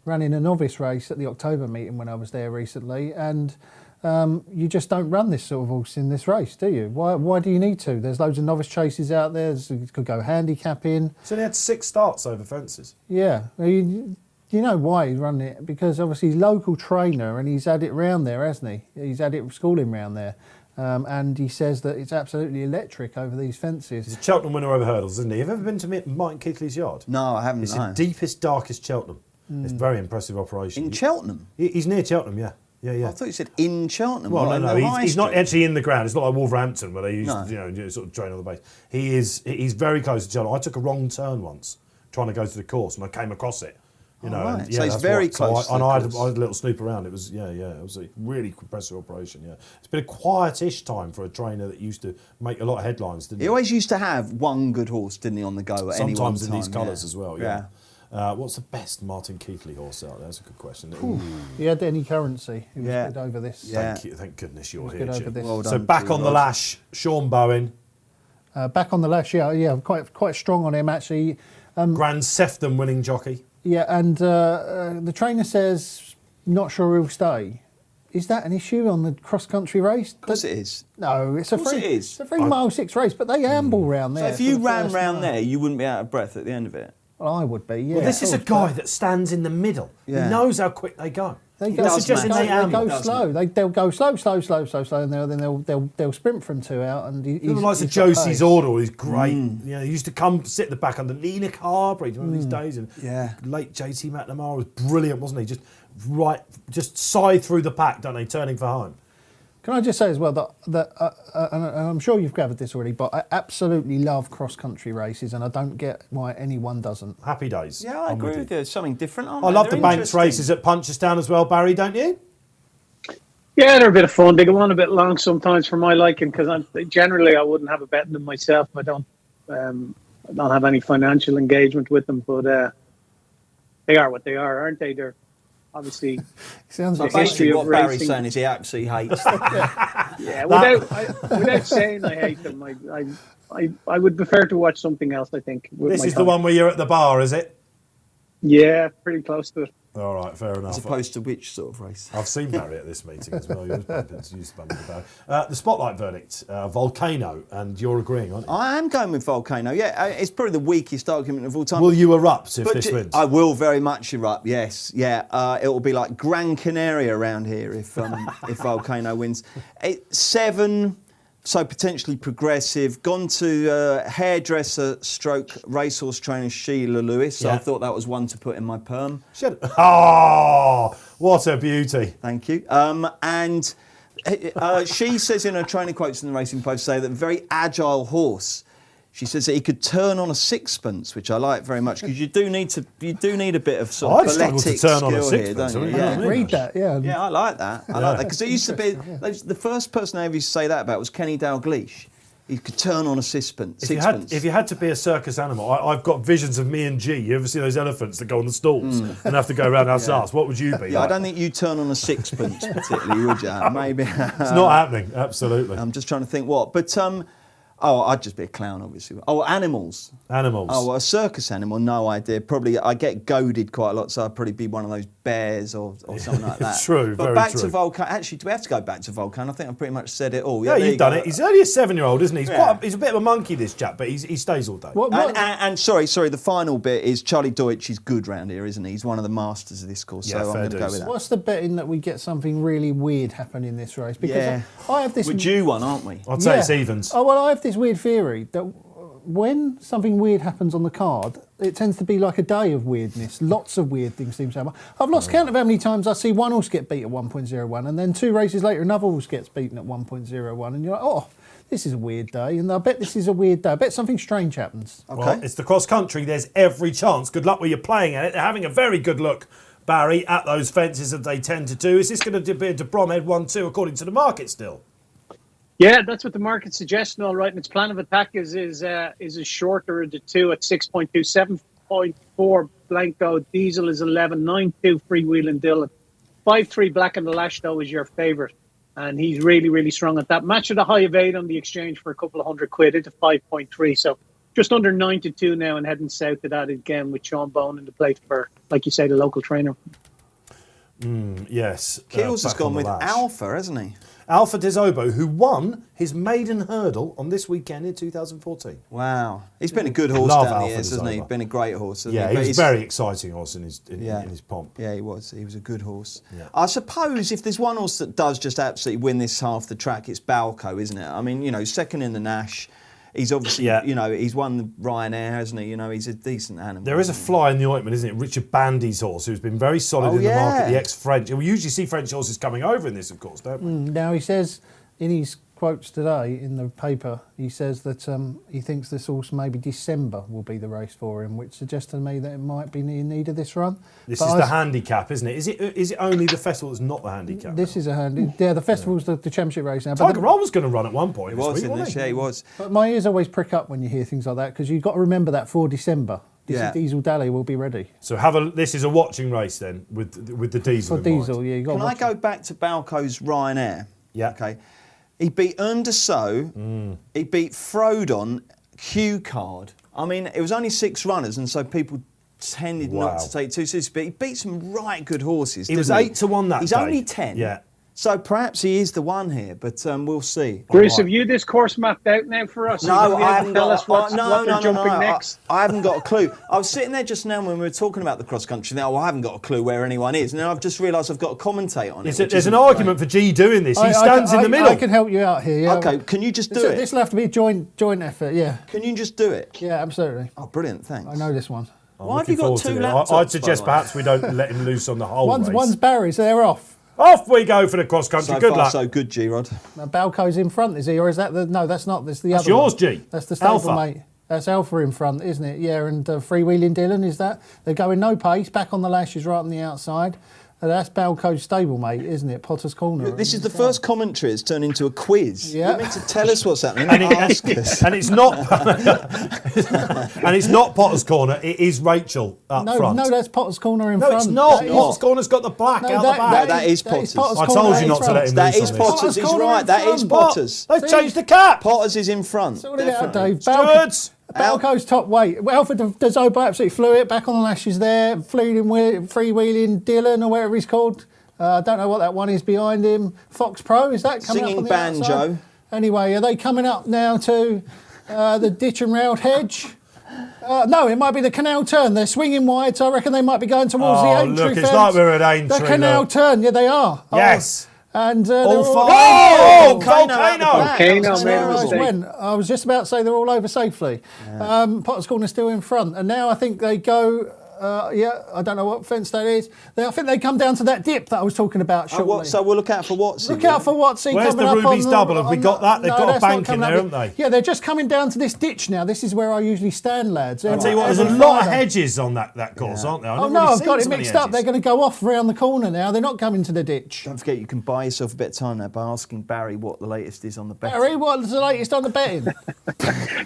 Speaker 3: running a novice race at the October meeting when I was there recently, and you just don't run this sort of horse in this race, do you? Why do you need to? There's loads of novice chases out there. You could go handicapping.
Speaker 1: So they had 6 starts over fences.
Speaker 3: Yeah. You know why he's running it? Because obviously he's a local trainer and he's had it round there, hasn't he? He's had it schooling round there. And he says that it's absolutely electric over these fences.
Speaker 1: He's a Cheltenham winner over hurdles, isn't he? Have you ever been to Martin Keithley's yard?
Speaker 2: No, I haven't.
Speaker 1: It's the deepest, darkest Cheltenham. It's a very impressive operation.
Speaker 2: In Cheltenham?
Speaker 1: He's near Cheltenham, yeah. Yeah.
Speaker 2: I thought you said in Cheltenham.
Speaker 1: Well,
Speaker 2: like
Speaker 1: no, he's not
Speaker 2: Street.
Speaker 1: actually in the ground. It's not like Wolverhampton where they used to, sort of train on the base. He's very close to Cheltenham. I took a wrong turn once trying to go to the course and I came across it.
Speaker 2: Right.
Speaker 1: And,
Speaker 2: so he's very close.
Speaker 1: I had a little snoop around. It was it was a really impressive operation. Yeah, it's been a quietish time for a trainer that used to make a lot of headlines. Didn't
Speaker 2: He always used to have one good horse, didn't he, on the go at any one
Speaker 1: Sometimes in
Speaker 2: time,
Speaker 1: these colours as well.
Speaker 2: Yeah.
Speaker 1: What's the best Martin Keithley horse out there? That's a good question.
Speaker 3: He had any currency. He was
Speaker 2: Yeah.
Speaker 3: good over this.
Speaker 2: Yeah.
Speaker 1: Thank goodness you're
Speaker 3: He was
Speaker 1: here,
Speaker 3: good over
Speaker 1: Jim.
Speaker 3: this.
Speaker 2: Well
Speaker 1: So
Speaker 2: done
Speaker 1: back
Speaker 2: to
Speaker 1: on
Speaker 2: you
Speaker 1: the
Speaker 2: guys.
Speaker 1: lash, Sean Bowen,
Speaker 3: Back on the lash, yeah, quite strong on him actually.
Speaker 1: Grand Sefton winning jockey.
Speaker 3: Yeah, and the trainer says not sure he'll stay. Is that an issue on the cross-country race?
Speaker 2: Of course it is.
Speaker 3: No, it's
Speaker 2: Of course it is.
Speaker 3: It's a 3 mile 6 race, but they amble round
Speaker 2: So
Speaker 3: there.
Speaker 2: if you
Speaker 3: for the
Speaker 2: ran
Speaker 3: first
Speaker 2: round
Speaker 3: mile.
Speaker 2: there, you wouldn't be out of breath at the end of it.
Speaker 3: Well, I would be. Yeah.
Speaker 1: Well, this is a guy that stands in the middle.
Speaker 2: Yeah.
Speaker 1: He knows how quick they go.
Speaker 3: They
Speaker 2: does,
Speaker 3: suggesting
Speaker 2: man.
Speaker 3: they
Speaker 1: Amble,
Speaker 3: go
Speaker 2: doesn't
Speaker 3: slow. They'll go slow, and then they'll sprint from 2 out. And
Speaker 1: He likes
Speaker 3: he's
Speaker 1: the
Speaker 3: got
Speaker 1: Josie's
Speaker 3: pace.
Speaker 1: order. He's great. He used to come sit at the back under Nina Carberry. Do you remember these days? And
Speaker 2: Yeah.
Speaker 1: late JT McNamara was brilliant, wasn't he? Just side through the pack, don't they? Turning for home.
Speaker 3: Can I just say as well that and I'm sure you've gathered this already, but I absolutely love cross-country races, and I don't get why anyone doesn't.
Speaker 1: Happy days.
Speaker 2: Yeah, I
Speaker 1: I'm
Speaker 2: agree
Speaker 1: with
Speaker 2: with
Speaker 1: you.
Speaker 2: you. It's something different, aren't
Speaker 1: I
Speaker 2: they?
Speaker 1: love the
Speaker 2: They're
Speaker 1: Banks
Speaker 2: interesting.
Speaker 1: races at Punchestown as well, Barry, don't you?
Speaker 4: Yeah, they're a bit of fun. They go on a bit long sometimes for my liking because generally I wouldn't have a bet in them myself. I don't have any financial engagement with them, but they are what they are, aren't they? They're obviously
Speaker 3: Sounds like
Speaker 4: history
Speaker 2: Basically,
Speaker 4: of
Speaker 2: what Barry's
Speaker 4: racing.
Speaker 2: saying is he absolutely hates them.
Speaker 4: Yeah. Without saying I hate them, I would prefer to watch something else. I think with
Speaker 1: This
Speaker 4: my
Speaker 1: is the
Speaker 4: time.
Speaker 1: one where you're at the bar, is it?
Speaker 4: Yeah, pretty close to it.
Speaker 1: All right, fair enough.
Speaker 2: As opposed to which sort of race?
Speaker 1: I've seen Barry at this meeting as well. You used to bump into Barry. The spotlight verdict, Volcano, and you're agreeing, aren't you?
Speaker 2: I am going with Volcano. Yeah, it's probably the weakest argument of all time.
Speaker 1: Will you erupt if
Speaker 2: But
Speaker 1: this wins?
Speaker 2: I will very much erupt. Yes, yeah. It will be like Gran Canaria around here if Volcano wins. 7, so potentially progressive. Gone to hairdresser stroke racehorse trainer Sheila Lewis. So
Speaker 1: Yeah.
Speaker 2: I thought that was one to put in my perm.
Speaker 1: Oh, what a beauty.
Speaker 2: Thank you. And she says in her training quotes in the Racing Post say that very agile horse. She says that he could turn on a sixpence, which I like very much because you do need a bit of sort of
Speaker 1: I'd struggle to
Speaker 2: balletic
Speaker 1: turn on a
Speaker 2: skill here,
Speaker 1: sixpence,
Speaker 2: don't you?
Speaker 1: I mean,
Speaker 2: Yeah.
Speaker 3: Read that, yeah.
Speaker 2: Yeah, I like that. I like that because it used to be the first person I ever used to say that about was Kenny Dalglish. He could turn on a sixpence.
Speaker 1: If you had to be a circus animal, I've got visions of me and G. You ever see those elephants that go on the stalls and have to go around our stars? What would you be?
Speaker 2: Yeah, I
Speaker 1: like?
Speaker 2: don't think you turn on a sixpence particularly, would you? Maybe.
Speaker 1: It's not happening. Absolutely.
Speaker 2: I'm just trying to think what, but I'd just be a clown, obviously. Oh, animals.
Speaker 1: Animals.
Speaker 2: Oh, well, a circus animal, no idea. Probably, I get goaded quite a lot, so I'd probably be one of those bears or something like that.
Speaker 1: True,
Speaker 2: but
Speaker 1: very
Speaker 2: back
Speaker 1: true.
Speaker 2: to Volcano. Actually, do we have to go back to Volcano? I think I've pretty much said it all.
Speaker 1: Yeah,
Speaker 2: there
Speaker 1: you've
Speaker 2: you
Speaker 1: done
Speaker 2: go.
Speaker 1: it. He's only a 7-year-old, isn't he?
Speaker 2: Yeah.
Speaker 1: He's a bit of a monkey, this chap, but he stays all day.
Speaker 2: And sorry, the final bit is Charlie Deutsch is good round here, isn't he? He's one of the masters of this course,
Speaker 1: Yeah,
Speaker 2: so I'm
Speaker 1: fair
Speaker 2: going to go
Speaker 1: dues.
Speaker 2: with that.
Speaker 3: What's the betting that we get something really weird happen in this race? Because
Speaker 2: Yeah.
Speaker 3: I have this.
Speaker 2: We're due one, aren't we?
Speaker 1: I'd say it's evens.
Speaker 3: Oh, well, I have this weird theory that when something weird happens on the card, it tends to be like a day of weirdness. Lots of weird things seem to happen. I've lost count of how many times I see one horse get beat at 1.01 and then 2 races later another horse gets beaten at 1.01 and you're like, oh, this is a weird day, and I bet this is a weird day. I bet something strange happens.
Speaker 2: Okay.
Speaker 1: Well, it's the cross country. There's every chance. Good luck where you're playing at it. They're having a very good look, Barry, at those fences that they tend to do. Is this going to be a De Bromhead 1-2 according to the market still?
Speaker 4: Yeah, that's what the market's suggesting, all right. And its plan of attack is a shorter of the 2 at 6.2, 7.4 Blanco, Diesel is 11, 9.2 Freewheeling Dillon. 5.3 Black and the Lash, though, is your favourite. And he's really, really strong at that. Match at a high of 8 on the exchange for a couple of £100 into 5.3. So just under 9-2 now and heading south of that again with Sean Bowen in the plate for, like you say, the local trainer.
Speaker 1: Yes.
Speaker 2: Keels has
Speaker 1: back
Speaker 2: gone
Speaker 1: on the
Speaker 2: with
Speaker 1: lash.
Speaker 2: Alpha, hasn't he?
Speaker 1: Alpha Desobo, who won his maiden hurdle on this weekend in 2014.
Speaker 2: Wow. He's been a good horse
Speaker 1: Love
Speaker 2: down the
Speaker 1: Alpha
Speaker 2: years, hasn't he?
Speaker 1: Desobo.
Speaker 2: Been a great horse, hasn't
Speaker 1: Yeah,
Speaker 2: he?
Speaker 1: he was
Speaker 2: But
Speaker 1: a very exciting horse in his pomp.
Speaker 2: Yeah, he was. He was a good horse.
Speaker 1: Yeah.
Speaker 2: I suppose if there's one horse that does just absolutely win this half the track, it's Balco, isn't it? I mean, second in the Nash. He's obviously, he's won the Ryanair, hasn't he? He's a decent animal.
Speaker 1: There is a fly in the ointment, isn't it? Richard Bandy's horse, who's been very solid in the market, the ex-French. We usually see French horses coming over in this, of course, don't we?
Speaker 3: Now, he says in his quotes today in the paper, he says that he thinks this horse maybe December will be the race for him, which suggests to me that it might be in need of this run.
Speaker 1: This is the handicap, isn't it? Is it only the festival that's not the handicap?
Speaker 3: This is a handy. Yeah, the festival's the championship race now.
Speaker 1: Tiger Roll was going to run at one point.
Speaker 2: He was in
Speaker 1: wasn't
Speaker 2: this, yeah, he was.
Speaker 3: But my ears always prick up when you hear things like that, because you've got to remember that for December. Diesel Dally will be ready.
Speaker 1: So this is a watching race then with the diesel.
Speaker 3: For Diesel, yeah.
Speaker 2: Can I go back to Balco's Ryanair?
Speaker 1: Yeah.
Speaker 2: Okay. He beat Undersow. He beat Frodon, Q Card. I mean, it was only 6 runners, and so people tended not to take too seriously. But he beat some right good horses.
Speaker 1: He was 8-1 that
Speaker 2: He's
Speaker 1: day.
Speaker 2: only 10.
Speaker 1: Yeah.
Speaker 2: So perhaps he is the one here, but we'll see.
Speaker 4: Bruce, have you this course mapped out now for us?
Speaker 2: No, I haven't
Speaker 4: tell us what they're jumping
Speaker 2: no.
Speaker 4: next.
Speaker 2: I haven't got a clue. I was sitting there just now when we were talking about the cross country. Now I haven't got a clue where anyone is. Now I've just realised I've got to commentate on it.
Speaker 1: There's an argument for G doing this. He stands in the middle.
Speaker 3: I can help you out here. Yeah.
Speaker 2: Okay, can you just do it?
Speaker 3: This will have to be a joint effort. Yeah.
Speaker 2: Can you just do it?
Speaker 3: Yeah, absolutely.
Speaker 2: Oh, brilliant! Thanks.
Speaker 3: I know this one.
Speaker 2: Why have you got 2 laptops?
Speaker 1: I'd suggest perhaps we don't let him loose on the whole race.
Speaker 3: One's Barry's, so they're off.
Speaker 1: Off we go for the cross country.
Speaker 2: So
Speaker 1: Good
Speaker 2: far,
Speaker 1: luck.
Speaker 2: so good, G-Rod.
Speaker 3: Now, Balco's in front, is he? Or is that the... No, that's not. That's the
Speaker 1: That's
Speaker 3: other
Speaker 1: yours,
Speaker 3: one.
Speaker 1: G.
Speaker 3: That's the stable
Speaker 1: Alpha.
Speaker 3: mate. That's Alpha in front, isn't it? Yeah, and Freewheeling Dylan, is that? They're going no pace. Back on the lashes right on the outside. That's Balco's stablemate, isn't it? Potter's Corner.
Speaker 2: This is the first commentary that's turned into a quiz.
Speaker 3: Yeah.
Speaker 2: You meant to tell us what's happening.
Speaker 1: And,
Speaker 2: Ask us.
Speaker 1: and it's not and it's not Potter's Corner, it is Rachel up front.
Speaker 3: No, that's Potter's Corner in
Speaker 1: No,
Speaker 3: front.
Speaker 1: it's not.
Speaker 3: That is-
Speaker 1: Potter's Corner's got the black out the back.
Speaker 2: that is Potter's.
Speaker 1: I
Speaker 3: Corner
Speaker 1: told you
Speaker 3: in
Speaker 1: not to
Speaker 3: front.
Speaker 1: let him
Speaker 2: That
Speaker 1: loose
Speaker 2: is
Speaker 1: on this.
Speaker 2: Potter's. He's
Speaker 3: Corner
Speaker 2: right.
Speaker 3: in
Speaker 2: That is
Speaker 3: front.
Speaker 2: Potters.
Speaker 1: They've changed the cap.
Speaker 2: Potters is in front.
Speaker 3: Sort it out,
Speaker 2: Definitely.
Speaker 3: Dave.
Speaker 1: Stewards.
Speaker 3: Balco's top weight. Alpha Desobo absolutely flew it. Back on the lashes there. Freewheeling Dylan or whatever he's called. I don't know what that one is behind him. Fox Pro, is that coming
Speaker 2: Singing
Speaker 3: up on the
Speaker 2: banjo.
Speaker 3: outside? Anyway, are they coming up now to the ditch and railed hedge? No, it might be the canal turn. They're swinging wide, so I reckon they might be going towards the Aintree
Speaker 1: look,
Speaker 3: fence.
Speaker 1: it's like we're at Aintree.
Speaker 3: The canal turn, yeah, they are.
Speaker 1: Yes.
Speaker 3: And
Speaker 1: All
Speaker 3: they're
Speaker 1: five.
Speaker 3: all-
Speaker 4: Volcano,
Speaker 3: That's
Speaker 4: man,
Speaker 3: where I
Speaker 4: mistake.
Speaker 3: went. I was just about to say they're all over safely. Potter's Corner still in front, and now I think they go. I don't know what fence that is. I think they come down to that dip that I was talking about shortly.
Speaker 2: So we'll look out for Watsy.
Speaker 3: Look out for Watsy
Speaker 1: Where's
Speaker 3: coming
Speaker 1: the
Speaker 3: up
Speaker 1: Ruby's
Speaker 3: on
Speaker 1: double? Have we got that? They've got a
Speaker 3: that's not
Speaker 1: bank in
Speaker 3: coming
Speaker 1: there,
Speaker 3: up
Speaker 1: haven't they?
Speaker 3: Yeah, they're just coming down to this ditch now. This is where I usually stand, lads.
Speaker 1: I'll tell you what, there's a
Speaker 3: Every
Speaker 1: lot of
Speaker 3: Friday.
Speaker 1: hedges on that course, aren't there?
Speaker 3: Oh no, I've got it mixed up. They're going to go off round the corner now. They're not coming to the ditch.
Speaker 2: Don't forget, you can buy yourself a bit of time now by asking Barry what the latest is on the bet.
Speaker 3: Barry, what's the latest on the betting?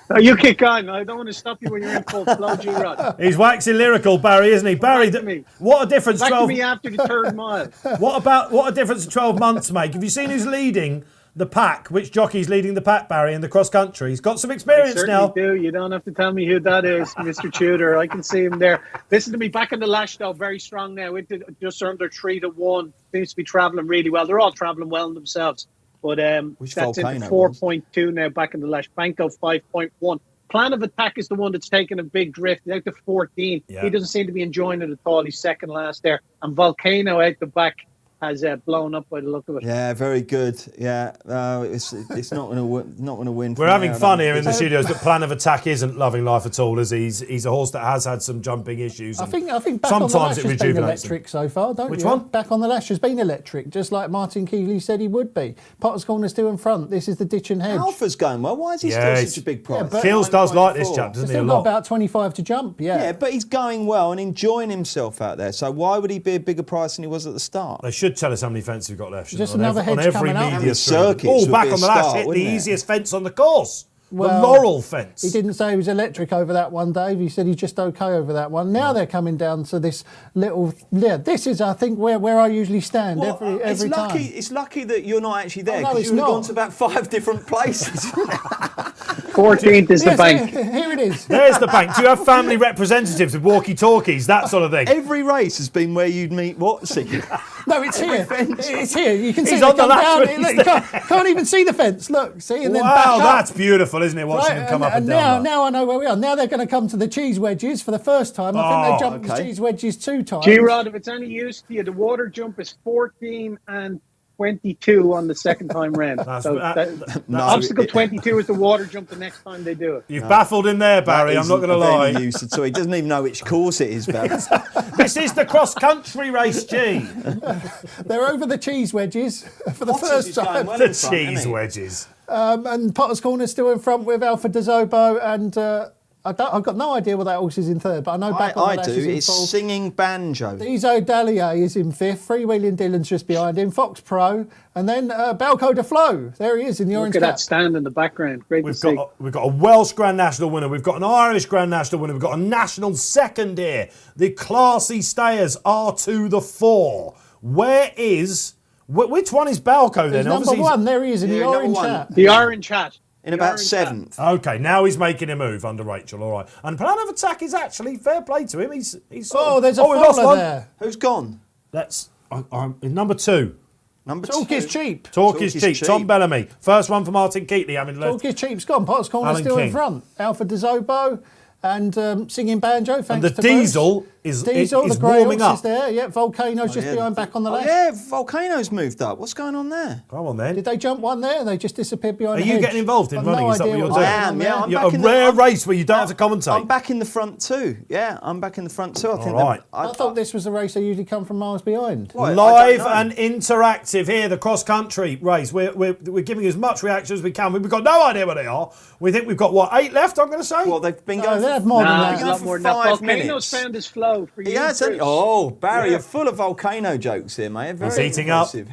Speaker 4: Oh, you kick on. I don't want to stop you when you're in full flow, G-Rod.
Speaker 1: He's waxing lyrical, Barry, isn't he? Barry,
Speaker 4: Back to me.
Speaker 1: what a difference
Speaker 4: Back to
Speaker 1: 12...
Speaker 4: me after the 3rd mile.
Speaker 1: What a difference 12 months make. Have you seen who's leading the pack? Which jockey's leading the pack, Barry, in the cross country? He's got some
Speaker 4: I
Speaker 1: experience
Speaker 4: certainly
Speaker 1: now.
Speaker 4: do. You don't have to tell me who that is, Mr. Tudor. I can see him there. Listen to me, back in the lash, though, very strong now. Just under 3-1. Seems to be travelling really well. They're all travelling well in themselves. But
Speaker 2: Which
Speaker 4: that's into
Speaker 2: Volcano
Speaker 4: 4.2 now, back in the lash. Banco 5.1. Plan of Attack is the one that's taken a big drift. He's out to 14.
Speaker 1: Yeah.
Speaker 4: He doesn't seem to be enjoying it at all. He's second last there. And Volcano out the back has blown up by the look of it.
Speaker 2: Yeah, very good. Yeah, it's not going to win.
Speaker 1: We're having fun here in the studios, but Plan of Attack isn't loving life at all, is he? He's a horse that has had some jumping issues.
Speaker 3: I
Speaker 1: and
Speaker 3: think back on the
Speaker 1: sometimes
Speaker 3: lash
Speaker 1: it
Speaker 3: has been
Speaker 1: rejuvenates
Speaker 3: electric so far, don't you?
Speaker 1: Which one?
Speaker 3: Back on the lash has been electric, just like Martin Keeley said he would be. Potter's Corner still in front. This is the ditch and hedge.
Speaker 2: Alpha's going well. Why is he
Speaker 1: Yeah,
Speaker 2: still such a big price?
Speaker 3: but-
Speaker 1: Kills does like this chap,
Speaker 3: He's
Speaker 1: doesn't he, a
Speaker 3: still got
Speaker 1: lot?
Speaker 3: about 25 to jump,
Speaker 2: Yeah, but he's going well and enjoying himself out there. So why would he be a bigger price than he was at the start?
Speaker 1: They should tell us how many fences we've got left.
Speaker 3: Just
Speaker 1: shouldn't they?
Speaker 3: another
Speaker 1: on
Speaker 3: hedge
Speaker 1: every
Speaker 3: coming up.
Speaker 1: media
Speaker 2: How many
Speaker 1: stream.
Speaker 2: circuits
Speaker 1: Oh,
Speaker 2: would
Speaker 1: back
Speaker 2: be a
Speaker 1: on the lash,
Speaker 2: start,
Speaker 1: hit the
Speaker 2: wouldn't it?
Speaker 1: easiest fence on the course.
Speaker 3: Well,
Speaker 1: the Laurel fence.
Speaker 3: He didn't say he was electric over that one, Dave. He said he's just okay over that one. Now they're coming down to this little... Yeah, this is, I think, where I usually stand
Speaker 2: Well,
Speaker 3: every time.
Speaker 2: It's lucky that you're not actually there
Speaker 3: Oh, no,
Speaker 2: because
Speaker 3: it's
Speaker 2: you would have
Speaker 3: not.
Speaker 2: gone to about 5 different places.
Speaker 4: 14th is the
Speaker 3: Yes,
Speaker 4: bank.
Speaker 3: Here it is.
Speaker 1: There's the bank. Do you have family representatives with walkie-talkies, that sort of thing?
Speaker 2: Every race has been where you'd meet Watsy.
Speaker 3: No, it's here. It's here. You can see
Speaker 1: He's
Speaker 3: it
Speaker 1: on the
Speaker 3: come
Speaker 1: lash
Speaker 3: down.
Speaker 1: when
Speaker 3: Look,
Speaker 1: he's
Speaker 3: you can't even see the fence. Look, see, and then back
Speaker 1: Wow,
Speaker 3: up.
Speaker 1: that's beautiful, isn't it? Watching them come up and down.
Speaker 3: Now I know where we are. Now they're going to come to the cheese wedges for the first time. I think they jumped the cheese wedges 2 times.
Speaker 4: G-Rod, if it's any use to you, the water jump is 14 and 22 on the second time round. Obstacle 22 is the water jump the next time they do it.
Speaker 1: You've baffled him there, Barry. I'm not going to lie.
Speaker 2: Use at all. He doesn't even know which course it is, Barry.
Speaker 1: This is the cross-country race, G.
Speaker 3: They're over the cheese wedges for the first time.
Speaker 2: Well
Speaker 1: The
Speaker 2: in front,
Speaker 1: cheese
Speaker 2: isn't he?
Speaker 1: wedges.
Speaker 3: And Potter's Corner's still in front with Alpha De Zobo, and I've got no idea what that horse is in third, but I know back on the
Speaker 2: I
Speaker 3: lash
Speaker 2: do.
Speaker 3: is in
Speaker 2: It's
Speaker 3: fourth.
Speaker 2: Singing Banjo.
Speaker 3: Dizo Dallier is in fifth. Freewheeling Dylan's just behind him. Fox Pro, and then Balco de Flo. There he is in the orange
Speaker 4: Look at
Speaker 3: cap.
Speaker 4: that stand in the background. Great to see.
Speaker 1: We've got a Welsh Grand National winner. We've got an Irish Grand National winner. We've got a national second here. The Classy Stayers are to the fore. Which one is Balco then?
Speaker 3: He's number
Speaker 1: Obviously,
Speaker 3: one. There he is in the
Speaker 2: Yeah, number
Speaker 3: orange
Speaker 2: one.
Speaker 3: hat.
Speaker 4: The orange hat.
Speaker 2: In about 7th.
Speaker 1: Okay, now he's making a move under Rachel. All right, and Plan of Attack is actually fair play to him. He's
Speaker 3: There's a
Speaker 1: we lost
Speaker 3: follower
Speaker 1: one.
Speaker 3: there.
Speaker 2: Who's gone?
Speaker 1: That's number 2.
Speaker 2: Number
Speaker 3: Talk
Speaker 2: 2.
Speaker 3: is cheap.
Speaker 1: Talk is cheap. Tom Bellamy. First one for Martin Keatley, having left.
Speaker 3: Talk is cheap's gone. Potter's Corner
Speaker 1: Alan
Speaker 3: still
Speaker 1: King.
Speaker 3: in front. Alpha De Zobo and Singing Banjo. Thanks
Speaker 1: And the
Speaker 3: to
Speaker 1: Diesel
Speaker 3: Bruce.
Speaker 1: is
Speaker 3: Diesel,
Speaker 1: is
Speaker 3: the grey
Speaker 1: warming
Speaker 3: horse
Speaker 1: up.
Speaker 3: is there. Yeah, Volcano's just behind back on the left.
Speaker 2: Yeah, Volcano's moved up. What's going on there?
Speaker 1: Come on then.
Speaker 3: Did they jump one there? They just disappeared behind
Speaker 1: Are
Speaker 3: the
Speaker 1: you
Speaker 3: hedge?
Speaker 1: getting involved in
Speaker 3: I've
Speaker 1: running?
Speaker 3: No
Speaker 1: Is that what
Speaker 3: idea
Speaker 1: you're
Speaker 3: what's
Speaker 1: doing?
Speaker 3: going on
Speaker 2: I am,
Speaker 3: there.
Speaker 2: yeah. I'm
Speaker 1: You're
Speaker 2: back
Speaker 1: a
Speaker 2: in the-
Speaker 1: rare
Speaker 2: I'm-
Speaker 1: race where you don't have to commentate.
Speaker 2: I'm back in the front too. Yeah, I'm back in the front too. I think.
Speaker 1: All right.
Speaker 3: I thought this was the race they usually come from miles behind.
Speaker 2: What? I
Speaker 1: Live
Speaker 2: don't know.
Speaker 1: and interactive here, the cross-country race. We're giving you as much reaction as we can. We've got no idea what they are. We think we've got, 8 left, I'm going to say?
Speaker 2: Well, they've been
Speaker 3: No,
Speaker 2: going.
Speaker 3: they
Speaker 2: for-
Speaker 3: have more than
Speaker 4: Nah,
Speaker 3: that.
Speaker 4: there's a lot more than that.
Speaker 2: 5
Speaker 4: Volcano's
Speaker 2: minutes.
Speaker 4: found his flow for you.
Speaker 2: He has, hasn't he?
Speaker 4: Bruce.
Speaker 2: Oh, Barry,
Speaker 4: Yeah.
Speaker 2: you're full of volcano jokes here, mate. Very
Speaker 1: He's heating up.
Speaker 2: impressive.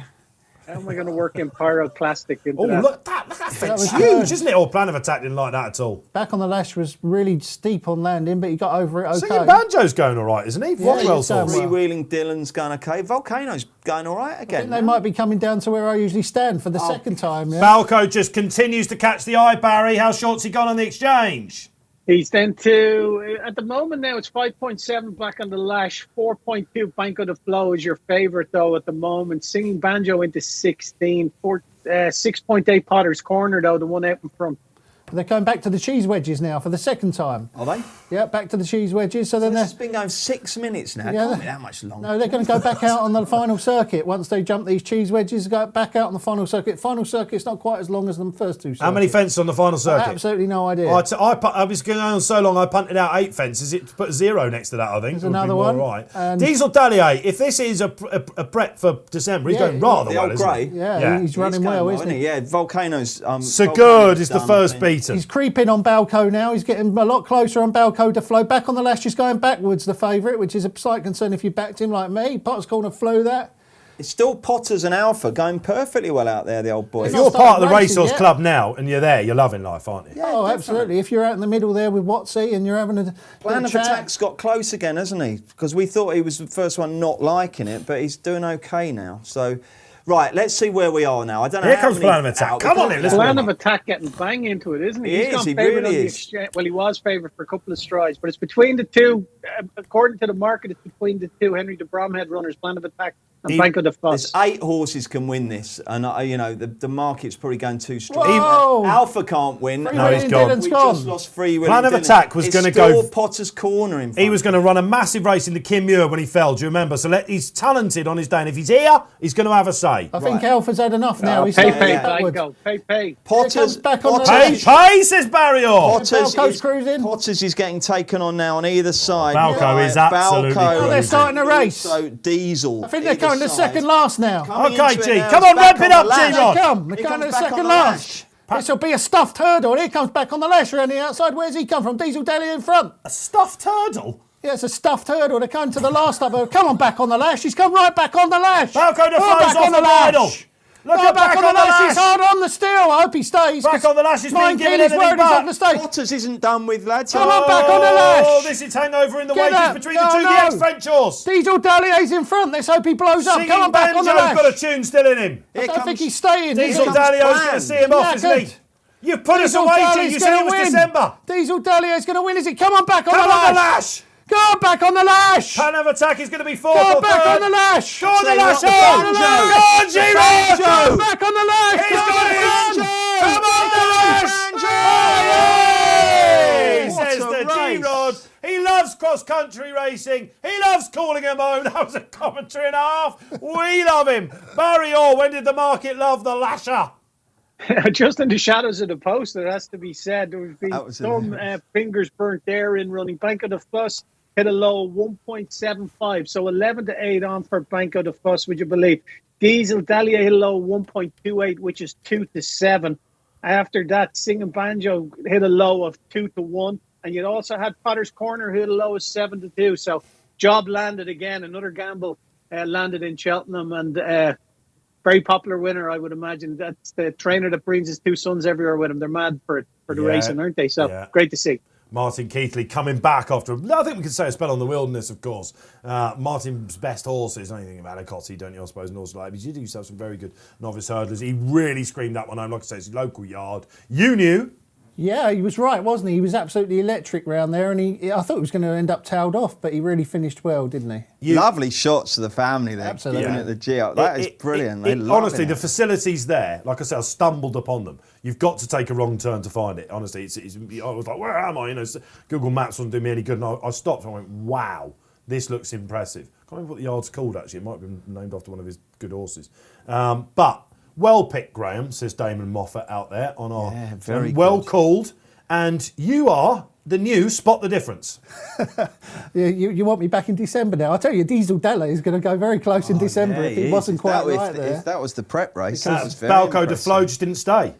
Speaker 4: How am I going to work in pyroclastic into
Speaker 1: Oh,
Speaker 4: that?
Speaker 1: look that fence.
Speaker 3: was
Speaker 1: Huge,
Speaker 3: good.
Speaker 1: isn't it? Or Plan of Attack didn't like that at all.
Speaker 3: Back on the lash was really steep on landing, but he got over it okay.
Speaker 1: Singing Banjo's going all right, isn't he?
Speaker 3: Yeah,
Speaker 1: Rockwell's
Speaker 3: he's going
Speaker 1: horse.
Speaker 3: well.
Speaker 2: Freewheeling Dylan's going okay. Volcano's going all right
Speaker 3: I
Speaker 2: again.
Speaker 3: think they might be coming down to where I usually stand for the second time. Yeah?
Speaker 1: Balco just continues to catch the eye, Barry. How short's he gone on the exchange?
Speaker 4: He's then to, at the moment now, it's 5.7 back on the lash, 4.2 Banco de Flow is your favourite, though, at the moment. Singing Banjo into 16, 6.8 Potter's Corner, though, the one out in front.
Speaker 3: They're going back to the cheese wedges now for the second time.
Speaker 2: Are they?
Speaker 3: Yeah, back to the cheese wedges. So then
Speaker 2: This
Speaker 3: they're...
Speaker 2: has been going 6 minutes now.
Speaker 3: Yeah,
Speaker 2: Can't be that much longer.
Speaker 3: No, they're going to go back out on the final circuit. Once they jump these cheese wedges, go back out on the final circuit. Final circuit's not quite as long as the first two circuits.
Speaker 1: How many fences on the final circuit?
Speaker 3: Absolutely no idea.
Speaker 1: I was going on so long, I punted out 8 fences. It put a 0 next to that, I think.
Speaker 3: There's
Speaker 1: Would be
Speaker 3: another
Speaker 1: more
Speaker 3: one.
Speaker 1: Right.
Speaker 3: And-
Speaker 1: Diesel Dallier, if this is a prep for December, he's
Speaker 3: Yeah,
Speaker 1: going rather
Speaker 2: The
Speaker 1: well,
Speaker 2: old
Speaker 1: isn't
Speaker 2: grey.
Speaker 1: he?
Speaker 3: yeah, he's running well,
Speaker 2: going
Speaker 3: isn't he?
Speaker 2: Yeah, Volcano's.
Speaker 1: So
Speaker 2: Volcano's
Speaker 1: good is the
Speaker 2: done,
Speaker 1: first
Speaker 2: I think.
Speaker 1: beaten.
Speaker 3: He's creeping on Balco now. He's getting a lot closer on Balco to Flow. Back on the lash, he's going backwards, the favourite, which is a slight concern if you backed him like me. Potter's Corner flew that.
Speaker 2: It's still Potters and Alpha going perfectly well out there, the old boy.
Speaker 1: If
Speaker 3: not
Speaker 1: you're part of
Speaker 3: started
Speaker 1: the
Speaker 3: racing
Speaker 1: Racehorse
Speaker 3: yet.
Speaker 1: Club now and you're there, you're loving life, aren't you?
Speaker 2: Yeah,
Speaker 3: Oh,
Speaker 2: definitely.
Speaker 3: absolutely. If you're out in the middle there with Watsy and you're having a
Speaker 2: Plan of
Speaker 3: chat,
Speaker 2: Attack's got close again, hasn't he? Because we thought he was the first one not liking it, but he's doing okay now. So, right, let's see where we are now. I don't know.
Speaker 1: Here
Speaker 2: how
Speaker 1: comes
Speaker 2: many
Speaker 1: Plan of Attack.
Speaker 2: out-
Speaker 1: Come on in, let's
Speaker 4: Plan
Speaker 1: go.
Speaker 4: of Attack getting bang into it, isn't he?
Speaker 2: He
Speaker 4: He's
Speaker 2: is,
Speaker 4: gone
Speaker 2: he
Speaker 4: favourite
Speaker 2: really
Speaker 4: on the
Speaker 2: is.
Speaker 4: exchange. Well, he was favourite for a couple of strides, but it's between the two. According to the market, it's between the two Henry de Bromhead runners, Plan of Attack and Banco de Fuss.
Speaker 2: There's 8 horses can win this, and the market's probably going too strong.
Speaker 3: Whoa!
Speaker 2: Alpha can't win.
Speaker 1: No, he's gone.
Speaker 3: Dylan's
Speaker 2: We
Speaker 3: gone.
Speaker 2: just lost Freewheeling
Speaker 1: Plan of
Speaker 2: Dylan.
Speaker 1: Attack was
Speaker 2: It's
Speaker 1: gonna
Speaker 2: still
Speaker 1: go-
Speaker 2: Potter's Corner in front.
Speaker 1: He was going to run a massive race into Kim Muir when he fell, do you remember? So he's talented on his day, and if he's here, he's going to have a say.
Speaker 3: I think
Speaker 2: Right.
Speaker 3: Alpha's had enough now. He's
Speaker 4: Pay,
Speaker 3: starting
Speaker 4: pay,
Speaker 3: backwards.
Speaker 4: Banco. Pay.
Speaker 2: Potters
Speaker 3: comes back on the
Speaker 1: Pay,
Speaker 2: Potters,
Speaker 1: pay, says Barry Orr.
Speaker 3: Balco's cruising.
Speaker 2: Potters is getting taken on now on either side.
Speaker 1: Balco is absolutely
Speaker 2: Balco
Speaker 1: cruising.
Speaker 3: They're starting a race.
Speaker 2: So Diesel.
Speaker 3: I think they're
Speaker 2: either
Speaker 3: going to
Speaker 2: side.
Speaker 3: second last now.
Speaker 2: Coming
Speaker 1: Okay,
Speaker 2: into it
Speaker 1: G.
Speaker 2: now,
Speaker 1: Come
Speaker 2: it's
Speaker 1: on,
Speaker 2: back
Speaker 1: ramp it up,
Speaker 2: the lash.
Speaker 1: G-Rod.
Speaker 3: They're going
Speaker 2: He
Speaker 3: to
Speaker 2: comes
Speaker 3: the
Speaker 2: back on
Speaker 3: second
Speaker 2: the
Speaker 3: last. This will be a stuffed hurdle. Here comes back on the lash around the outside. Where's he come from? Diesel Daly in front.
Speaker 1: A stuffed turtle?
Speaker 3: Yeah, it's a stuffed hurdle. They're coming to the last of it. Come on, back on the lash. He's come right back on the lash.
Speaker 1: Balco de
Speaker 3: Oh,
Speaker 1: Flo's
Speaker 3: back
Speaker 1: off
Speaker 3: on
Speaker 1: the
Speaker 3: lash.
Speaker 1: bridle. Look
Speaker 3: Oh,
Speaker 1: at back on the lash.
Speaker 3: He's hard on the steel. I hope he stays.
Speaker 1: Back on the lash. He's been
Speaker 3: Mine
Speaker 1: given
Speaker 3: Keely's
Speaker 1: anything
Speaker 3: worried he's
Speaker 1: but.
Speaker 3: on the stage.
Speaker 2: Potters isn't done with, lads.
Speaker 3: Come on, back on the lash.
Speaker 1: Oh, this is hangover in the
Speaker 3: Get
Speaker 1: wages
Speaker 3: up.
Speaker 1: between
Speaker 3: No,
Speaker 1: the two.
Speaker 3: no.
Speaker 1: The ex-French horse.
Speaker 3: Diesel Dallier's in front. Let's hope he blows up.
Speaker 1: Singing
Speaker 3: Come on, back on the
Speaker 1: Banjo's
Speaker 3: lash.
Speaker 1: got a tune still in him.
Speaker 3: I don't think he's staying.
Speaker 1: Diesel
Speaker 2: comes
Speaker 1: Dallier's
Speaker 2: Plan.
Speaker 1: going to see him
Speaker 3: Yeah,
Speaker 1: off, isn't he?
Speaker 3: good.
Speaker 1: You've put us
Speaker 3: Diesel
Speaker 1: away, G.
Speaker 3: Dallier's
Speaker 1: You said
Speaker 3: gonna
Speaker 1: it was
Speaker 3: win.
Speaker 1: December.
Speaker 3: Diesel Dallier's going to win. Is it? Come on, back on
Speaker 1: Come
Speaker 3: the
Speaker 1: on the
Speaker 3: lash.
Speaker 1: lash.
Speaker 3: Go back on the lash!
Speaker 1: Pattern of attack is going to be fourth
Speaker 3: Go
Speaker 1: or
Speaker 3: back
Speaker 1: third.
Speaker 3: on the lash!
Speaker 1: Go on the
Speaker 2: Say
Speaker 1: lash!
Speaker 2: what,
Speaker 1: Go
Speaker 2: Banjo?
Speaker 1: on, G-Rod!
Speaker 3: Go back on the lash!
Speaker 1: He's
Speaker 3: Go
Speaker 1: got
Speaker 3: on!
Speaker 1: it! Come on, the lash! He
Speaker 2: What
Speaker 1: says
Speaker 2: a
Speaker 1: the
Speaker 2: race.
Speaker 1: G-Rod. He loves cross-country racing. He loves calling him home. That was a commentary and a half. We love him. Barry Orr, when did the market love the lasher?
Speaker 4: Just in the shadows of the post, there has to be said. There have been
Speaker 2: That was
Speaker 4: some fingers burnt there in running. Banco de Fuss hit a low of 1.75, so 11 to 8 on for Banco de Fuss, would you believe? Diesel Dahlia hit a low of 1.28, which is 2 to 7. After that, Sing and Banjo hit a low of 2 to 1, and you also had Potter's Corner hit a low of 7 to 2. So job landed again. Another gamble landed in Cheltenham, and very popular winner, I would imagine. That's the trainer that brings his two sons everywhere with him. They're mad for the racing, aren't they? So great to see.
Speaker 1: Martin Keithley coming back after, I think we could say a spell on the wilderness, of course. Martin's best horses, anything about Alicotti, don't you, I suppose, and also like, he did used to have some very good novice hurdlers. He really screamed that one home. Like I say, it's a local yard. You knew.
Speaker 3: Yeah, he was right, wasn't he? He was absolutely electric round there, and I thought he was going to end up tailed off, but he really finished well, didn't he?
Speaker 2: Lovely shots to the family there.
Speaker 3: Absolutely.
Speaker 2: Giving it the G up. That is brilliant. They love
Speaker 1: honestly,
Speaker 2: it.
Speaker 1: the facilities there, like I said, I stumbled upon them. You've got to take a wrong turn to find it. Honestly, I was like, where am I? You know, Google Maps wasn't doing me any good. And I stopped and I went, wow, this looks impressive. I can't remember what the yard's called, actually. It might have been named after one of his good horses. But well picked, Graeme, says Damon Moffat out there on our...
Speaker 2: Yeah, very
Speaker 1: well
Speaker 2: good.
Speaker 1: called. And you are the new Spot the Difference.
Speaker 3: You want me back in December now? I tell you, Diesel Della is going to go very close in December if it wasn't quite right there.
Speaker 2: If that was the prep race, that was very
Speaker 1: Balco de
Speaker 2: impressive.
Speaker 1: Flo just didn't stay.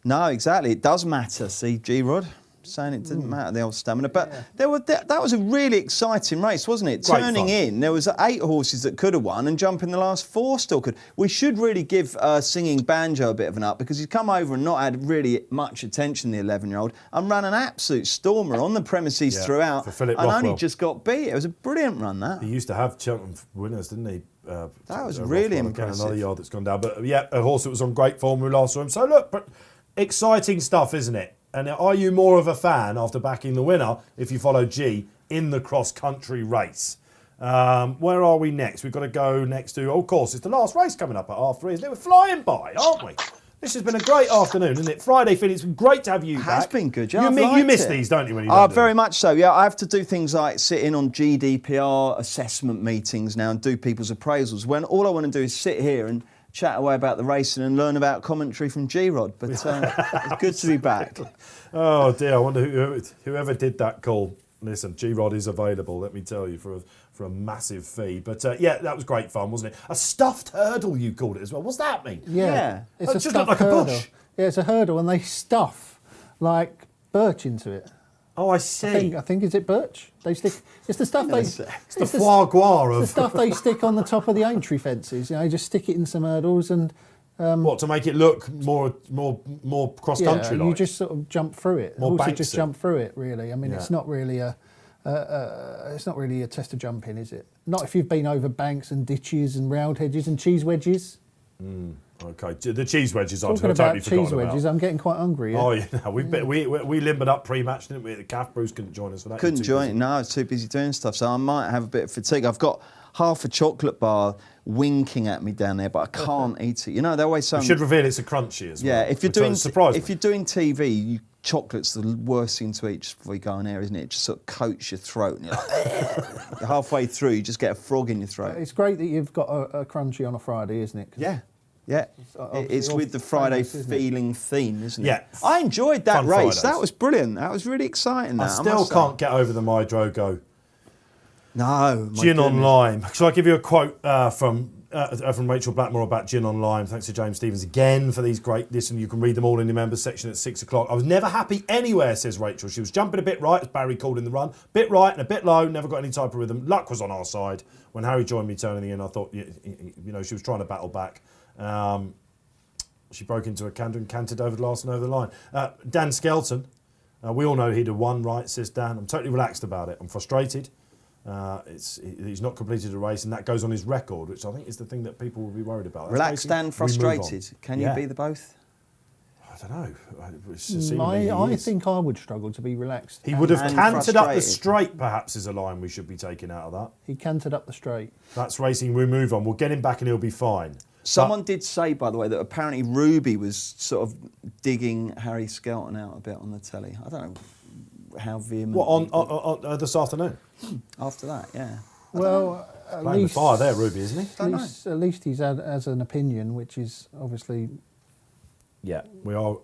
Speaker 2: No, exactly. It does matter. See, G-Rod saying it didn't matter, the old stamina. But that was a really exciting race, wasn't it?
Speaker 1: Great
Speaker 2: Turning
Speaker 1: fun.
Speaker 2: in, there was 8 horses that could have won, and jumping the last 4 still could. We should really give Singing Banjo a bit of an up, because he's come over and not had really much attention, the 11-year-old, and ran an absolute stormer on the premises throughout,
Speaker 1: for Philip
Speaker 2: and
Speaker 1: Rothwell.
Speaker 2: only just got beat. It was a brilliant run, that.
Speaker 1: He used to have Cheltenham winners, didn't he?
Speaker 2: That was really
Speaker 1: Rothwell, again,
Speaker 2: impressive.
Speaker 1: Another yard that's gone down. But yeah, a horse that was on great form when we last saw him. So look, but exciting stuff, isn't it? And are you more of a fan after backing the winner, if you follow G, in the cross-country race? Where are we next? We've got to go next to, of course, it's the last race coming up at 3:30, isn't it? We're flying by, aren't we? This has been a great afternoon, isn't it? Friday, Phil, it's been great to have you back.
Speaker 2: Has been good, yeah.
Speaker 1: You miss these, don't you, when you don't do
Speaker 2: Very
Speaker 1: them?
Speaker 2: much so, yeah. I have to do things like sit in on GDPR assessment meetings now and do people's appraisals, when all I want to do is sit here and chat away about the racing and learn about commentary from G-Rod. But it's good to be back.
Speaker 1: Oh dear, I wonder whoever did that call. Listen, G-Rod is available, let me tell you, for a massive fee. But yeah, that was great fun, wasn't it? A stuffed hurdle, you called it as well. What's that mean?
Speaker 2: Yeah.
Speaker 3: It's
Speaker 1: It
Speaker 3: a
Speaker 1: just
Speaker 3: stuffed
Speaker 1: looked like a
Speaker 3: hurdle.
Speaker 1: bush.
Speaker 3: Yeah, it's a hurdle, and they stuff like birch into it.
Speaker 1: Oh, I see.
Speaker 3: I think is it birch? They stick. It's the stuff they.
Speaker 1: It's the foie gras
Speaker 3: The
Speaker 1: of
Speaker 3: stuff they stick on the top of the entry fences. You know, just stick it in some hurdles and.
Speaker 1: what, to make it look more cross country like.
Speaker 3: You just sort of jump through it.
Speaker 1: More
Speaker 3: Also, just
Speaker 1: Banksy.
Speaker 3: jump through it. Really, I mean,
Speaker 1: Yeah.
Speaker 3: it's not really a test of jumping, is it? Not if you've been over banks and ditches and round hedges and cheese wedges.
Speaker 1: Okay, the cheese wedges I've
Speaker 3: Talking
Speaker 1: totally
Speaker 3: about cheese
Speaker 1: forgotten
Speaker 3: wedges,
Speaker 1: about.
Speaker 3: I'm getting quite hungry. Yeah?
Speaker 1: Oh yeah, we limbered up pre-match, didn't we? At the CAF, Bruce couldn't join us for that.
Speaker 2: Couldn't join it. No, I was too busy doing stuff, so I might have a bit of fatigue. I've got half a chocolate bar winking at me down there, but I can't eat it. You know, they always say...
Speaker 1: We should reveal it's a crunchy as well.
Speaker 2: Yeah, if you're
Speaker 1: which surprised me.
Speaker 2: doing TV, chocolate's the worst thing to eat just before you go on air, isn't it? It just sort of coats your throat, and you're like, halfway through, you just get a frog in your throat.
Speaker 3: It's great that you've got a crunchy on a Friday, isn't it? 'Cause
Speaker 2: Yeah.
Speaker 3: obviously
Speaker 2: It's with the Friday
Speaker 3: famous, isn't it?
Speaker 2: feeling theme, isn't it?
Speaker 1: Yeah.
Speaker 2: I enjoyed that
Speaker 1: Fun
Speaker 2: race.
Speaker 1: Fridays.
Speaker 2: That was brilliant. That was really exciting.
Speaker 1: I
Speaker 2: that,
Speaker 1: still
Speaker 2: must say.
Speaker 1: can't get over the My Drogo
Speaker 2: No. my
Speaker 1: gin on
Speaker 2: goodness.
Speaker 1: lime. Shall I give you a quote from Rachel Blackmore about gin on lime? Thanks to James Stevens again for these great. Listen, you can read them all in the members section at 6 o'clock. I was never happy anywhere, says Rachel. She was jumping a bit right, as Barry called in the run, bit right and a bit low. Never got any type of rhythm. Luck was on our side. When Harry joined me turning in, I thought she was trying to battle back. She broke into a canter and canted over the last and over the line. Dan Skelton, we all know he'd have won, right, says Dan. I'm totally relaxed about it. I'm frustrated. He's not completed a race, and that goes on his record, which I think is the thing that people will be worried about. That's
Speaker 2: Relaxed
Speaker 1: basically-
Speaker 2: and
Speaker 1: we move on.
Speaker 2: frustrated. Can you
Speaker 1: Yeah.
Speaker 2: be the both?
Speaker 1: don't know. It's just seemingly
Speaker 3: I think I would struggle to be relaxed.
Speaker 1: he would have
Speaker 2: and
Speaker 1: cantered up the
Speaker 2: frustrated.
Speaker 1: straight, perhaps, is a line we should be taking out of that.
Speaker 3: He cantered up the straight.
Speaker 1: That's racing. We move on. We'll get him back and he'll be fine.
Speaker 2: Someone did say, by the way, that apparently Ruby was sort of digging Harry Skelton out a bit on the telly. I don't know how vehement.
Speaker 1: What, on this afternoon?
Speaker 2: After that, yeah.
Speaker 3: Well, at
Speaker 1: Playing
Speaker 3: least,
Speaker 1: the fire there, Ruby, isn't he?
Speaker 3: at least he's has an opinion, which is obviously
Speaker 1: Yeah, we are all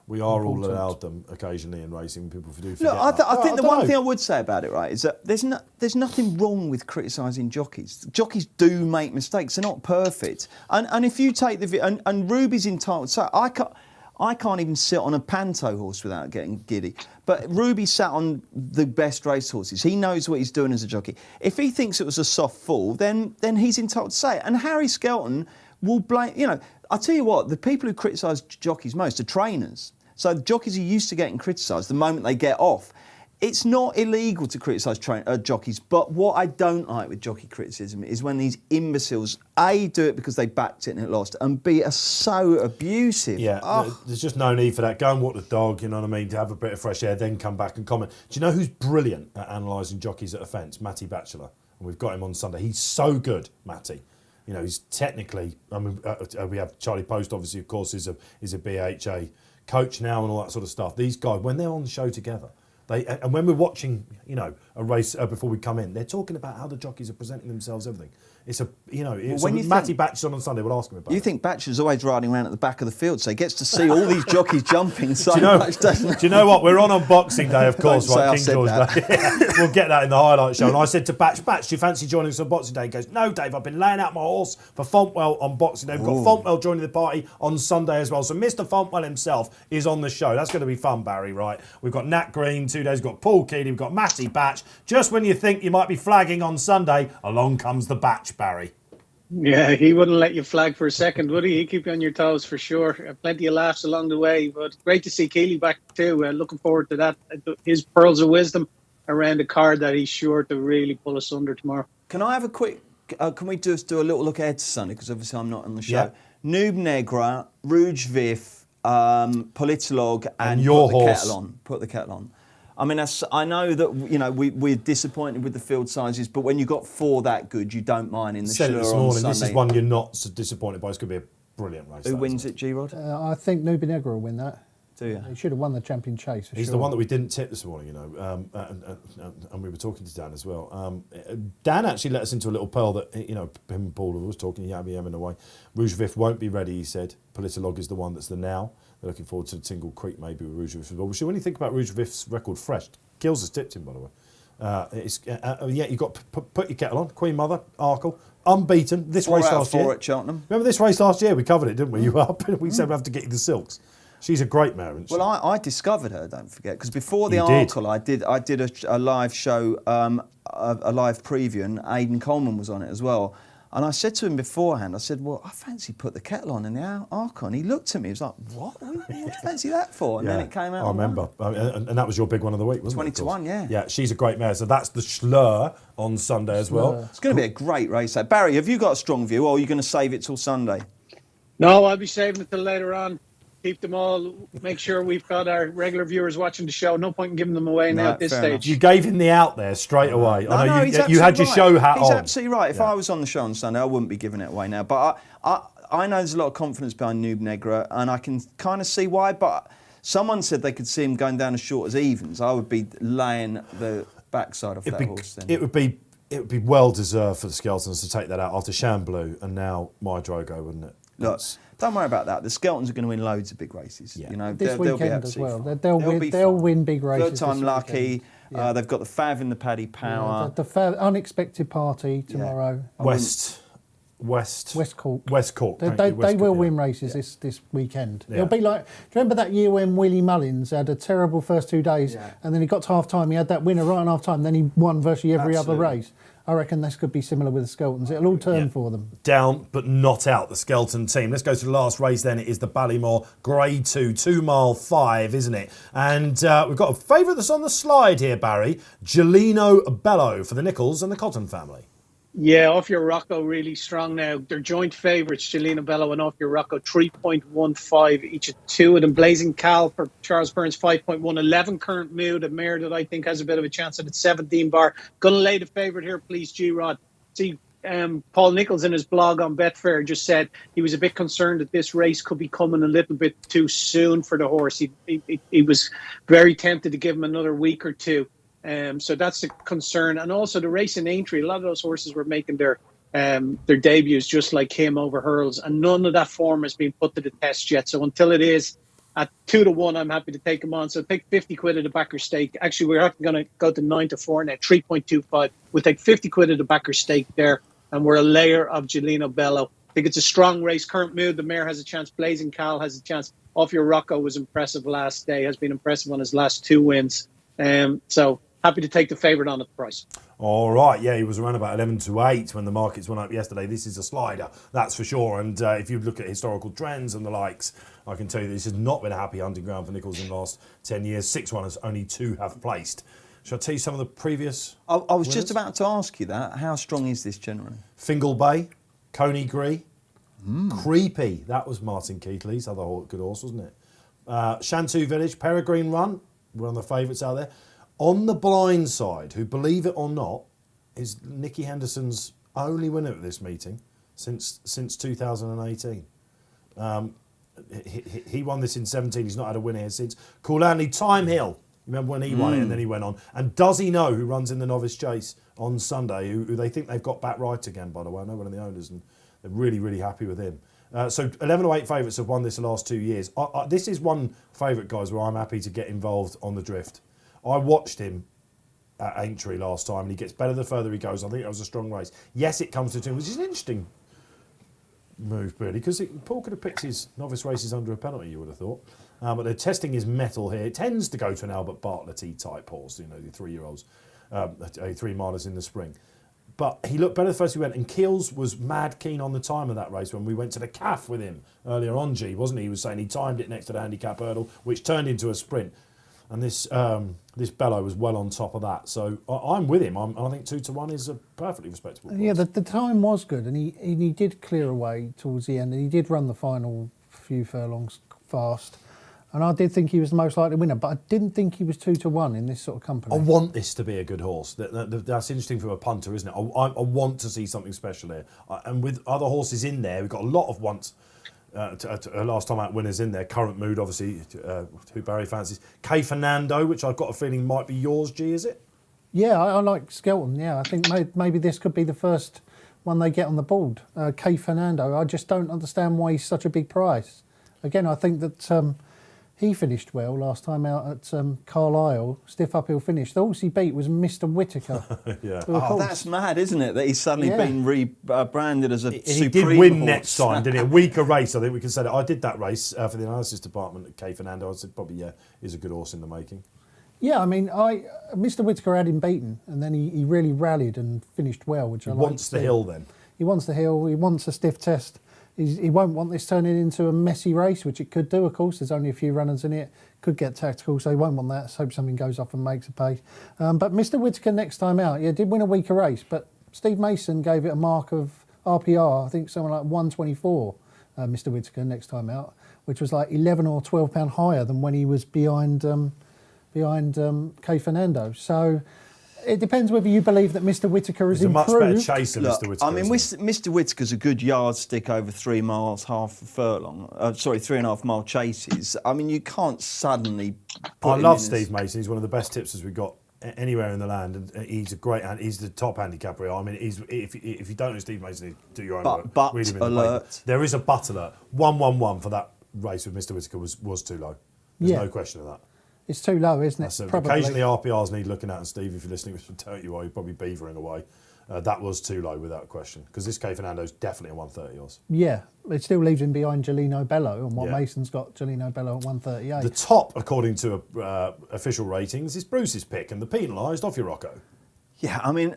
Speaker 3: Important.
Speaker 1: allowed them occasionally in racing. People do forget
Speaker 2: Look, I
Speaker 1: that.
Speaker 2: think the
Speaker 1: don't
Speaker 2: one
Speaker 1: know.
Speaker 2: thing I would say about it, right, is that there's nothing wrong with criticising jockeys. Jockeys do make mistakes; they're not perfect. And if you take and Ruby's entitled. So I can't even sit on a panto horse without getting giddy. But Ruby sat on the best race horses. He knows what he's doing as a jockey. If he thinks it was a soft fall, then he's entitled to say it. And Harry Skelton will blame. You know, I tell you what, the people who criticise jockeys most are trainers. So the jockeys are used to getting criticised the moment they get off. It's not illegal to criticise jockeys, but what I don't like with jockey criticism is when these imbeciles, A, do it because they backed it and it lost, and B, are so abusive.
Speaker 1: Yeah,
Speaker 2: Oh.
Speaker 1: there's just no need for that. Go and walk the dog, you know what I mean, to have a bit of fresh air, then come back and comment. Do you know who's brilliant at analysing jockeys at a fence? Matty Batchelor. And we've got him on Sunday. He's so good, Matty. You know, he's technically, I mean, we have Charlie Post, obviously, of course, is a BHA coach now and all that sort of stuff. These guys, when they're on the show together, and when we're watching, you know, a race before we come in, they're talking about how the jockeys are presenting themselves, everything. It's Matty Batchelor on Sunday. We'll ask him about it.
Speaker 2: You think Batchelor's always riding around at the back of the field, so he gets to see all these jockeys jumping so
Speaker 1: Do you know,
Speaker 2: much, doesn't he?
Speaker 1: do you know what? We're on Boxing Day, of course,
Speaker 2: Don't say
Speaker 1: right?
Speaker 2: I
Speaker 1: King
Speaker 2: said
Speaker 1: George
Speaker 2: that.
Speaker 1: Day. We'll get that in the highlight show. And I said to Batch, do you fancy joining us on Boxing Day? He goes, no, Dave, I've been laying out my horse for Fontwell on Boxing Day. We've got Fontwell joining the party on Sunday as well. So Mr. Fontwell himself is on the show. That's going to be fun, Barry, right? We've got Nat Green 2 days, we've got Paul Keeley, we've got Matty Batch. Just when you think you might be flagging on Sunday, along comes the Batch, Barry.
Speaker 4: Yeah, he wouldn't let you flag for a second, would he? He'd keep you on your toes for sure. Plenty of laughs along the way, but great to see Keeley back too. Looking forward to that. His pearls of wisdom around a card that he's sure to really pull us under tomorrow.
Speaker 2: Can I have a quick, can we just do a little look ahead to Sunday, because obviously I'm not on the show.
Speaker 1: Yeah.
Speaker 2: Noob Negra, Rouge Vif, Politolog and
Speaker 1: your
Speaker 2: put the
Speaker 1: horse.
Speaker 2: kettle on. Put the kettle on. I mean, I know that, you know, we're disappointed with the field sizes, but when you got 4 that good, you don't mind in the
Speaker 1: Said it this
Speaker 2: Schlur on
Speaker 1: morning.
Speaker 2: Sunday.
Speaker 1: This is one you're not so disappointed by. It's going to be a brilliant race.
Speaker 2: Who
Speaker 1: that,
Speaker 2: wins
Speaker 1: isn't
Speaker 2: it, G-Rod?
Speaker 3: I think Nubinegra will win that.
Speaker 2: Do you?
Speaker 3: He should have won the champion chase for
Speaker 1: He's
Speaker 3: sure.
Speaker 1: the one that we didn't tip this morning, you know, and we were talking to Dan as well. Dan actually let us into a little pearl that, you know, him and Paul was talking, yabby in a way. Rouge Vif won't be ready, he said. Politolog is the one that's the now. They're looking forward to Tingle Creek maybe with Rouge Vif as well. When you think about Rouge Vif's record fresh, Gills has tipped him, by the way. You've got to put your kettle on. Queen Mother, Arkle, unbeaten. This
Speaker 2: 4
Speaker 1: race
Speaker 2: out of
Speaker 1: last
Speaker 2: 4
Speaker 1: year.
Speaker 2: at Cheltenham.
Speaker 1: Remember this race last year? We covered it, didn't we? You were up. We said we have to get you the silks. She's a great mare, isn't she?
Speaker 2: Well, I discovered her, don't forget, because before the
Speaker 1: You did.
Speaker 2: article, I did a live show, a live preview, and Aidan Coleman was on it as well. And I said to him beforehand, I said, well, I fancy put the kettle on in the article. And he looked at me, he was like, what? What do you fancy that for? And then it came out.
Speaker 1: I remember. And that was your big one of the week, wasn't
Speaker 2: 20
Speaker 1: it?
Speaker 2: to 1, yeah.
Speaker 1: Yeah, she's a great mare. So that's the Schlur on Sunday as well.
Speaker 2: It's going to be a great race. Barry, have you got a strong view, or are you going to save it till Sunday?
Speaker 4: No, I'll be saving it till later on. Keep them all. Make sure we've got our regular viewers watching the show. No point in giving them away now at this
Speaker 2: fair
Speaker 4: stage.
Speaker 1: You gave him the out there straight away. I know
Speaker 2: he's
Speaker 1: you had your
Speaker 2: absolutely
Speaker 1: show
Speaker 2: right.
Speaker 1: hat
Speaker 2: He's
Speaker 1: on.
Speaker 2: absolutely right. If I was on the show on Sunday, I wouldn't be giving it away now. But I know there's a lot of confidence behind Noob Negra, and I can kind of see why. But someone said they could see him going down as short as evens. I would be laying the backside of that horse then.
Speaker 1: It would be well deserved for the Skeltons to take that out after Shamblu and now My Drogo, wouldn't it?
Speaker 2: Look, don't worry about that. The Skeltons are going to win loads of big races.
Speaker 1: Yeah.
Speaker 2: You know,
Speaker 3: This
Speaker 2: they'll be
Speaker 3: weekend as
Speaker 2: absolutely
Speaker 3: well.
Speaker 2: fine.
Speaker 3: They'll win big races.
Speaker 2: Third time
Speaker 3: this
Speaker 2: lucky.
Speaker 3: weekend. Yeah.
Speaker 2: They've got the Fav in the Paddy Power.
Speaker 3: The unexpected party tomorrow.
Speaker 1: West
Speaker 3: Cork.
Speaker 1: West Cork.
Speaker 3: They
Speaker 1: Thank you, West
Speaker 3: will
Speaker 1: Cork,
Speaker 3: win
Speaker 1: yeah.
Speaker 3: races this weekend.
Speaker 1: Yeah.
Speaker 3: It'll be like, do you remember that year when Willie Mullins had a terrible first 2 days and then he got to half time, he had that winner right on half time, then he won virtually every other race? I reckon this could be similar with the Skeltons. It'll all turn for them.
Speaker 1: Down but not out, the Skelton team. Let's go to the last race then. It is the Ballymore Grade 2, 2 mile 5, isn't it? And we've got a favourite that's on the slide here, Barry. Gelino Bello for the Nichols and the Cotton family.
Speaker 4: Yeah, Off Your Rocco really strong now. They're joint favourites, Jelena Bello and Off Your Rocco, 3.15 each of two of them. Blazing Cal for Charles Burns, 5.1. 11 current mood, a mare that I think has a bit of a chance at its 17 bar. Going to lay the favourite here, please, G-Rod. See, Paul Nichols in his blog on Betfair just said he was a bit concerned that this race could be coming a little bit too soon for the horse. He was very tempted to give him another week or two. So that's a concern. And also the race in Aintree, a lot of those horses were making their debuts just like him over hurdles, and none of that form has been put to the test yet. So until it is at 2-1, I'm happy to take him on. So take 50 quid of the backer stake. Actually, we're going to go to 9-4 now, 3.25. We'll take 50 quid of the backer stake there, and we're a layer of Jelena Bello. I think it's a strong race. Current mood, the mare has a chance. Blazing Cal has a chance. Off Your Rocco was impressive last day, has been impressive on his last two wins. So happy to take the favourite on at the price.
Speaker 1: All right, yeah, he was around about 11-8 when the markets went up yesterday. This is a slider, that's for sure. And if you look at historical trends and the likes, I can tell you this has not been a happy hunting ground for Nichols in the last 10 years. 6 runners, only 2 have placed. Shall I tell you some of the previous
Speaker 2: I was
Speaker 1: winners?
Speaker 2: just about to ask you that. How strong is this generally?
Speaker 1: Fingal Bay, Coney Gree, Creepy, that was Martin Keithley's other good horse, wasn't it? Shantou Village, Peregrine Run, one of the favourites out there. On the blind side, who, believe it or not, is Nicky Henderson's only winner at this meeting since 2018. He won this in 17. He's not had a winner here since. Cool Time Hill. Remember when he won it and then he went on? And Does He Know, who runs in the Novice Chase on Sunday, who they think they've got back right again, by the way. I know one of the owners, and they're really, really happy with him. So 11-8 favourites have won this the last 2 years. This is one favourite, guys, where I'm happy to get involved on the drift. I watched him at Aintree last time, and he gets better the further he goes. I think it was a strong race. Yes, it comes to 2, which is an interesting move, really, because Paul could have picked his novice races under a penalty, you would have thought. But they're testing his mettle here. It tends to go to an Albert Bartlett-y type horse, you know, the 3-year-olds, 3-milers in the spring. But he looked better the first he went, and Keels was mad keen on the time of that race when we went to the CAF with him earlier on, wasn't he? He was saying he timed it next to the handicap hurdle, which turned into a sprint. And this Bello was well on top of that. So I'm with him. I think 2-1 is a perfectly respectable price.
Speaker 3: Yeah, the time was good, and he did clear away towards the end, and he did run the final few furlongs fast. And I did think he was the most likely winner, but I didn't think he was 2-1 in this sort of company.
Speaker 1: I want this to be a good horse. That's interesting from a punter, isn't it? I want to see something special here. And with other horses in there, we've got a lot of once. Last time out winners in there. Current mood, obviously, who Barry fancies. K Fernando, which I've got a feeling might be yours, G, is it?
Speaker 3: Yeah, I like Skelton. Yeah, I think maybe this could be the first one they get on the board. K Fernando, I just don't understand why he's such a big price. Again, I think that he finished well last time out at Carlisle, stiff uphill finish. The horse he beat was Mr. Whittaker.
Speaker 1: Yeah.
Speaker 2: Oh, that's mad, isn't it? That he's suddenly been rebranded as a supreme
Speaker 1: He did win
Speaker 2: horse.
Speaker 1: next time, didn't he? A weaker race, I think we can say that. I did that race for the analysis department at K Fernando. I said probably, is a good horse in the making.
Speaker 3: Yeah, I mean, Mr. Whittaker had him beaten, and then he really rallied and finished well, which I like.
Speaker 1: He wants the hill then.
Speaker 3: He wants the hill. He wants a stiff test. He won't want this turning into a messy race, which it could do, of course. There's only a few runners in it. Could get tactical, so he won't want that. Let's hope something goes off and makes a pace. But Mr. Whittaker next time out, did win a weaker race, but Steve Mason gave it a mark of RPR, I think something like 124, Mr. Whittaker next time out, which was like 11 or 12 pound higher than when he was behind K Fernando. So it depends whether you believe that Mr. Whittaker has improved.
Speaker 1: He's a much better chaser,
Speaker 2: Look,
Speaker 1: Mr. Whittaker.
Speaker 2: I mean, Mr. Whittaker's a good yardstick over 3 miles, half a furlong. 3.5 mile chases. I mean, you can't suddenly.
Speaker 1: I love Steve Mason. He's one of the best tipsters we've got anywhere in the land, and he's a great. He's the top handicapper. I mean, if you don't know Steve Mason, do your own work.
Speaker 2: But
Speaker 1: Read him in the
Speaker 2: alert.
Speaker 1: paper. There is a but alert. 1-1-1 for that race with Mr. Whittaker was too low. There's no question of that.
Speaker 3: It's too low, isn't it?
Speaker 1: Probably. Occasionally RPRs need looking at, and Steve, if you're listening, which will tell you why you're probably beavering away. That was too low without question, because this K Fernando's definitely a 130 horse.
Speaker 3: Yeah, it still leaves him behind Jelena Bello, and what Mason's got Jelena Bello at 138.
Speaker 1: The top, according to official ratings, is Bruce's pick, and the penalised Off Your Rocco.
Speaker 2: Yeah, I mean,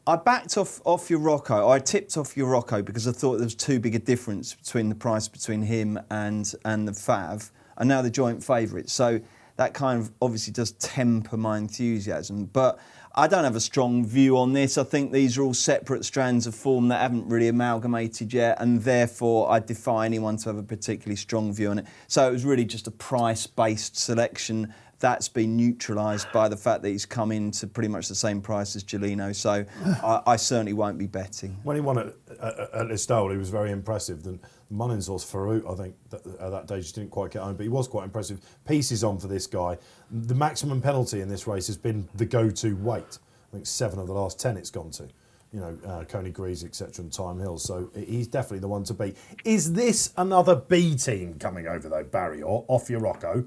Speaker 2: I backed off your Rocco. I tipped off your Rocco because I thought there was too big a difference between the price between him and the Fav, and now the joint favourites. So that kind of obviously does temper my enthusiasm. But I don't have a strong view on this. I think these are all separate strands of form that haven't really amalgamated yet, and therefore I defy anyone to have a particularly strong view on it. So it was really just a price-based selection that's been neutralised by the fact that he's come in to pretty much the same price as Gelino. So I certainly won't be betting.
Speaker 1: When he won at Listowel, he was very impressive. The Mullins horse, Farouk, I think, at that day just didn't quite get home, but he was quite impressive. Pieces on for this guy. The maximum penalty in this race has been the go-to weight. I think 7 of the last 10 it's gone to. You know, Coney Grease, etc., and Time Hill. So he's definitely the one to beat. Is this another B team coming over, though, Barry, or off your Rocco?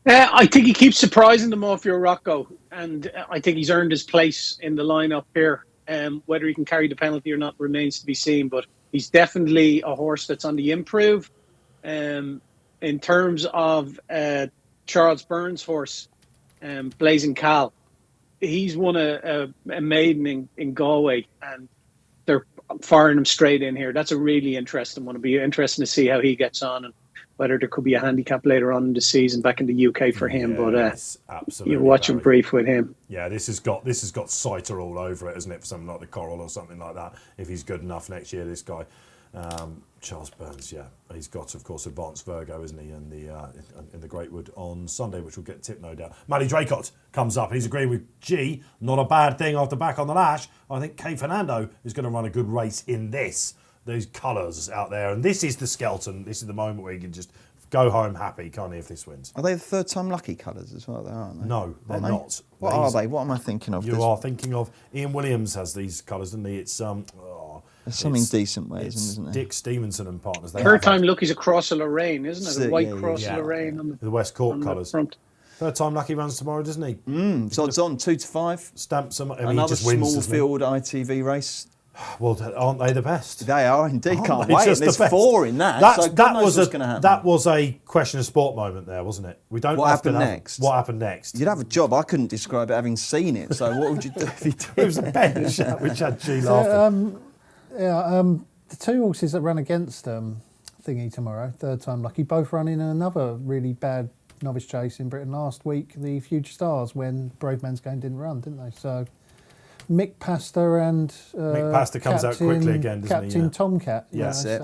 Speaker 4: I think he keeps surprising them off your Rocco, and I think he's earned his place in the lineup here. Whether he can carry the penalty or not remains to be seen, but he's definitely a horse that's on the improve. In terms of Charles Burns' horse, Blazing Cal, he's won a maiden in Galway, and they're firing him straight in here. That's a really interesting one. It'll be interesting to see how he gets on and whether there could be a handicap later on in the season back in the UK for him.
Speaker 1: Yes,
Speaker 4: but
Speaker 1: absolutely,
Speaker 4: you watch him brief with him.
Speaker 1: Yeah, this has got Sighter all over it, hasn't it, for something like the Coral or something like that, if he's good enough next year, this guy. Charles Burns, yeah. He's got, of course, Advanced Virgo, isn't he, in the Greatwood on Sunday, which will get tipped, no doubt. Matty Draycott comes up. He's agreeing with G. Not a bad thing after back on the lash. I think K. Fernando is going to run a good race in this. Those colours out there. And this is the Skelton. This is the moment where you can just go home happy, can't he, if this wins?
Speaker 2: Are they the third time lucky colours as well, aren't they?
Speaker 1: No, they're not.
Speaker 2: What are they? What am I thinking of?
Speaker 1: You are thinking of... Ian Williams has these colours, doesn't he? It's...
Speaker 2: There's something decent with it, isn't there?
Speaker 1: Dick Stevenson and partners.
Speaker 4: Third time lucky's a Cross of Lorraine, isn't it? The white Cross of Lorraine on
Speaker 1: the West Cork colours.
Speaker 4: Front.
Speaker 1: Third time lucky runs tomorrow, doesn't he?
Speaker 2: So it's on 2 to 5.
Speaker 1: Stamps some.
Speaker 2: Another small field ITV race.
Speaker 1: Well, aren't they the best?
Speaker 2: They are indeed.
Speaker 1: Aren't
Speaker 2: Can't
Speaker 1: they
Speaker 2: wait.
Speaker 1: just
Speaker 2: There's
Speaker 1: the best?
Speaker 2: 4 in that. So
Speaker 1: that was
Speaker 2: what's going to happen.
Speaker 1: That was a question of sport moment there, wasn't it? We don't.
Speaker 2: What
Speaker 1: often
Speaker 2: happened
Speaker 1: have,
Speaker 2: next?
Speaker 1: What happened next?
Speaker 2: You'd have a job. I couldn't describe it having seen it. So what would you do if you did?
Speaker 1: It was a bench which had G laughing.
Speaker 3: The 2 horses that run against Thingy tomorrow, third time lucky, both running in another really bad novice chase in Britain last week, the Future Stars, when Brave Man's Game didn't run, didn't they? So Mick Pastor and
Speaker 1: Mick Pastor comes out quickly again, doesn't
Speaker 3: Captain
Speaker 1: he?
Speaker 3: Tomcat.
Speaker 2: Yes, it.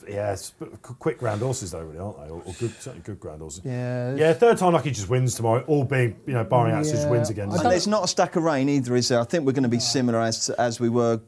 Speaker 1: It's quick ground horses though, really, aren't they? Or good, certainly good ground horses.
Speaker 3: Yeah.
Speaker 1: Third time lucky just wins tomorrow. All being, barring accidents, wins again.
Speaker 2: And there's not a stack of rain either, is there? I think we're going to be similar as we were.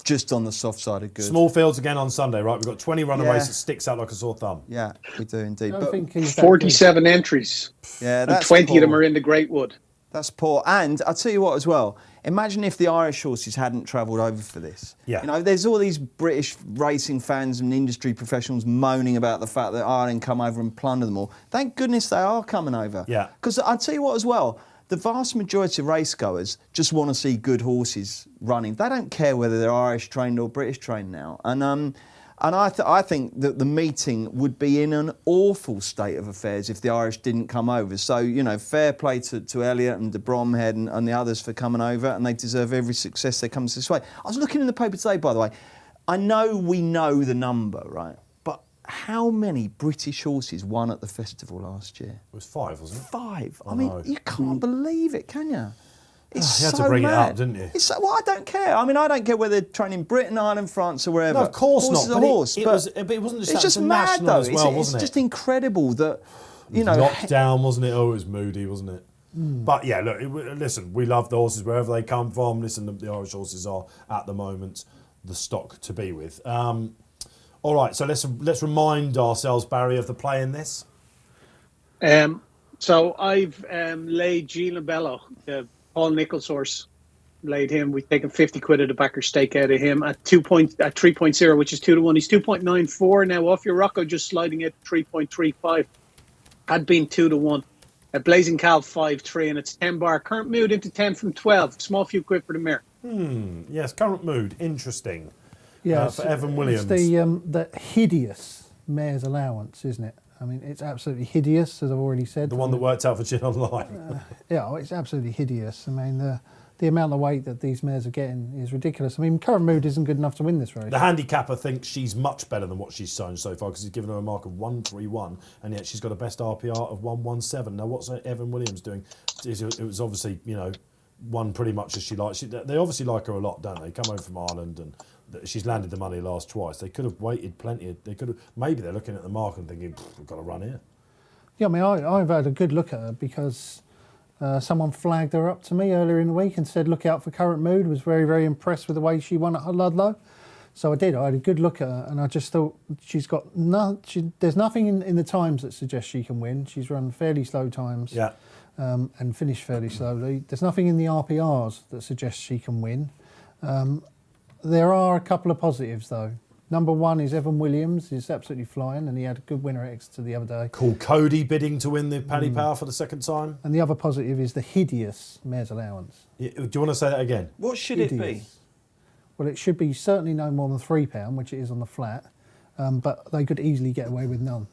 Speaker 2: Just on the soft side of good.
Speaker 1: Small fields again on Sunday, right? We've got 20 runner race that sticks out like a sore thumb.
Speaker 2: Yeah, we do indeed.
Speaker 3: I don't think he's
Speaker 4: 47 entries.
Speaker 2: Yeah,
Speaker 4: and 20 of them are in the Greatwood.
Speaker 2: That's poor. And I'll tell you what as well. Imagine if the Irish horses hadn't travelled over for this.
Speaker 1: Yeah.
Speaker 2: There's all these British racing fans and industry professionals moaning about the fact that Ireland come over and plunder them all. Thank goodness they are coming over.
Speaker 1: Yeah.
Speaker 2: Because I'll tell you what as well. The vast majority of racegoers just want to see good horses running. They don't care whether they're Irish trained or British trained now. And I think that the meeting would be in an awful state of affairs if the Irish didn't come over. So, fair play to Elliott and de Bromhead and the others for coming over, and they deserve every success that comes this way. I was looking in the paper today, by the way. I know we know the number, right? How many British horses won at the festival last year?
Speaker 1: It was 5, wasn't it?
Speaker 2: 5. I mean, you can't believe it, can you? It's
Speaker 1: you had
Speaker 2: so
Speaker 1: to bring
Speaker 2: mad.
Speaker 1: it up, didn't you?
Speaker 2: I don't care. I mean, I don't care whether they're training in Britain, Ireland, France, or wherever.
Speaker 1: No, of course
Speaker 2: Horse
Speaker 1: not.
Speaker 2: Is a horse,
Speaker 1: it wasn't just that.
Speaker 2: it's just
Speaker 1: it's
Speaker 2: mad,
Speaker 1: national
Speaker 2: though.
Speaker 1: as well, wasn't
Speaker 2: it's
Speaker 1: it?
Speaker 2: just incredible that,
Speaker 1: Lockdown, wasn't it? Oh, it was moody, wasn't it? But yeah, look, listen, we love the horses wherever they come from. Listen, the Irish horses are, at the moment, the stock to be with. All right, so let's remind ourselves, Barry, of the play in this.
Speaker 4: So I've laid Gila Bello, the Paul Nichols horse. Laid him. We've taken 50 quid of the backer stake out of him at 3.0, which is 2 to 1. He's 2.94 now. Off your Rocco, just sliding at 3.35. Had been 2 to 1. Blazing Cal 5-3, and it's 10 bar. Current mood into 10 from 12. Small few quid for the mare.
Speaker 1: Yes, current mood. Interesting.
Speaker 3: Yeah,
Speaker 1: for Evan Williams.
Speaker 3: It's the hideous mare's allowance, isn't it? I mean, it's absolutely hideous, as I've already said.
Speaker 1: The one that worked out for Chin Online.
Speaker 3: It's absolutely hideous. I mean, the the amount of weight that these mares are getting is ridiculous. I mean, Current Mood isn't good enough to win this race.
Speaker 1: The handicapper thinks she's much better than what she's shown so far because he's given her a mark of 131, and yet she's got a best RPR of 117. Now, what's Evan Williams doing? It was obviously, won pretty much as she likes. They obviously like her a lot, don't they? Come home from Ireland and she's landed the money last twice. They could have waited plenty. Maybe they're looking at the mark and thinking, we've got to run here.
Speaker 3: Yeah, I mean, I've had a good look at her because someone flagged her up to me earlier in the week and said, look out for Current Mood. Was very, very impressed with the way she won at Ludlow. So I did. I had a good look at her and I just thought she's got there's nothing in the times that suggests she can win. She's run fairly slow times.
Speaker 1: Yeah.
Speaker 3: And finished fairly slowly. There's nothing in the RPRs that suggests she can win. There are a couple of positives though. Number one is Evan Williams is absolutely flying, and he had a good winner at Exeter the other day.
Speaker 1: Cool. Cody bidding to win the Paddy Power for the second time.
Speaker 3: And the other positive is the hideous mare's allowance.
Speaker 1: Do you want to say that again?
Speaker 2: What should it be?
Speaker 3: Well, it should be certainly no more than £3, which it is on the flat, but they could easily get away with none.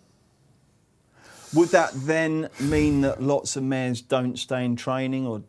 Speaker 2: Would that then mean that lots of mares don't stay in training, or?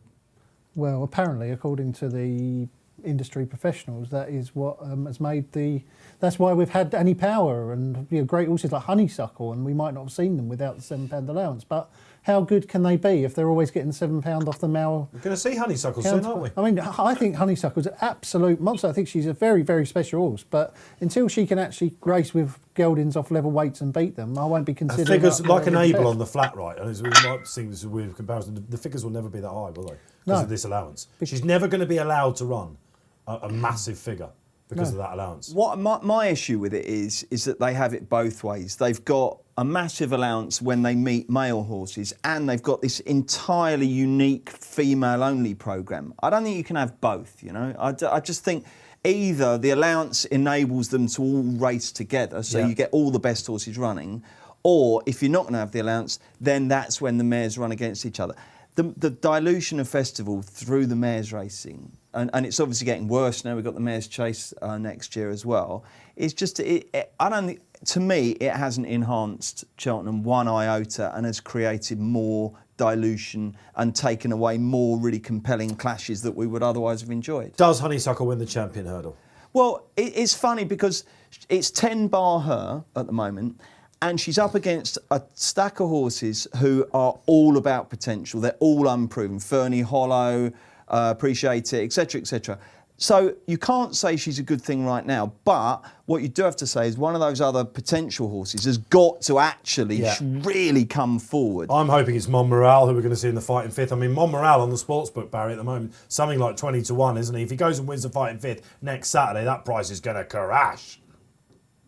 Speaker 3: Well, apparently, according to the industry professionals, that is what has made that's why we've had Annie Power and great horses like Honeysuckle, and we might not have seen them without the £7 allowance. But how good can they be if they're always getting £7 off the Mall?
Speaker 1: We're going to see Honeysuckle soon, aren't we?
Speaker 3: I mean, I think Honeysuckle's an absolute monster. I think she's a very, very special horse. But until she can actually race with geldings off level weights and beat them, I won't be considering.
Speaker 1: The figures like an Able on the flat, right? And we might think this is a weird comparison. The figures will never be that high, will they? Because of this allowance. She's never going to be allowed to run a massive figure because of that allowance.
Speaker 2: What my issue with it is that they have it both ways. They've got a massive allowance when they meet male horses, and they've got this entirely unique female-only programme. I don't think you can have both, I just think either the allowance enables them to all race together, so you get all the best horses running, or if you're not going to have the allowance, then that's when the mares run against each other. The dilution of festival through the mares racing, and it's obviously getting worse now. We've got the mares chase next year as well. It's just I don't think, to me, it hasn't enhanced Cheltenham one iota and has created more dilution and taken away more really compelling clashes that we would otherwise have enjoyed.
Speaker 1: Does Honeysuckle win the Champion Hurdle?
Speaker 2: Well, it's funny because it's 10 bar her at the moment. And she's up against a stack of horses who are all about potential. They're all unproven. Fernie Hollow, Appreciate It, etc., etc. So you can't say she's a good thing right now. But what you do have to say is one of those other potential horses has got to actually really come forward.
Speaker 1: I'm hoping it's Montmoral, who we're going to see in the Fighting Fifth. I mean, Montmoral on the sportsbook, Barry, at the moment, something like 20-1, isn't he? If he goes and wins the Fighting Fifth next Saturday, that price is going to crash.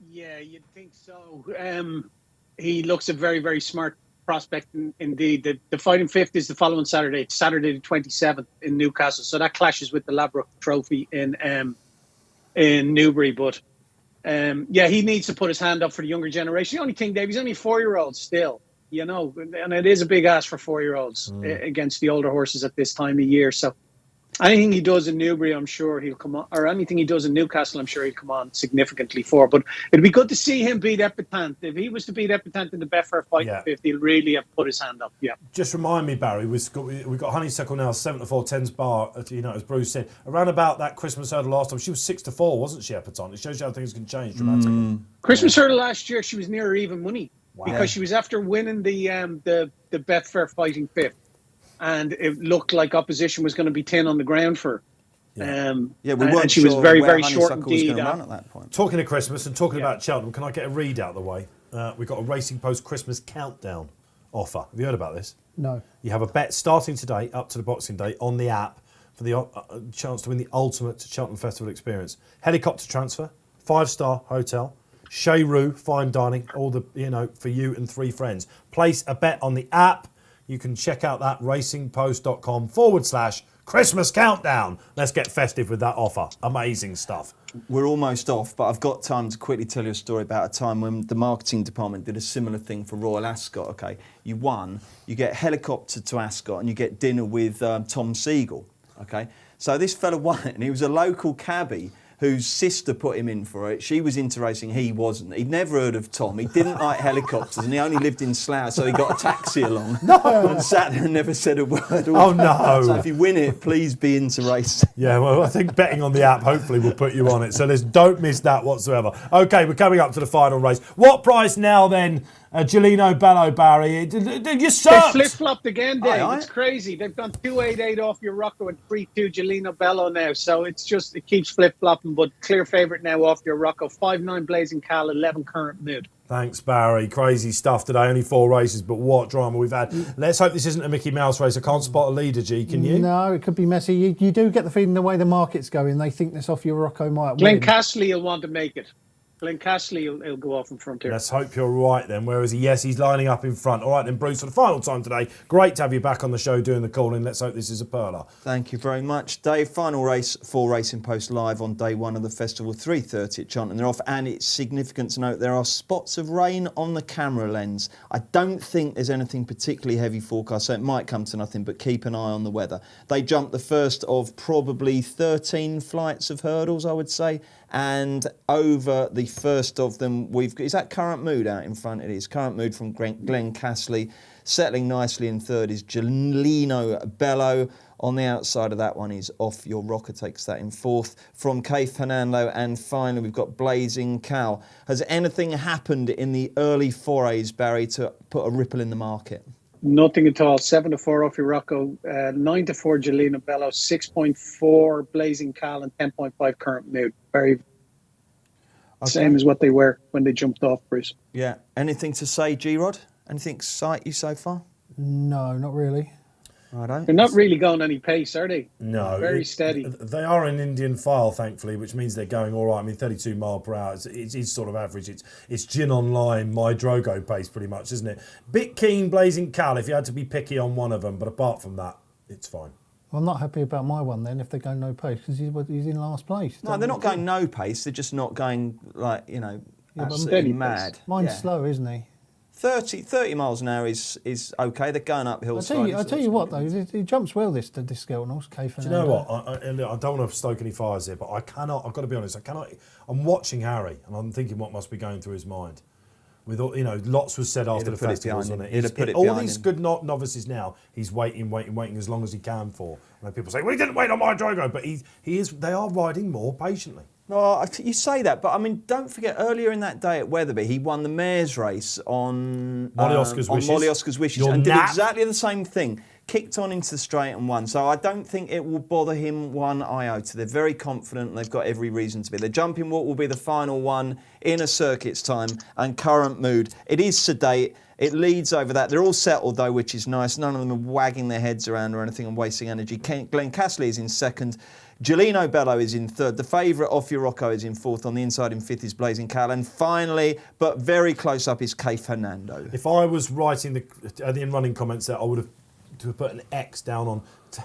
Speaker 4: Yeah, you'd think so. He looks a very, very smart prospect indeed. The Fighting Fifth is the following Saturday. It's Saturday the 27th in Newcastle. So that clashes with the Ladbroke Trophy in Newbury. But he needs to put his hand up for the younger generation. The only thing, Dave, he's only a 4-year-old still, and it is a big ask for 4-year-olds against the older horses at this time of year. So anything he does in Newbury, I'm sure he'll come on, or anything he does in Newcastle, I'm sure he'll come on significantly for. But it'd be good to see him beat Epitant. If he was to beat Epitant in the Betfair Fighting Fifth, he'll really have put his hand up. Yeah. Just
Speaker 1: remind me, Barry, we've got Honeysuckle now 7-4, 10s bar. As Bruce said, around about that Christmas hurdle last time, she was 6-4, wasn't she, Epitant? It shows you how things can change dramatically.
Speaker 4: Christmas hurdle last year, she was near even money because she was after winning the Betfair Fighting Fifth. And it looked like opposition was going to be 10 on the ground for her.
Speaker 2: We weren't
Speaker 4: and she was
Speaker 2: sure
Speaker 4: very,
Speaker 2: where
Speaker 4: very short
Speaker 2: Honeysuckle was
Speaker 4: indeed.
Speaker 2: going to run at that point.
Speaker 1: Talking of Christmas and talking about Cheltenham, can I get a read out of the way? We've got a Racing Post Christmas countdown offer. Have you heard about this?
Speaker 3: No.
Speaker 1: You have a bet starting today up to the Boxing Day on the app for the chance to win the ultimate Cheltenham Festival experience. Helicopter transfer, 5-star hotel, Chez Roux, fine dining, all the, for you and 3 friends. Place a bet on the app. You can check out that racingpost.com/Christmas countdown. Let's get festive with that offer. Amazing stuff.
Speaker 2: We're almost off, but I've got time to quickly tell you a story about a time when the marketing department did a similar thing for Royal Ascot. Okay, you won, you get helicopter to Ascot and you get dinner with Tom Siegel. Okay, so this fella won it, and he was a local cabbie whose sister put him in for it. She was into racing, he wasn't. He'd never heard of Tom. He didn't like helicopters, and he only lived in Slough, so he got a taxi along. And sat there and never said a word.
Speaker 1: Oh, no.
Speaker 2: So if you win it, please be into racing.
Speaker 1: Yeah, well, I think betting on the app hopefully will put you on it. So don't miss that whatsoever. OK, we're coming up to the final race. What price now then, Gelino Bello, Barry? You sucked.
Speaker 4: They flip-flopped again, Dave.
Speaker 2: Aye.
Speaker 4: It's crazy. They've gone 288 off your Rocco and 3-2 Gelino Bello now. So it keeps flip-flopping, but clear favourite now off your Rocco. 5-9 Blazing Cal, 11 Current Mood.
Speaker 1: Thanks, Barry. Crazy stuff today. Only 4 races, but what drama we've had. Let's hope this isn't a Mickey Mouse race. I can't spot a leader, G. Can you?
Speaker 3: No, it could be messy. You do get the feeling the way the market's going, they think this off your Rocco might
Speaker 4: Glenn
Speaker 3: win.
Speaker 4: Castley will want to make it. Glenn Castley will go off in front here.
Speaker 1: Let's hope you're right then. Where is he? Yes, he's lining up in front. All right then, Bruce, for the final time today. Great to have you back on the show doing the calling. Let's hope this is a perler.
Speaker 2: Thank you very much, Dave. Final race for Racing Post live on day 1 of the festival, 3:30 at Cheltenham. They're off, and it's significant to note there are spots of rain on the camera lens. I don't think there's anything particularly heavy forecast, so it might come to nothing, but keep an eye on the weather. They jumped the first of probably 13 flights of hurdles, I would say. And over the first of them, is that Current Mood out in front? It is. Current Mood from Glenn Castley. Settling nicely in third is Gelino Bello. On the outside of that one is Off Your Rocker, takes that in fourth from K. Fernando. And finally, we've got Blazing Cal. Has anything happened in the early forays, Barry, to put a ripple in the market?
Speaker 4: Nothing at all. 7-4 off your Rocco, 9-4 Gelino Bello, 6.4 Blazing Cal, and 10.5 Current Mood. Very same as what they were when they jumped off, Bruce.
Speaker 2: Yeah. Anything to say, G-Rod? Anything excite you so far?
Speaker 3: No, not really.
Speaker 2: Righto.
Speaker 4: They're not really going any pace, are they?
Speaker 1: No.
Speaker 4: Very steady.
Speaker 1: They are an Indian file, thankfully, which means they're going all right. I mean, 32 mile per hour, it's sort of average. It's gin on lime, my Drogo pace pretty much, isn't it? Bit keen, Blazing Cal, if you had to be picky on one of them, but apart from that, it's fine.
Speaker 3: Well, I'm not happy about my one then if they go no pace because he's in last place.
Speaker 2: No, they're not going no pace. They're just not going absolutely mad.
Speaker 3: Mine's slow, isn't he?
Speaker 2: 30 miles an hour is okay. They're going uphill.
Speaker 3: I tell you what though, he jumps well this Skelton, K.
Speaker 1: Do you know what? I don't want to stoke any fires here, but I've got to be honest. I'm watching Harry and I'm thinking what must be going through his mind. With all, lots was said after the festival, wasn't it? All these good novices now, he's waiting as long as he can for. And people say, "We didn't wait on my Drogo," but he is. They are riding more patiently.
Speaker 2: Well, you say that, but I mean, don't forget earlier in that day at Wetherby, he won the mare's race on
Speaker 1: Molly Oscar's Wishes.
Speaker 2: And did exactly the same thing. Kicked on into the straight and won. So I don't think it will bother him one iota. They're very confident and they've got every reason to be. The jumping walk will be the final one in a circuit's time. And Current Mood, it is sedate. It leads over that. They're all settled though, which is nice. None of them are wagging their heads around or anything and wasting energy. Glenn Castley is in second. Gelino Bello is in third. The favourite, Off Your Rocco, is in fourth. On the inside in fifth is Blazing Cal. And finally, but very close up, is K. Fernando.
Speaker 1: If I was writing the running comments there, I would have put an X down on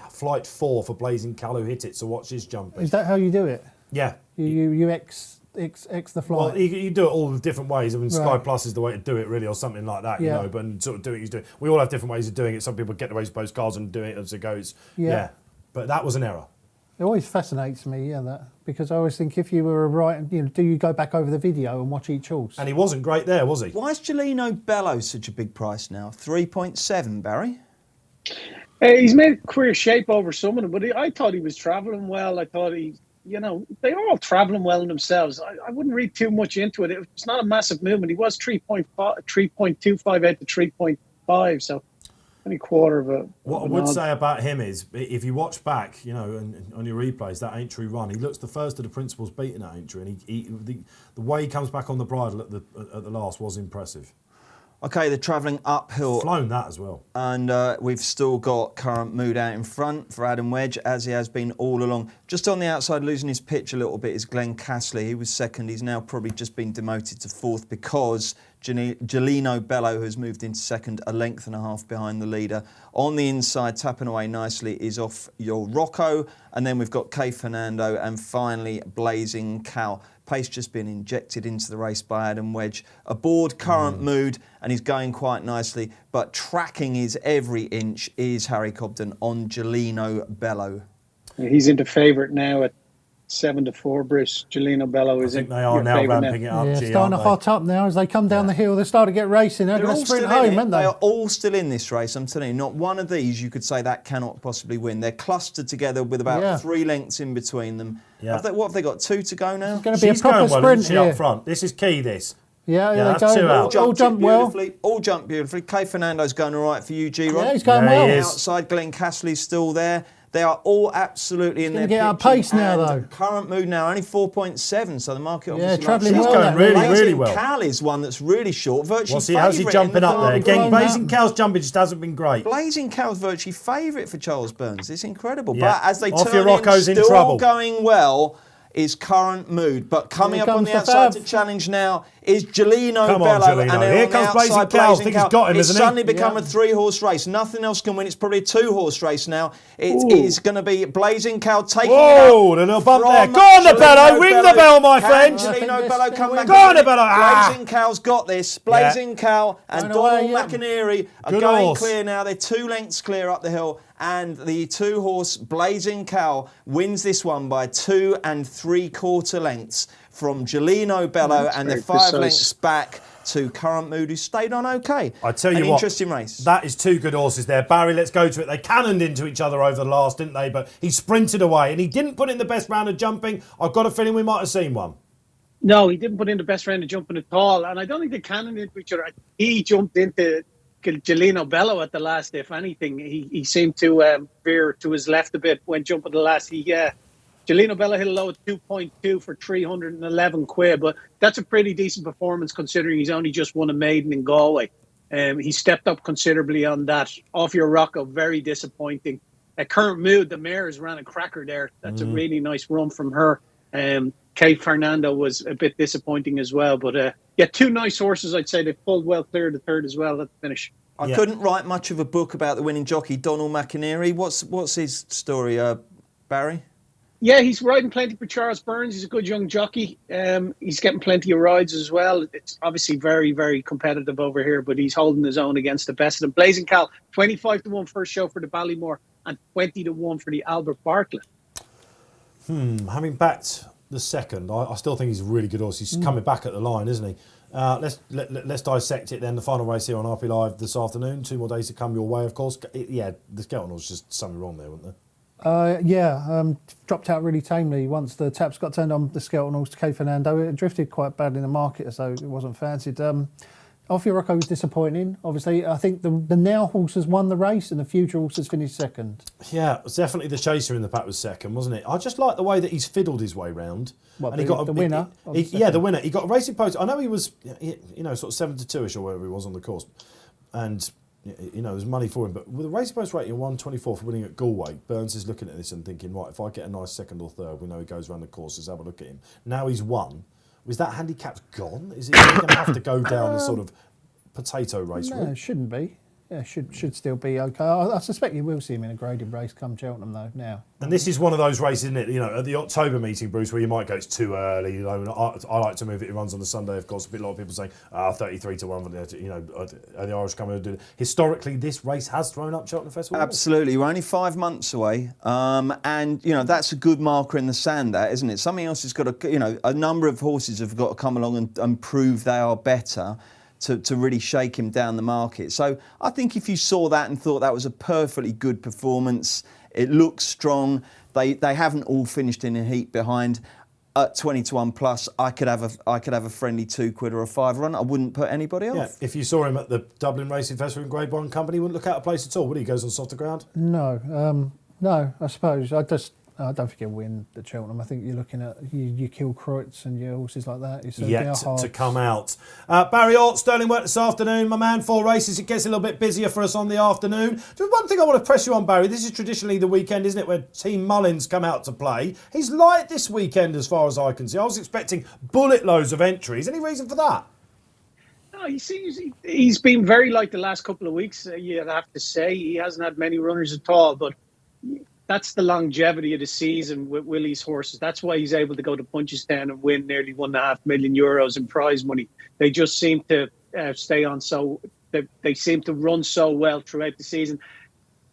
Speaker 1: flight 4 for Blazing Cal, who hit it. So watch his jumping.
Speaker 3: Is that how you do it?
Speaker 1: Yeah.
Speaker 3: You X the flight?
Speaker 1: Well, you do it all different ways. I mean, Sky Plus is the way to do it, really, or something like that, but sort of do it. We all have different ways of doing it. Some people get the race postcards and do it as it goes. Yeah. But that was an error.
Speaker 3: It always fascinates me, that, because I always think if you were right, do you go back over the video and watch each horse?
Speaker 1: And he wasn't great there, was he?
Speaker 2: Why is Gelino Bello such a big price now? 3.7, Barry?
Speaker 4: He's made career shape over some of them, but I thought he was travelling well. I thought they're all travelling well in themselves. I wouldn't read too much into it. It's not a massive movement. He was 3.25 out to 3.5, so only quarter of a.
Speaker 1: What I would say about him is, if you watch back, and on your replays, that Aintree run, he looks the first of the principals beating that Aintree, and the way he comes back on the bridle at the last was impressive.
Speaker 2: Okay, they're travelling uphill.
Speaker 1: Flown that as well.
Speaker 2: And we've still got Current Mood out in front for Adam Wedge, as he has been all along. Just on the outside, losing his pitch a little bit, is Glenn Castley. He was second. He's now probably just been demoted to fourth because Gelino Bello has moved into second, a length and a half behind the leader. On the inside, tapping away nicely, is Off Your Rocco. And then we've got K. Fernando and finally Blazing Cal. Pace just been injected into the race by Adam Wedge. Aboard Current Mood, and he's going quite nicely. But tracking his every inch is Harry Cobden on Gelino Bello.
Speaker 4: He's into favourite now at 7-4, Bruce. Gelino Bello is
Speaker 1: I think
Speaker 4: in
Speaker 1: they are
Speaker 4: your
Speaker 1: now
Speaker 4: favour
Speaker 1: ramping it up.
Speaker 3: Yeah,
Speaker 1: G,
Speaker 3: starting to
Speaker 1: aren't they?
Speaker 3: hot up now as they come down the hill. They're starting to get racing. They're going to sprint home, aren't
Speaker 2: They
Speaker 3: they?
Speaker 2: are all still in this race. I'm telling you, not one of these you could say that cannot possibly win. They're clustered together with about 3 lengths in between them.
Speaker 1: Yeah.
Speaker 2: What have they got? 2 to go now?
Speaker 3: It's going to be
Speaker 1: She's
Speaker 3: a proper
Speaker 1: going well,
Speaker 3: sprint
Speaker 1: isn't she,
Speaker 3: here.
Speaker 1: up front? This is key, this.
Speaker 3: Yeah,
Speaker 1: Yeah,
Speaker 3: they
Speaker 1: that's
Speaker 3: go.
Speaker 1: 2 out.
Speaker 3: All jump well.
Speaker 2: All jumped beautifully. Kay Fernando's going all right for you, G-Rod.
Speaker 3: Yeah, he's going
Speaker 1: Yeah,
Speaker 3: well.
Speaker 1: he is.
Speaker 2: Outside, Glenn Castley's still there. They are all absolutely in
Speaker 3: gonna
Speaker 2: their
Speaker 3: get out of
Speaker 2: pitching
Speaker 3: pace now,
Speaker 2: and
Speaker 3: though.
Speaker 2: Current mood now, only 4.7, so the market
Speaker 3: Yeah,
Speaker 2: obviously
Speaker 3: travelling
Speaker 2: likes
Speaker 3: well,
Speaker 2: it.
Speaker 3: that
Speaker 1: Really,
Speaker 3: one.
Speaker 1: really well.
Speaker 2: Cal is one that's really short, virtually
Speaker 1: What's he, how's he
Speaker 2: favourite
Speaker 1: jumping
Speaker 2: in the
Speaker 1: up there?
Speaker 2: third
Speaker 1: Again,
Speaker 3: Well,
Speaker 1: Blazing
Speaker 3: that-
Speaker 1: Cow's jumping just hasn't been great.
Speaker 2: Blazing Cow's virtually favourite for Charles Burns. It's incredible.
Speaker 1: Yeah.
Speaker 2: But as they
Speaker 1: Off
Speaker 2: turn
Speaker 1: your Rocco's in
Speaker 2: still
Speaker 1: trouble.
Speaker 2: going well is Current Mood. But coming
Speaker 3: Here
Speaker 2: up on
Speaker 3: comes
Speaker 2: the
Speaker 3: the
Speaker 2: outside
Speaker 3: Fab.
Speaker 2: to challenge now is Gelino
Speaker 1: Come on,
Speaker 2: Bello.
Speaker 1: Gelino.
Speaker 2: And they're
Speaker 1: Here
Speaker 2: on the
Speaker 1: comes Blazing
Speaker 2: outside,
Speaker 1: Cow. I think he's got him,
Speaker 2: It's
Speaker 1: hasn't he?
Speaker 2: suddenly become
Speaker 3: Yeah.
Speaker 2: a 3-horse race. Nothing else can win. It's probably a 2-horse race now. It is going to be Blazing Cow taking
Speaker 1: Whoa,
Speaker 2: it
Speaker 1: the
Speaker 2: up
Speaker 1: little bump
Speaker 2: from
Speaker 1: there. Go on, the
Speaker 2: Gelino
Speaker 1: Bello. Ring the bell, my
Speaker 2: Can
Speaker 1: friend.
Speaker 3: I think
Speaker 2: Gelino
Speaker 3: this
Speaker 2: Bello
Speaker 3: is
Speaker 2: come
Speaker 3: gonna
Speaker 2: back?
Speaker 3: win.
Speaker 1: Go on, the Bello. Ah.
Speaker 2: Blazing Cow's got this. Blazing Cow and
Speaker 3: Going away,
Speaker 2: Donald
Speaker 3: yeah.
Speaker 2: McInerney are
Speaker 1: Good
Speaker 2: going
Speaker 1: horse.
Speaker 2: clear now. They're 2 lengths clear up the hill. And the 2-horse Blazing Cow wins this one by 2 3/4 lengths from Gelino Bello,
Speaker 4: That's
Speaker 2: and they're
Speaker 4: very
Speaker 2: 5
Speaker 4: precise.
Speaker 2: lengths back to Current Mood, who stayed on okay.
Speaker 1: I tell you
Speaker 2: An
Speaker 1: what,
Speaker 2: interesting race.
Speaker 1: That is 2 good horses there. Barry, let's go to it. They cannoned into each other over the last, didn't they? But he sprinted away, and he didn't put in the best round of jumping. I've got a feeling we might have seen one.
Speaker 4: No, he didn't put in the best round of jumping at all. And I don't think they cannoned into each other. He jumped into Gelino Bello at the last, if anything. He seemed to veer to his left a bit when jumping the last. Gelino Bello hit a low at 2.2 for 311 quid, but that's a pretty decent performance considering he's only just won a maiden in Galway. He stepped up considerably on that. Off your Rocco, very disappointing. At Current Mood, the mare's ran a cracker there. That's a really nice run from her. Kate Fernando was a bit disappointing as well, but 2 nice horses. I'd say they pulled well clear of the third as well at the finish.
Speaker 2: I couldn't write much of a book about the winning jockey, Donald McInerney. What's his story, Barry?
Speaker 4: Yeah, he's riding plenty for Charles Burns. He's a good young jockey. He's getting plenty of rides as well. It's obviously very, very competitive over here, but he's holding his own against the best of them. Blazing Cal, 25-1 first show for the Ballymore and 20-1 for the Albert Bartlett.
Speaker 1: Having backed the second, I still think he's a really good horse. He's coming back at the line, isn't he? Let's dissect it then. The final race here on RP Live this afternoon. 2 more days to come your way, of course. The Skelton was just something wrong there, wasn't there?
Speaker 3: Dropped out really tamely once the taps got turned on the Skelton horse to Kay Fernando. It drifted quite badly in the market, so it wasn't fancied. Off your Rocco was disappointing. Obviously, I think the now horse has won the race and the future horse has finished second.
Speaker 1: Yeah, it was definitely the chaser in the pack was second, wasn't it? I just like the way that he's fiddled his way round.
Speaker 3: What,
Speaker 1: and he
Speaker 3: the-
Speaker 1: got
Speaker 3: the winner of the
Speaker 1: the
Speaker 3: second?
Speaker 1: winner. He got a racing post. I know he was, sort of 7 to 2ish or whatever he was on the course, and there's money for him. But with a racing post rating of 124 for winning at Galway, Burns is looking at this and thinking, right, if I get a nice second or third, we know he goes around the course. Let's have a look at him. Now he's won. Was that handicap's gone? Is he going to have to go down the sort of potato race
Speaker 3: No,
Speaker 1: route?
Speaker 3: it shouldn't be. Yeah, should still be okay. I suspect you will see him in a graded race come Cheltenham though now.
Speaker 1: And this is one of those races, isn't it? At the October meeting, Bruce, where you might go, it's too early. And I like to move it. It runs on the Sunday, of course. A lot of people saying, 33-1. Are the Irish coming to do it? Historically, this race has thrown up Cheltenham Festival.
Speaker 2: Absolutely. We're only 5 months away. And that's a good marker in the sand, that, isn't it? Something else has got to, a number of horses have got to come along and prove they are better to really shake him down the market. So I think if you saw that and thought that was a perfectly good performance, it looks strong. They haven't all finished in a heat behind. At 20-1 plus, I could have a friendly £2 or a £5 run. I wouldn't put anybody off.
Speaker 1: Yeah, if you saw him at the Dublin Racing Festival in Grade 1 Company, he wouldn't look out of place at all, would he? He goes on softer ground.
Speaker 3: No, I suppose I don't think he'll win the Cheltenham. I think you're looking at you kill Kreutz and your horses like that.
Speaker 1: Yet to come out. Barry Orton, Sterling work this afternoon. My man, 4 races. It gets a little bit busier for us on the afternoon. Just one thing I want to press you on, Barry. This is traditionally the weekend, isn't it, where Team Mullins come out to play. He's light this weekend as far as I can see. I was expecting bullet loads of entries. Any reason for that?
Speaker 4: No, he's been very light the last couple of weeks. You'd have to say he hasn't had many runners at all, but that's the longevity of the season with Willie's horses. That's why he's able to go to Punchestown and win nearly €1.5 million in prize money. They just seem to stay on they seem to run so well throughout the season.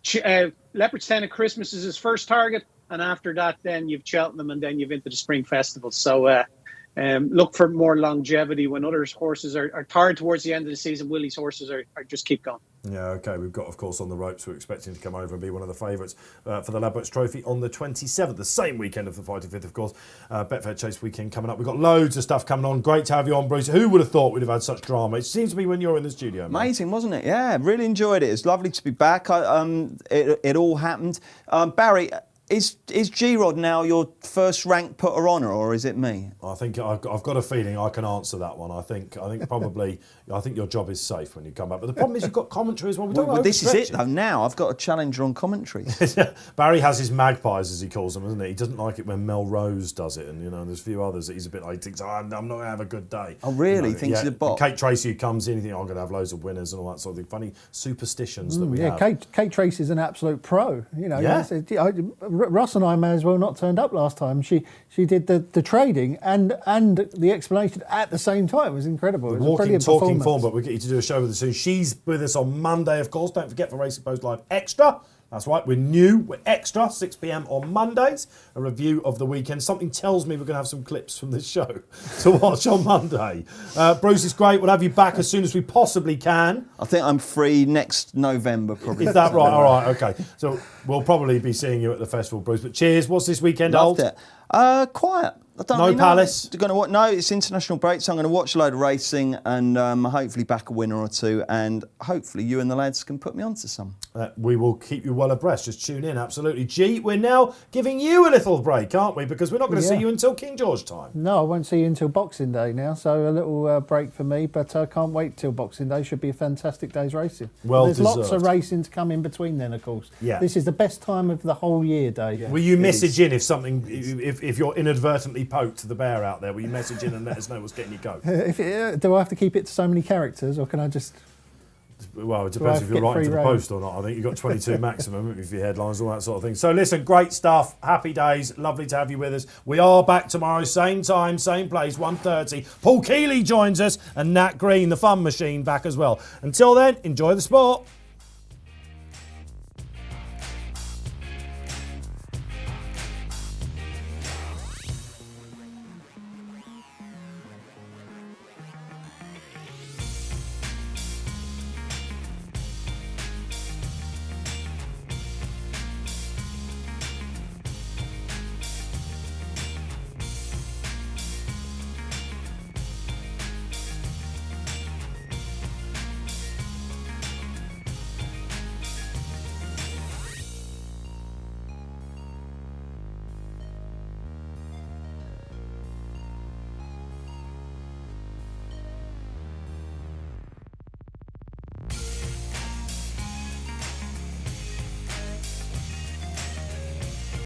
Speaker 4: Leopardstown at Christmas is his first target. and after that, then you've Cheltenham, and then you've into the Spring Festival. So look for more longevity. When other horses are tired towards the end of the season, Willie's horses are just keep going.
Speaker 1: Yeah, okay. We've got, of course, on the ropes. We're expecting to come over and be one of the favourites for the Ladbrokes Trophy on the 27th, the same weekend of the Fighting Fifth, of course. Betfair Chase weekend coming up. We've got loads of stuff coming on. Great to have you on, Bruce. Who would have thought we'd have had such drama? It seems to be when you're in the studio. Man.
Speaker 2: Amazing, wasn't it? Yeah, really enjoyed it. It's lovely to be back. It all happened. Barry, is G-Rod now your first rank putter honour, or is it me?
Speaker 1: I think I've got a feeling I can answer that one. I think probably I think your job is safe when you come back. But the problem is you've got commentary as well.
Speaker 2: Well, this is it though. Now I've got a challenger on commentary.
Speaker 1: Barry has his magpies, as he calls them, isn't he? He doesn't like it when Mel Rose does it, and there's a few others that he's a bit like. He thinks, I'm not going to have a good day.
Speaker 2: Oh, really? Thinks he's a bot.
Speaker 1: Kate Tracy, who comes in, he thinks, I'm going to have loads of winners and all that sort of thing. Funny superstitions that we have.
Speaker 3: Kate Tracy's an absolute pro.
Speaker 1: Yeah.
Speaker 3: Russ and I may as well not turned up last time. She did the trading and the explanation at the same time. It was incredible. It was
Speaker 1: walking, a talking form, but we'll get you to do a show with us soon. She's with us on Monday, of course. Don't forget for Racing Post Live Extra. That's right, we're new, we're extra, 6 p.m. on Mondays, a review of the weekend. Something tells me we're going to have some clips from this show to watch on Monday. Bruce, it's great. We'll have you back as soon as we possibly can.
Speaker 2: I think I'm free next November, probably.
Speaker 1: Is that right? All right, okay. So we'll probably be seeing you at the festival, Bruce. But cheers. What's this weekend,
Speaker 2: Loved it. Quiet. I don't
Speaker 1: No
Speaker 2: really know.
Speaker 1: Palace?
Speaker 2: No, it's international break, so I'm going to watch a load of racing and hopefully back a winner or two, and hopefully you and the lads can put me onto some.
Speaker 1: We will keep you well abreast. Just tune in, absolutely. G, we're now giving you a little break, aren't we? Because we're not going to see you until King George time.
Speaker 3: No, I won't see you until Boxing Day now, so a little break for me, but I can't wait till Boxing Day. Should be a fantastic day's racing.
Speaker 1: Well
Speaker 3: There's
Speaker 1: deserved.
Speaker 3: lots of racing to come in between then, of course.
Speaker 1: Yeah.
Speaker 3: This is the best time of the whole year, Dave.
Speaker 1: Will you message in if you're inadvertently poked the bear out there? Will you message in and let us know what's getting you go?
Speaker 3: Do I have to keep it to so many characters, or can I just...
Speaker 1: Well, it depends if you're writing to the post or not. I think you've got 22 maximum if your headlines, all that sort of thing. So listen, great stuff. Happy days. Lovely to have you with us. We are back tomorrow, same time, same place, 1:30. Paul Keeley joins us and Nat Green, the fun machine, back as well. Until then, enjoy the sport.